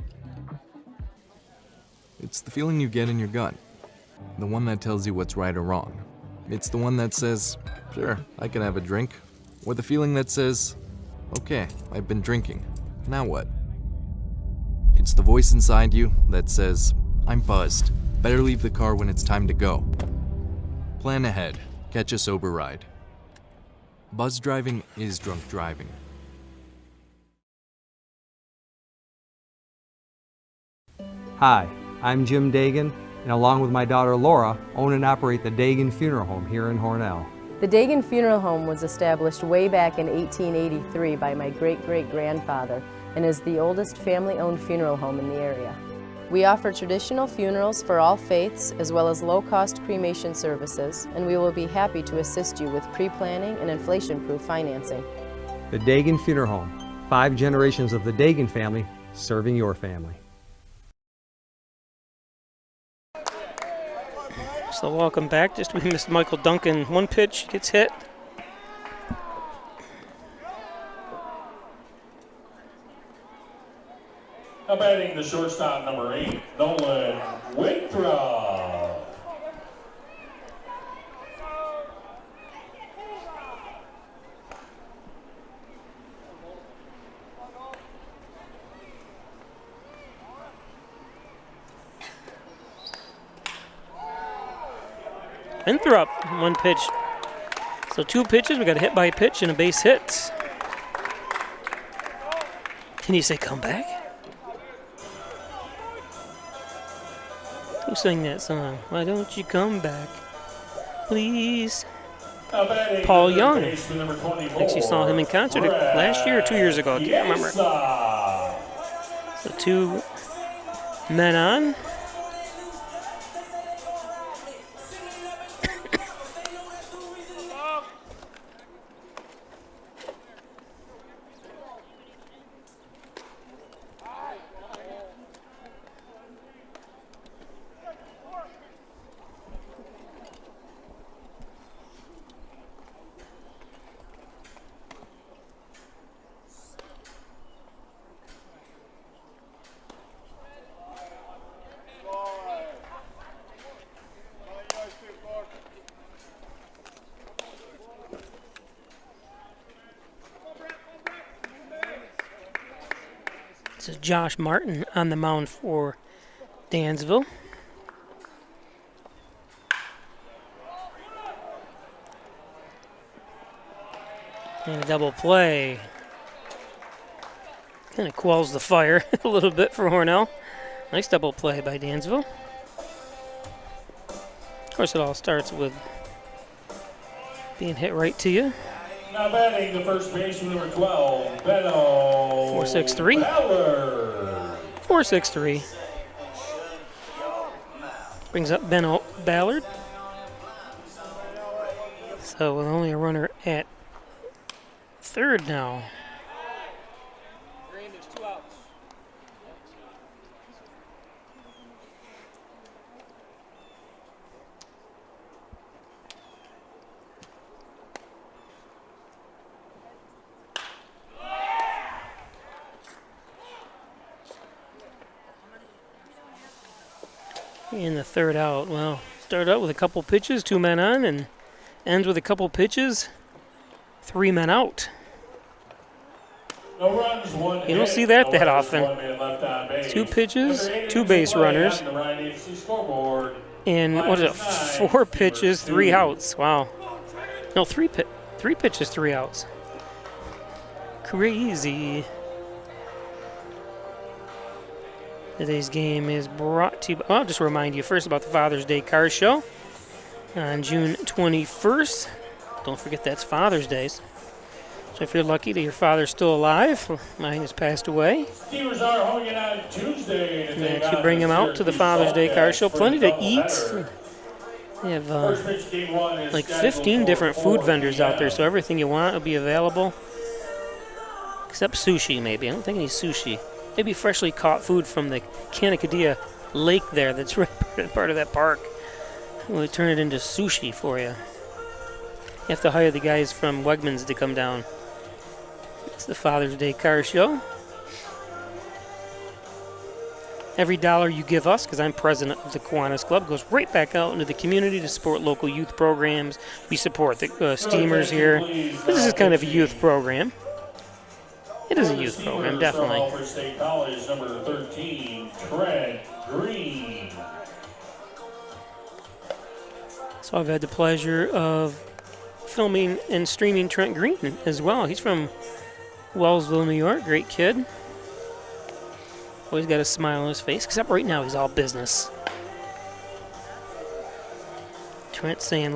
It's the feeling you get in your gut. The one that tells you what's right or wrong. It's the one that says, sure, I can have a drink. Or the feeling that says, okay, I've been drinking. Now what? It's the voice inside you that says, I'm buzzed. Better leave the car when it's time to go. Plan ahead. Catch a sober ride. Buzz driving is drunk driving. Hi, I'm Jim Dagan, and along with my daughter Laura, own and operate the Dagan Funeral Home here in Hornell. The Dagan Funeral Home was established way back in 1883 by my great-great-grandfather and is the oldest family-owned funeral home in the area. We offer traditional funerals for all faiths as well as low-cost cremation services, and we will be happy to assist you with pre-planning and inflation-proof financing. The Dagan Funeral Home, 5 generations of the Dagan family serving your family. So welcome back. Just we missed Michael Duncan. One pitch gets hit. Now batting the shortstop, number 8, Nolan Winthrop. Winthrop, one pitch. So 2 pitches. We got a hit by pitch and a base hit. Can you say come back? Who sang that song? Why don't you come back, please? Paul Young. Actually saw him in concert last year or 2 years ago. I can't remember. So 2 men on. This is Josh Martin on the mound for Dansville. And a double play. Kind of quells the fire a little bit for Hornell. Nice double play by Dansville. Of course, it all starts with being hit right to you. Now batting the first baseman, number 12, Benno 4-6-3. Ballard. 4-6-3. Brings up Benno Ballard. So with only a runner at third now. In the third out, well, started out with a couple pitches, 2 men on, and ends with a couple pitches, 3 men out. No runs, one You don't hit, see that no that errors, often. 1 man left on base. 2 pitches, Number 8 2 into base play runners, on the Ryan AFC scoreboard. and what is it, 4 pitches, 3 outs. Wow. No, 3 pitches, 3 outs. Crazy. Today's game is brought to you. I'll just remind you first about the Father's Day Car Show on June 21st. Don't forget that's Father's Day. So if you're lucky that your father's still alive, mine has passed away. Steelers are home again on Tuesday to take That you on bring the him out to the Syracuse Father's Day Car Bobcats Show. for Plenty the to eat. doubleheader. They have First pitch, game 1 is like scheduled 15 for different 4 food vendors out there, p.m. so everything you want will be available. Except sushi, maybe. I don't think any sushi. Maybe freshly caught food from the Kanakadia Lake there that's right part of that park. We'll turn it into sushi for you. You have to hire the guys from Wegmans to come down. It's the Father's Day Car Show. Every dollar you give us, because I'm president of the Kiwanis Club, goes right back out into the community to support local youth programs. We support the Steamers here. This is kind of a youth program. It is a youth program, definitely. From Alfred State College, number 13, Trent Green. So I've had the pleasure of filming and streaming Trent Green as well. He's from Wellsville, New York. Great kid. Always got a smile on his face, except right now he's all business. Trent saying,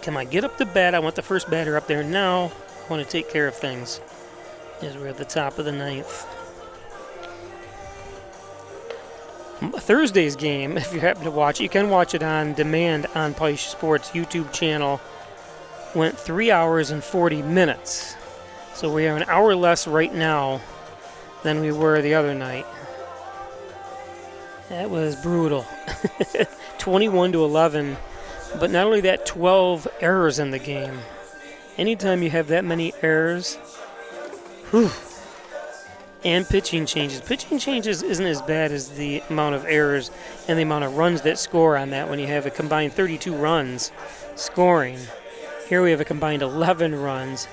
can I get up to bat? I want the first batter up there now. I want to take care of things. As we're at the top of the 9th. Thursday's game, if you happen to watch it, you can watch it on demand on Peisch Sports YouTube channel. Went 3 hours and 40 minutes. So we are an hour less right now than we were the other night. That was brutal. 21-11. But not only that, 12 errors in the game. Anytime you have that many errors, whew. And pitching changes. Pitching changes isn't as bad as the amount of errors and the amount of runs that score on that when you have a combined 32 runs scoring. Here we have a combined 11 runs,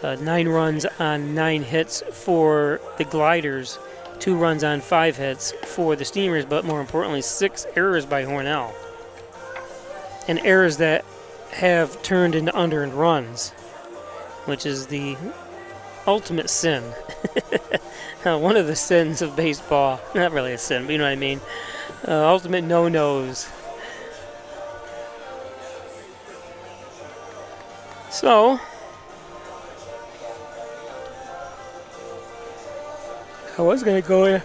9 runs on 9 hits for the Gliders, 2 runs on 5 hits for the Steamers, but more importantly, 6 errors by Hornell. And errors that have turned into unearned runs, which is the ultimate sin. One of the sins of baseball. Not really a sin, but you know what I mean. Ultimate no-nos. So, I was going to go in.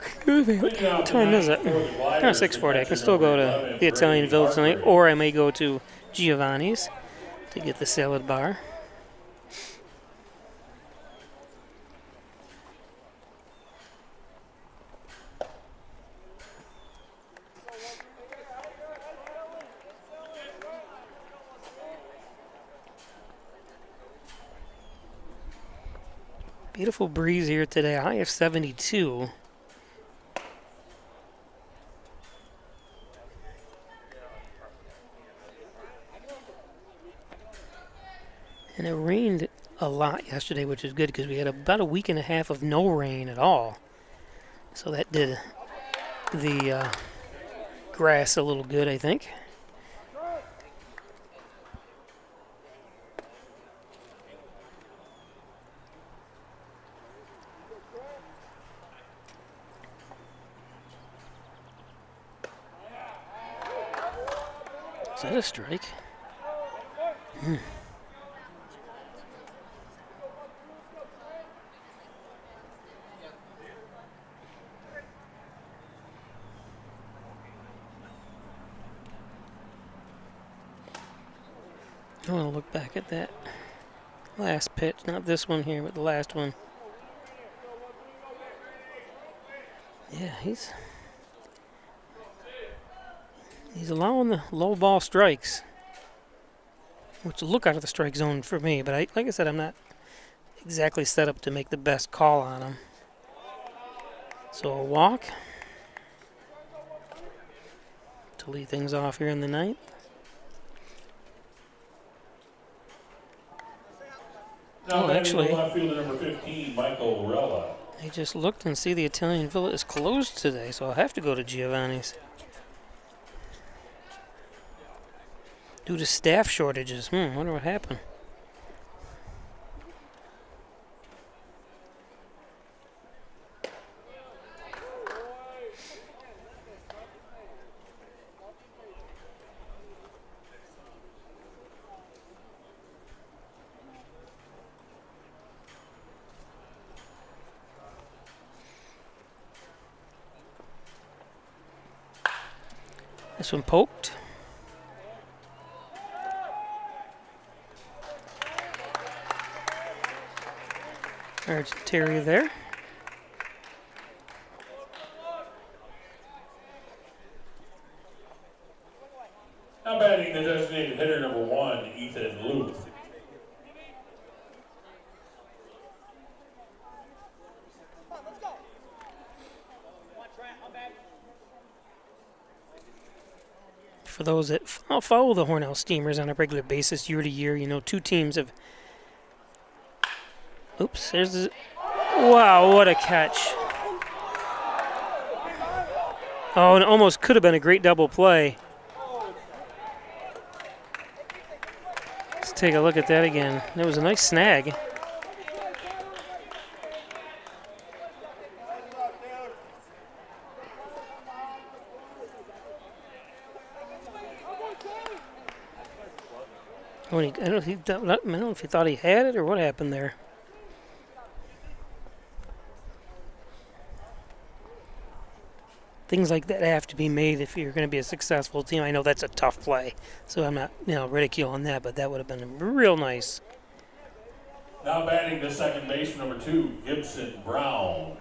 Excuse me, what time is it? Kind of 6:40. I can still go to the Italian Village tonight, or I may go to Giovanni's to get the salad bar. Beautiful breeze here today, high of 72. And it rained a lot yesterday, which is good because we had about a week and a half of no rain at all. So that did the grass a little good, I think. Is that a strike? I want to look back at that last pitch, not this one here, but the last one. Yeah, he's allowing the low ball strikes, which look out of the strike zone for me. But like I said, I'm not exactly set up to make the best call on him. So a walk to lead things off here in the ninth. Now Actually, left fielder number 15, Michael Rella. I just looked and see the Italian Villa is closed today, so I'll have to go to Giovanni's. Due to staff shortages. Wonder what happened. This one poked. There's Terry there. Now batting the designated hitter number 1, Ethan Luth. For those that follow the Hornell Steamers on a regular basis year to year, you know, two teams have... Oops, there's the... Wow, what a catch. Oh, and it almost could have been a great double play. Let's take a look at that again. That was a nice snag. I don't know if he thought he had it or what happened there. Things like that have to be made if you're going to be a successful team. I know that's a tough play, so I'm not, ridiculing that, but that would have been real nice. Now batting the second base number 2, Gibson Brown.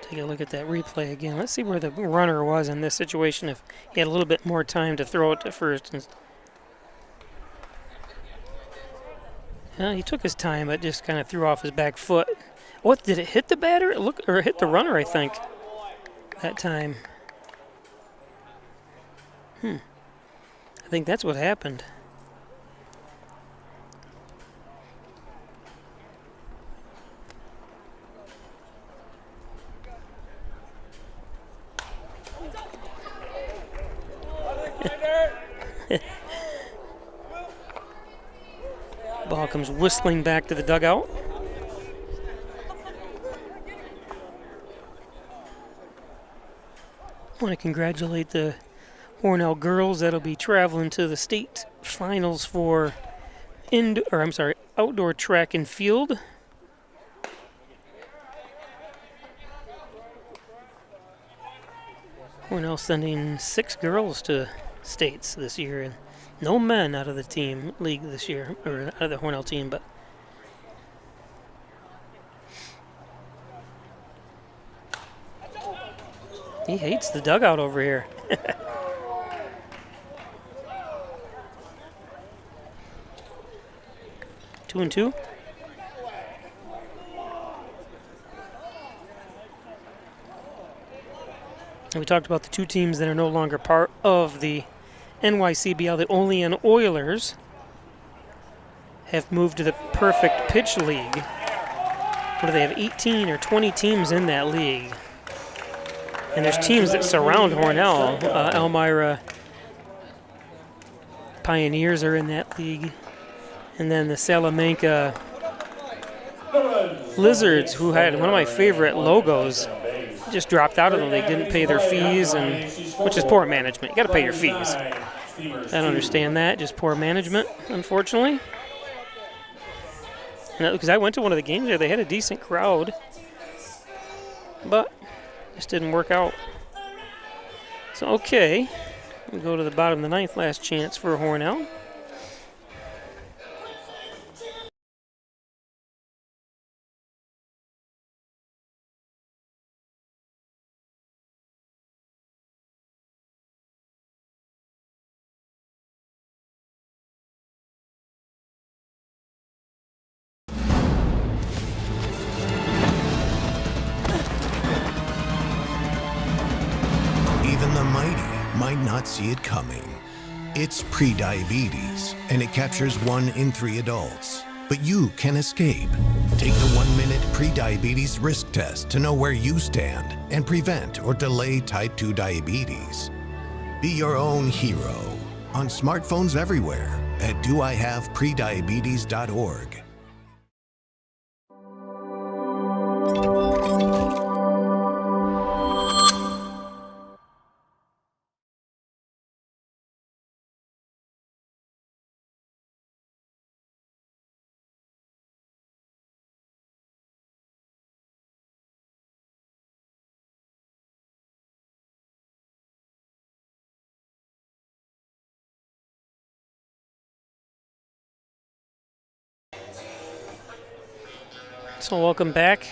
Take a look at that replay again. Let's see where the runner was in this situation if he had a little bit more time to throw it to first. He took his time, but just kind of threw off his back foot. What, did it hit the batter? Or it hit the runner, I think, that time. I think that's what happened. Ball comes whistling back to the dugout. I want to congratulate the Hornell girls that'll be traveling to the state finals for outdoor track and field. Hornell sending 6 girls to states this year, and no men out of the team league this year, or out of the Hornell team, but He hates the dugout over here. 2-2. We talked about the two teams that are no longer part of the NYCBL. The Olean Oilers have moved to the Perfect Pitch League. What do they have, 18 or 20 teams in that league? And there's teams that surround Hornell. Elmira Pioneers are in that league. And then the Salamanca Lizards, who had one of my favorite logos, just dropped out of the league, didn't pay their fees, and which is poor management. You got to pay your fees. I don't understand that, just poor management, unfortunately. Because I went to one of the games there, they had a decent crowd, but just didn't work out. So, okay, we go to the bottom of the ninth, last chance for Hornell. Even the mighty might not see it coming. It's prediabetes, and it captures 1 in 3 adults. But you can escape. Take the 1-minute prediabetes risk test to know where you stand and prevent or delay type 2 diabetes. Be your own hero on smartphones everywhere at doihaveprediabetes.org. So welcome back.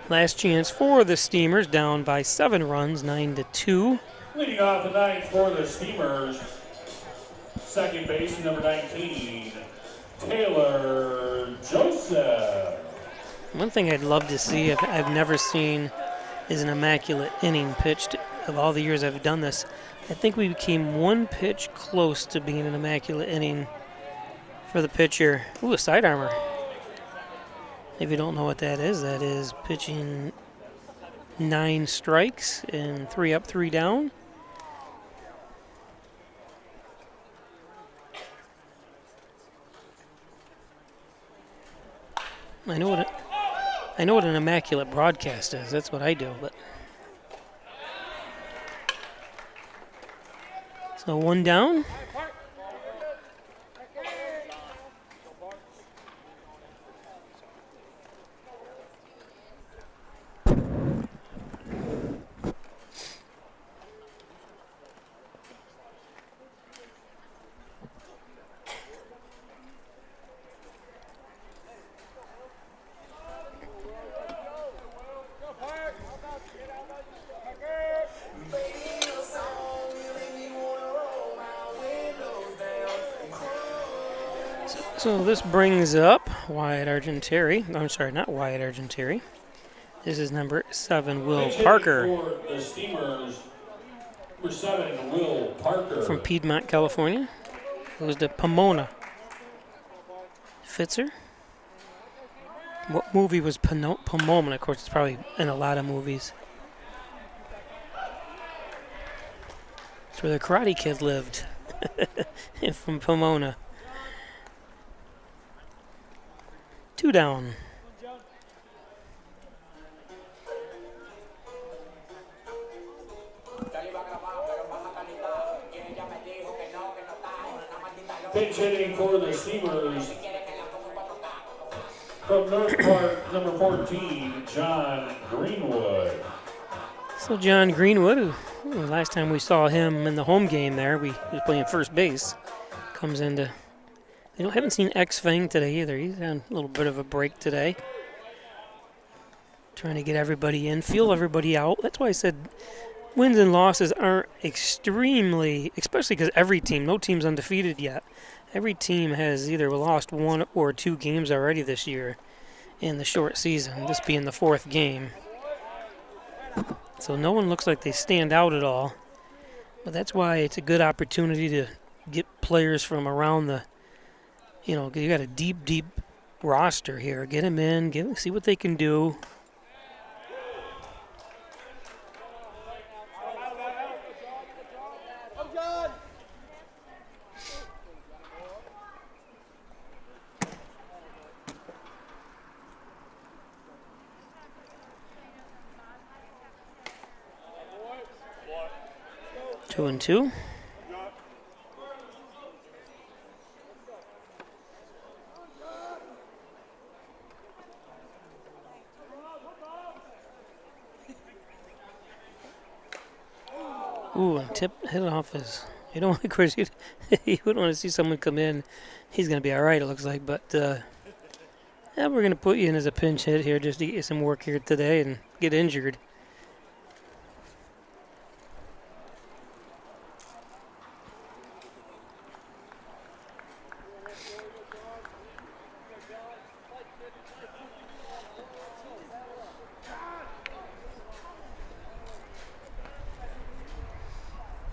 Last chance for the Steamers, down by 7 runs, 9-2. Leading off the ninth for the Steamers, second base, number 19, Taylor Joseph. One thing I'd love to see, I've never seen, is an immaculate inning pitched. Of all the years I've done this, I think we became 1 pitch close to being an immaculate inning for the pitcher. Ooh, a side armor. If you don't know what that is pitching 9 strikes and 3 up, 3 down. I know what an immaculate broadcast is. That's what I do. But so 1 down. So this brings up Wyatt Argenteri. I'm sorry, not Wyatt Argenteri. This is number 7, Will Parker. For the Steamers, number 7, Will Parker. From Piedmont, California. Goes to Pomona. Fitzer. What movie was Pomona? Of course, it's probably in a lot of movies. It's where the Karate Kid lived. From Pomona. 2 down. Pinch hitting for the Steamers from North Park, number 14, John Greenwood. So John Greenwood, who last time we saw him in the home game there, he was playing first base, comes into. Haven't seen X-Fang today either. He's on a little bit of a break today. trying to get everybody in, feel everybody out. That's why I said wins and losses aren't extremely, especially because every team, no team's undefeated yet. Every team has either lost 1 or 2 games already this year in the short season, this being the 4th game. So no one looks like they stand out at all. But that's why it's a good opportunity to get players from around the, you got a deep, deep roster here. Get them in, see what they can do. Two and two. Ooh, and hit it off his. You don't, of course, you wouldn't want to see someone come in. He's going to be all right, it looks like. But yeah, we're going to put you in as a pinch hit here just to get you some work here today and get injured.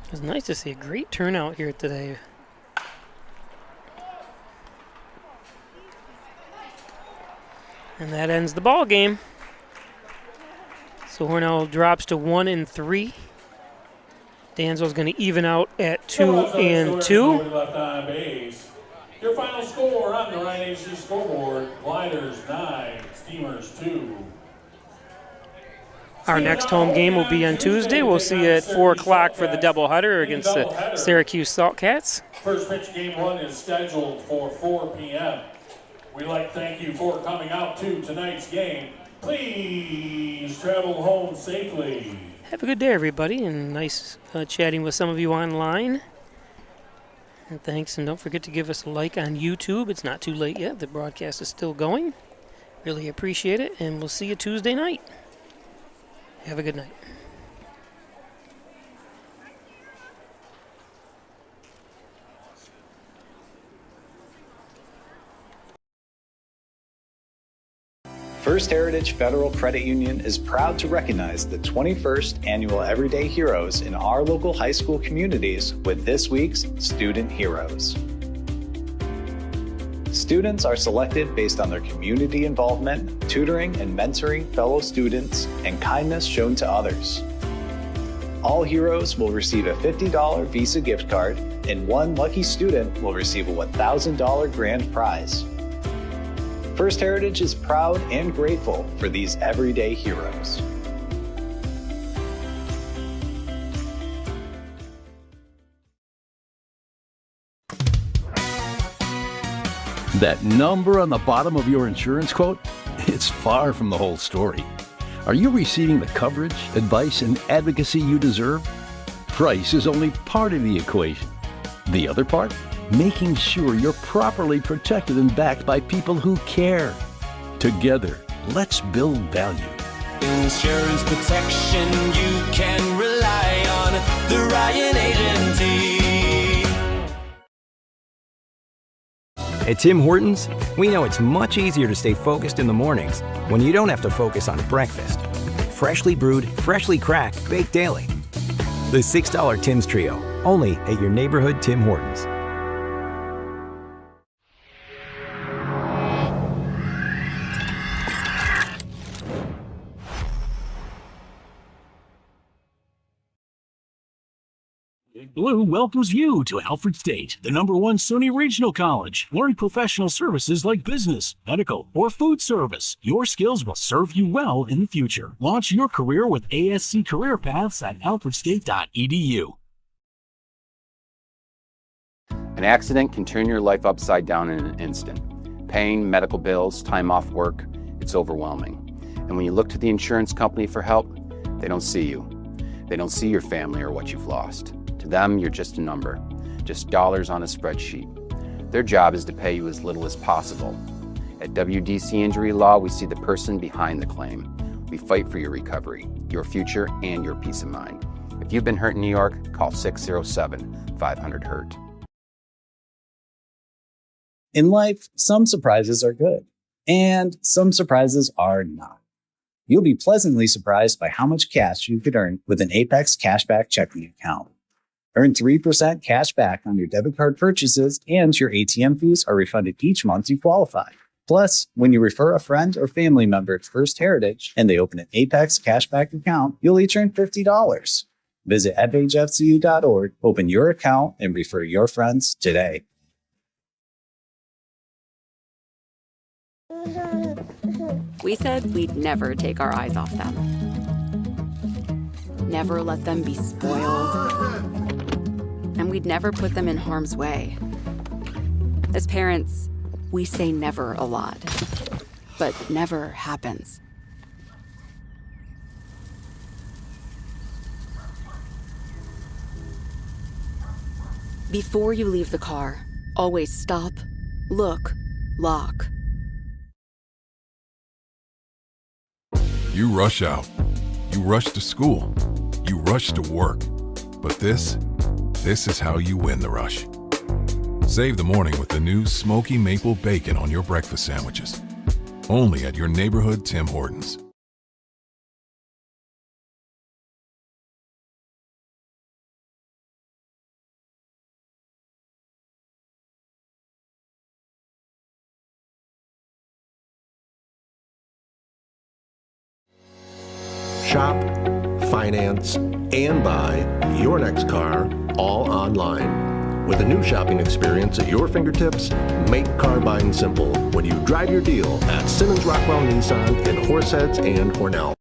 It's nice to see a great turnout here today. And that ends the ball game. So Hornell drops to 1 and 3. Dansville's going to even out at 2 and 2. Left on base. Your final score on the Ryan HC scoreboard: Gliders 9, Steamers 2. Our next home game will be on Tuesday. We'll see you at 4 o'clock for the doubleheader against the Syracuse Saltcats. First pitch game 1 is scheduled for 4 p.m. We'd like to thank you for coming out to tonight's game. Please travel home safely. Have a good day, everybody, and nice chatting with some of you online. And thanks, and don't forget to give us a like on YouTube. It's not too late yet. The broadcast is still going. Really appreciate it, and we'll see you Tuesday night. Have a good night. First Heritage Federal Credit Union is proud to recognize the 21st Annual Everyday Heroes in our local high school communities with this week's Student Heroes. Students are selected based on their community involvement, tutoring and mentoring fellow students, and kindness shown to others. All heroes will receive a $50 Visa gift card, and one lucky student will receive a $1,000 grand prize. First Heritage is proud and grateful for these everyday heroes. That number on the bottom of your insurance quote? It's far from the whole story. Are you receiving the coverage, advice, and advocacy you deserve? Price is only part of the equation. The other part? Making sure you're properly protected and backed by people who care. Together, let's build value. Insurance protection you can rely on. The Ryan Agency. At Tim Hortons, we know it's much easier to stay focused in the mornings when you don't have to focus on breakfast. Freshly brewed, freshly cracked, baked daily. The $6 Tim's Trio, only at your neighborhood Tim Hortons. Blue welcomes you to Alfred State, the #1 SUNY Regional College. Learn professional services like business, medical, or food service. Your skills will serve you well in the future. Launch your career with ASC Career Paths at alfredstate.edu. An accident can turn your life upside down in an instant. Pain, medical bills, time off work, it's overwhelming. And when you look to the insurance company for help, they don't see you. They don't see your family or what you've lost. To them, you're just a number, just dollars on a spreadsheet. Their job is to pay you as little as possible. At WDC Injury Law, we see the person behind the claim. We fight for your recovery, your future, and your peace of mind. If you've been hurt in New York, call 607-500-HURT. In life, some surprises are good, and some surprises are not. You'll be pleasantly surprised by how much cash you could earn with an Apex Cashback checking account. Earn 3% cash back on your debit card purchases, and your ATM fees are refunded each month you qualify. Plus, when you refer a friend or family member to First Heritage and they open an Apex Cashback account, you'll each earn $50. Visit fhfcu.org, open your account, and refer your friends today. We said we'd never take our eyes off them. Never let them be spoiled. And we'd never put them in harm's way. As parents, we say never a lot, but never happens. Before you leave the car, always stop, look, lock. You rush out. You rush to school. You rush to work. But this is how you win the rush. Save the morning with the new smoky maple bacon on your breakfast sandwiches. Only at your neighborhood Tim Hortons. Shop, finance, and buy your next car all online. With a new shopping experience at your fingertips, make car buying simple when you drive your deal at Simmons Rockwell Nissan in Horseheads and Hornell.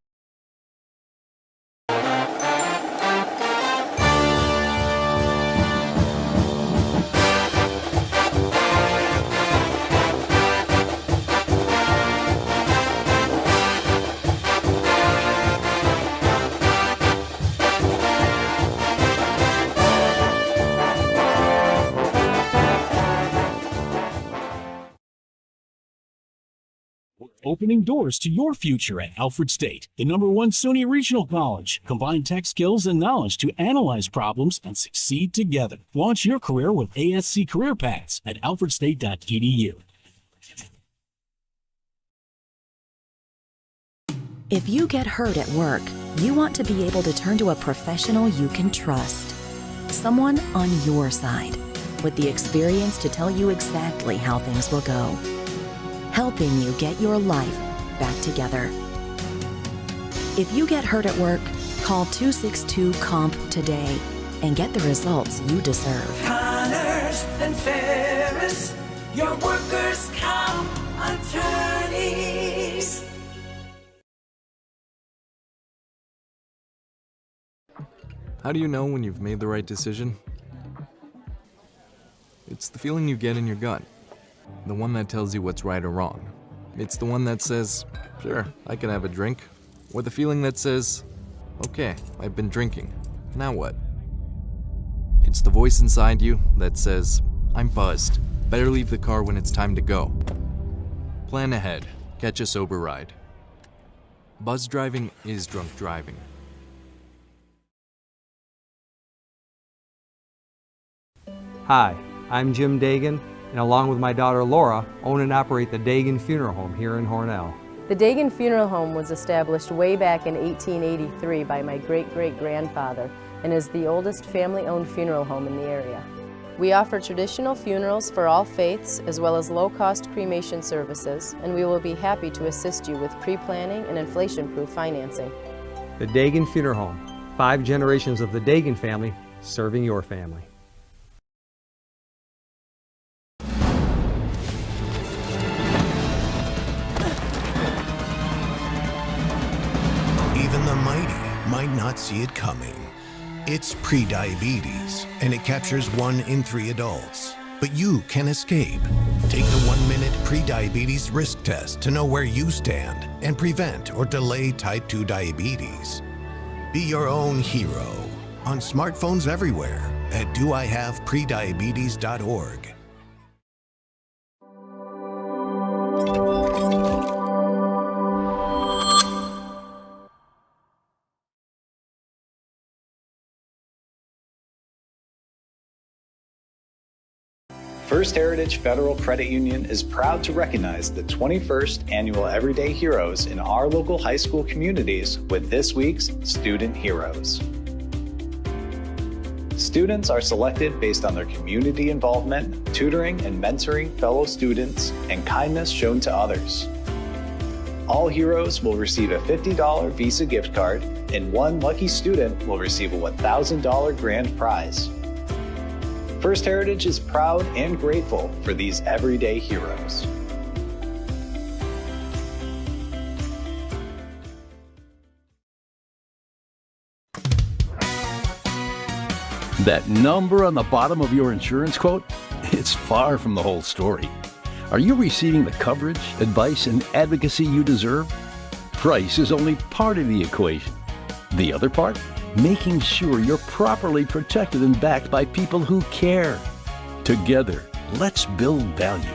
Opening doors to your future at Alfred State, the #1 SUNY Regional College. Combine tech skills and knowledge to analyze problems and succeed together. Launch your career with ASC Career Paths at alfredstate.edu. If you get hurt at work, you want to be able to turn to a professional you can trust. Someone on your side, with the experience to tell you exactly how things will go. Helping you get your life back together. If you get hurt at work, call 262-COMP today and get the results you deserve. Connors and Ferris, your workers' comp attorneys. How do you know when you've made the right decision? It's the feeling you get in your gut. The one that tells you what's right or wrong. It's the one that says, sure, I can have a drink. Or the feeling that says, okay, I've been drinking. Now what? It's the voice inside you that says, I'm buzzed. Better leave the car when it's time to go. Plan ahead. Catch a sober ride. Buzz driving is drunk driving. Hi, I'm Jim Dagan, and along with my daughter Laura, own and operate the Dagan Funeral Home here in Hornell. The Dagan Funeral Home was established way back in 1883 by my great-great-grandfather and is the oldest family-owned funeral home in the area. We offer traditional funerals for all faiths as well as low-cost cremation services, and we will be happy to assist you with pre-planning and inflation-proof financing. The Dagan Funeral Home, 5 generations of the Dagan family serving your family. Even the mighty might not see it coming. It's prediabetes, and it captures 1 in 3 adults. But you can escape. Take the 1-minute prediabetes risk test to know where you stand and prevent or delay type 2 diabetes. Be your own hero on smartphones everywhere at doihaveprediabetes.org. First Heritage Federal Credit Union is proud to recognize the 21st Annual Everyday Heroes in our local high school communities with this week's Student Heroes. Students are selected based on their community involvement, tutoring and mentoring fellow students, and kindness shown to others. All heroes will receive a $50 Visa gift card, and one lucky student will receive a $1,000 grand prize. First Heritage is proud and grateful for these everyday heroes. That number on the bottom of your insurance quote? It's far from the whole story. Are you receiving the coverage, advice, and advocacy you deserve? Price is only part of the equation. The other part? Making sure you're properly protected and backed by people who care. Together, let's build value.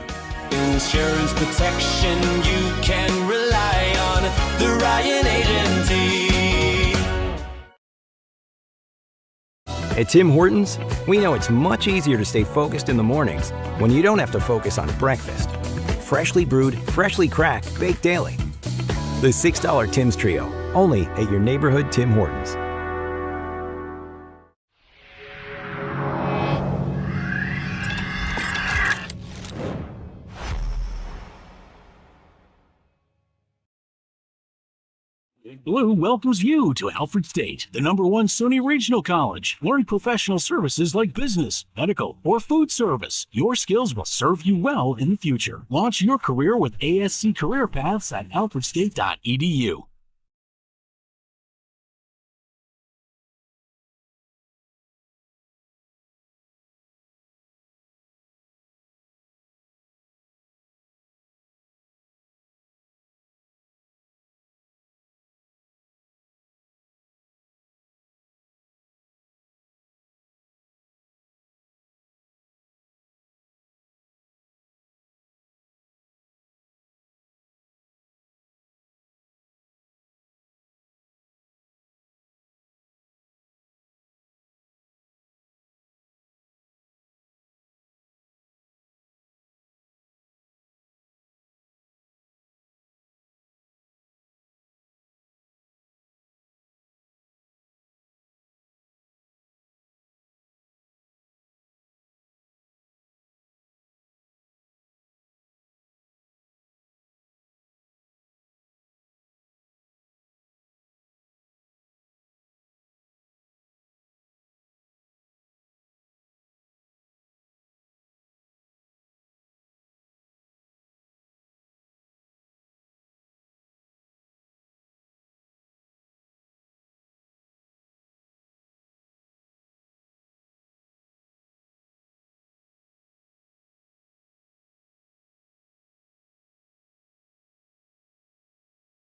Insurance protection you can rely on. The Ryan Agency. At Tim Hortons, we know it's much easier to stay focused in the mornings when you don't have to focus on breakfast. Freshly brewed, freshly cracked, baked daily. The $6 Tim's Trio, only at your neighborhood Tim Hortons. Blue welcomes you to Alfred State, the #1 SUNY Regional College. Learn professional services like business, medical, or food service. Your skills will serve you well in the future. Launch your career with ASC Career Paths at alfredstate.edu.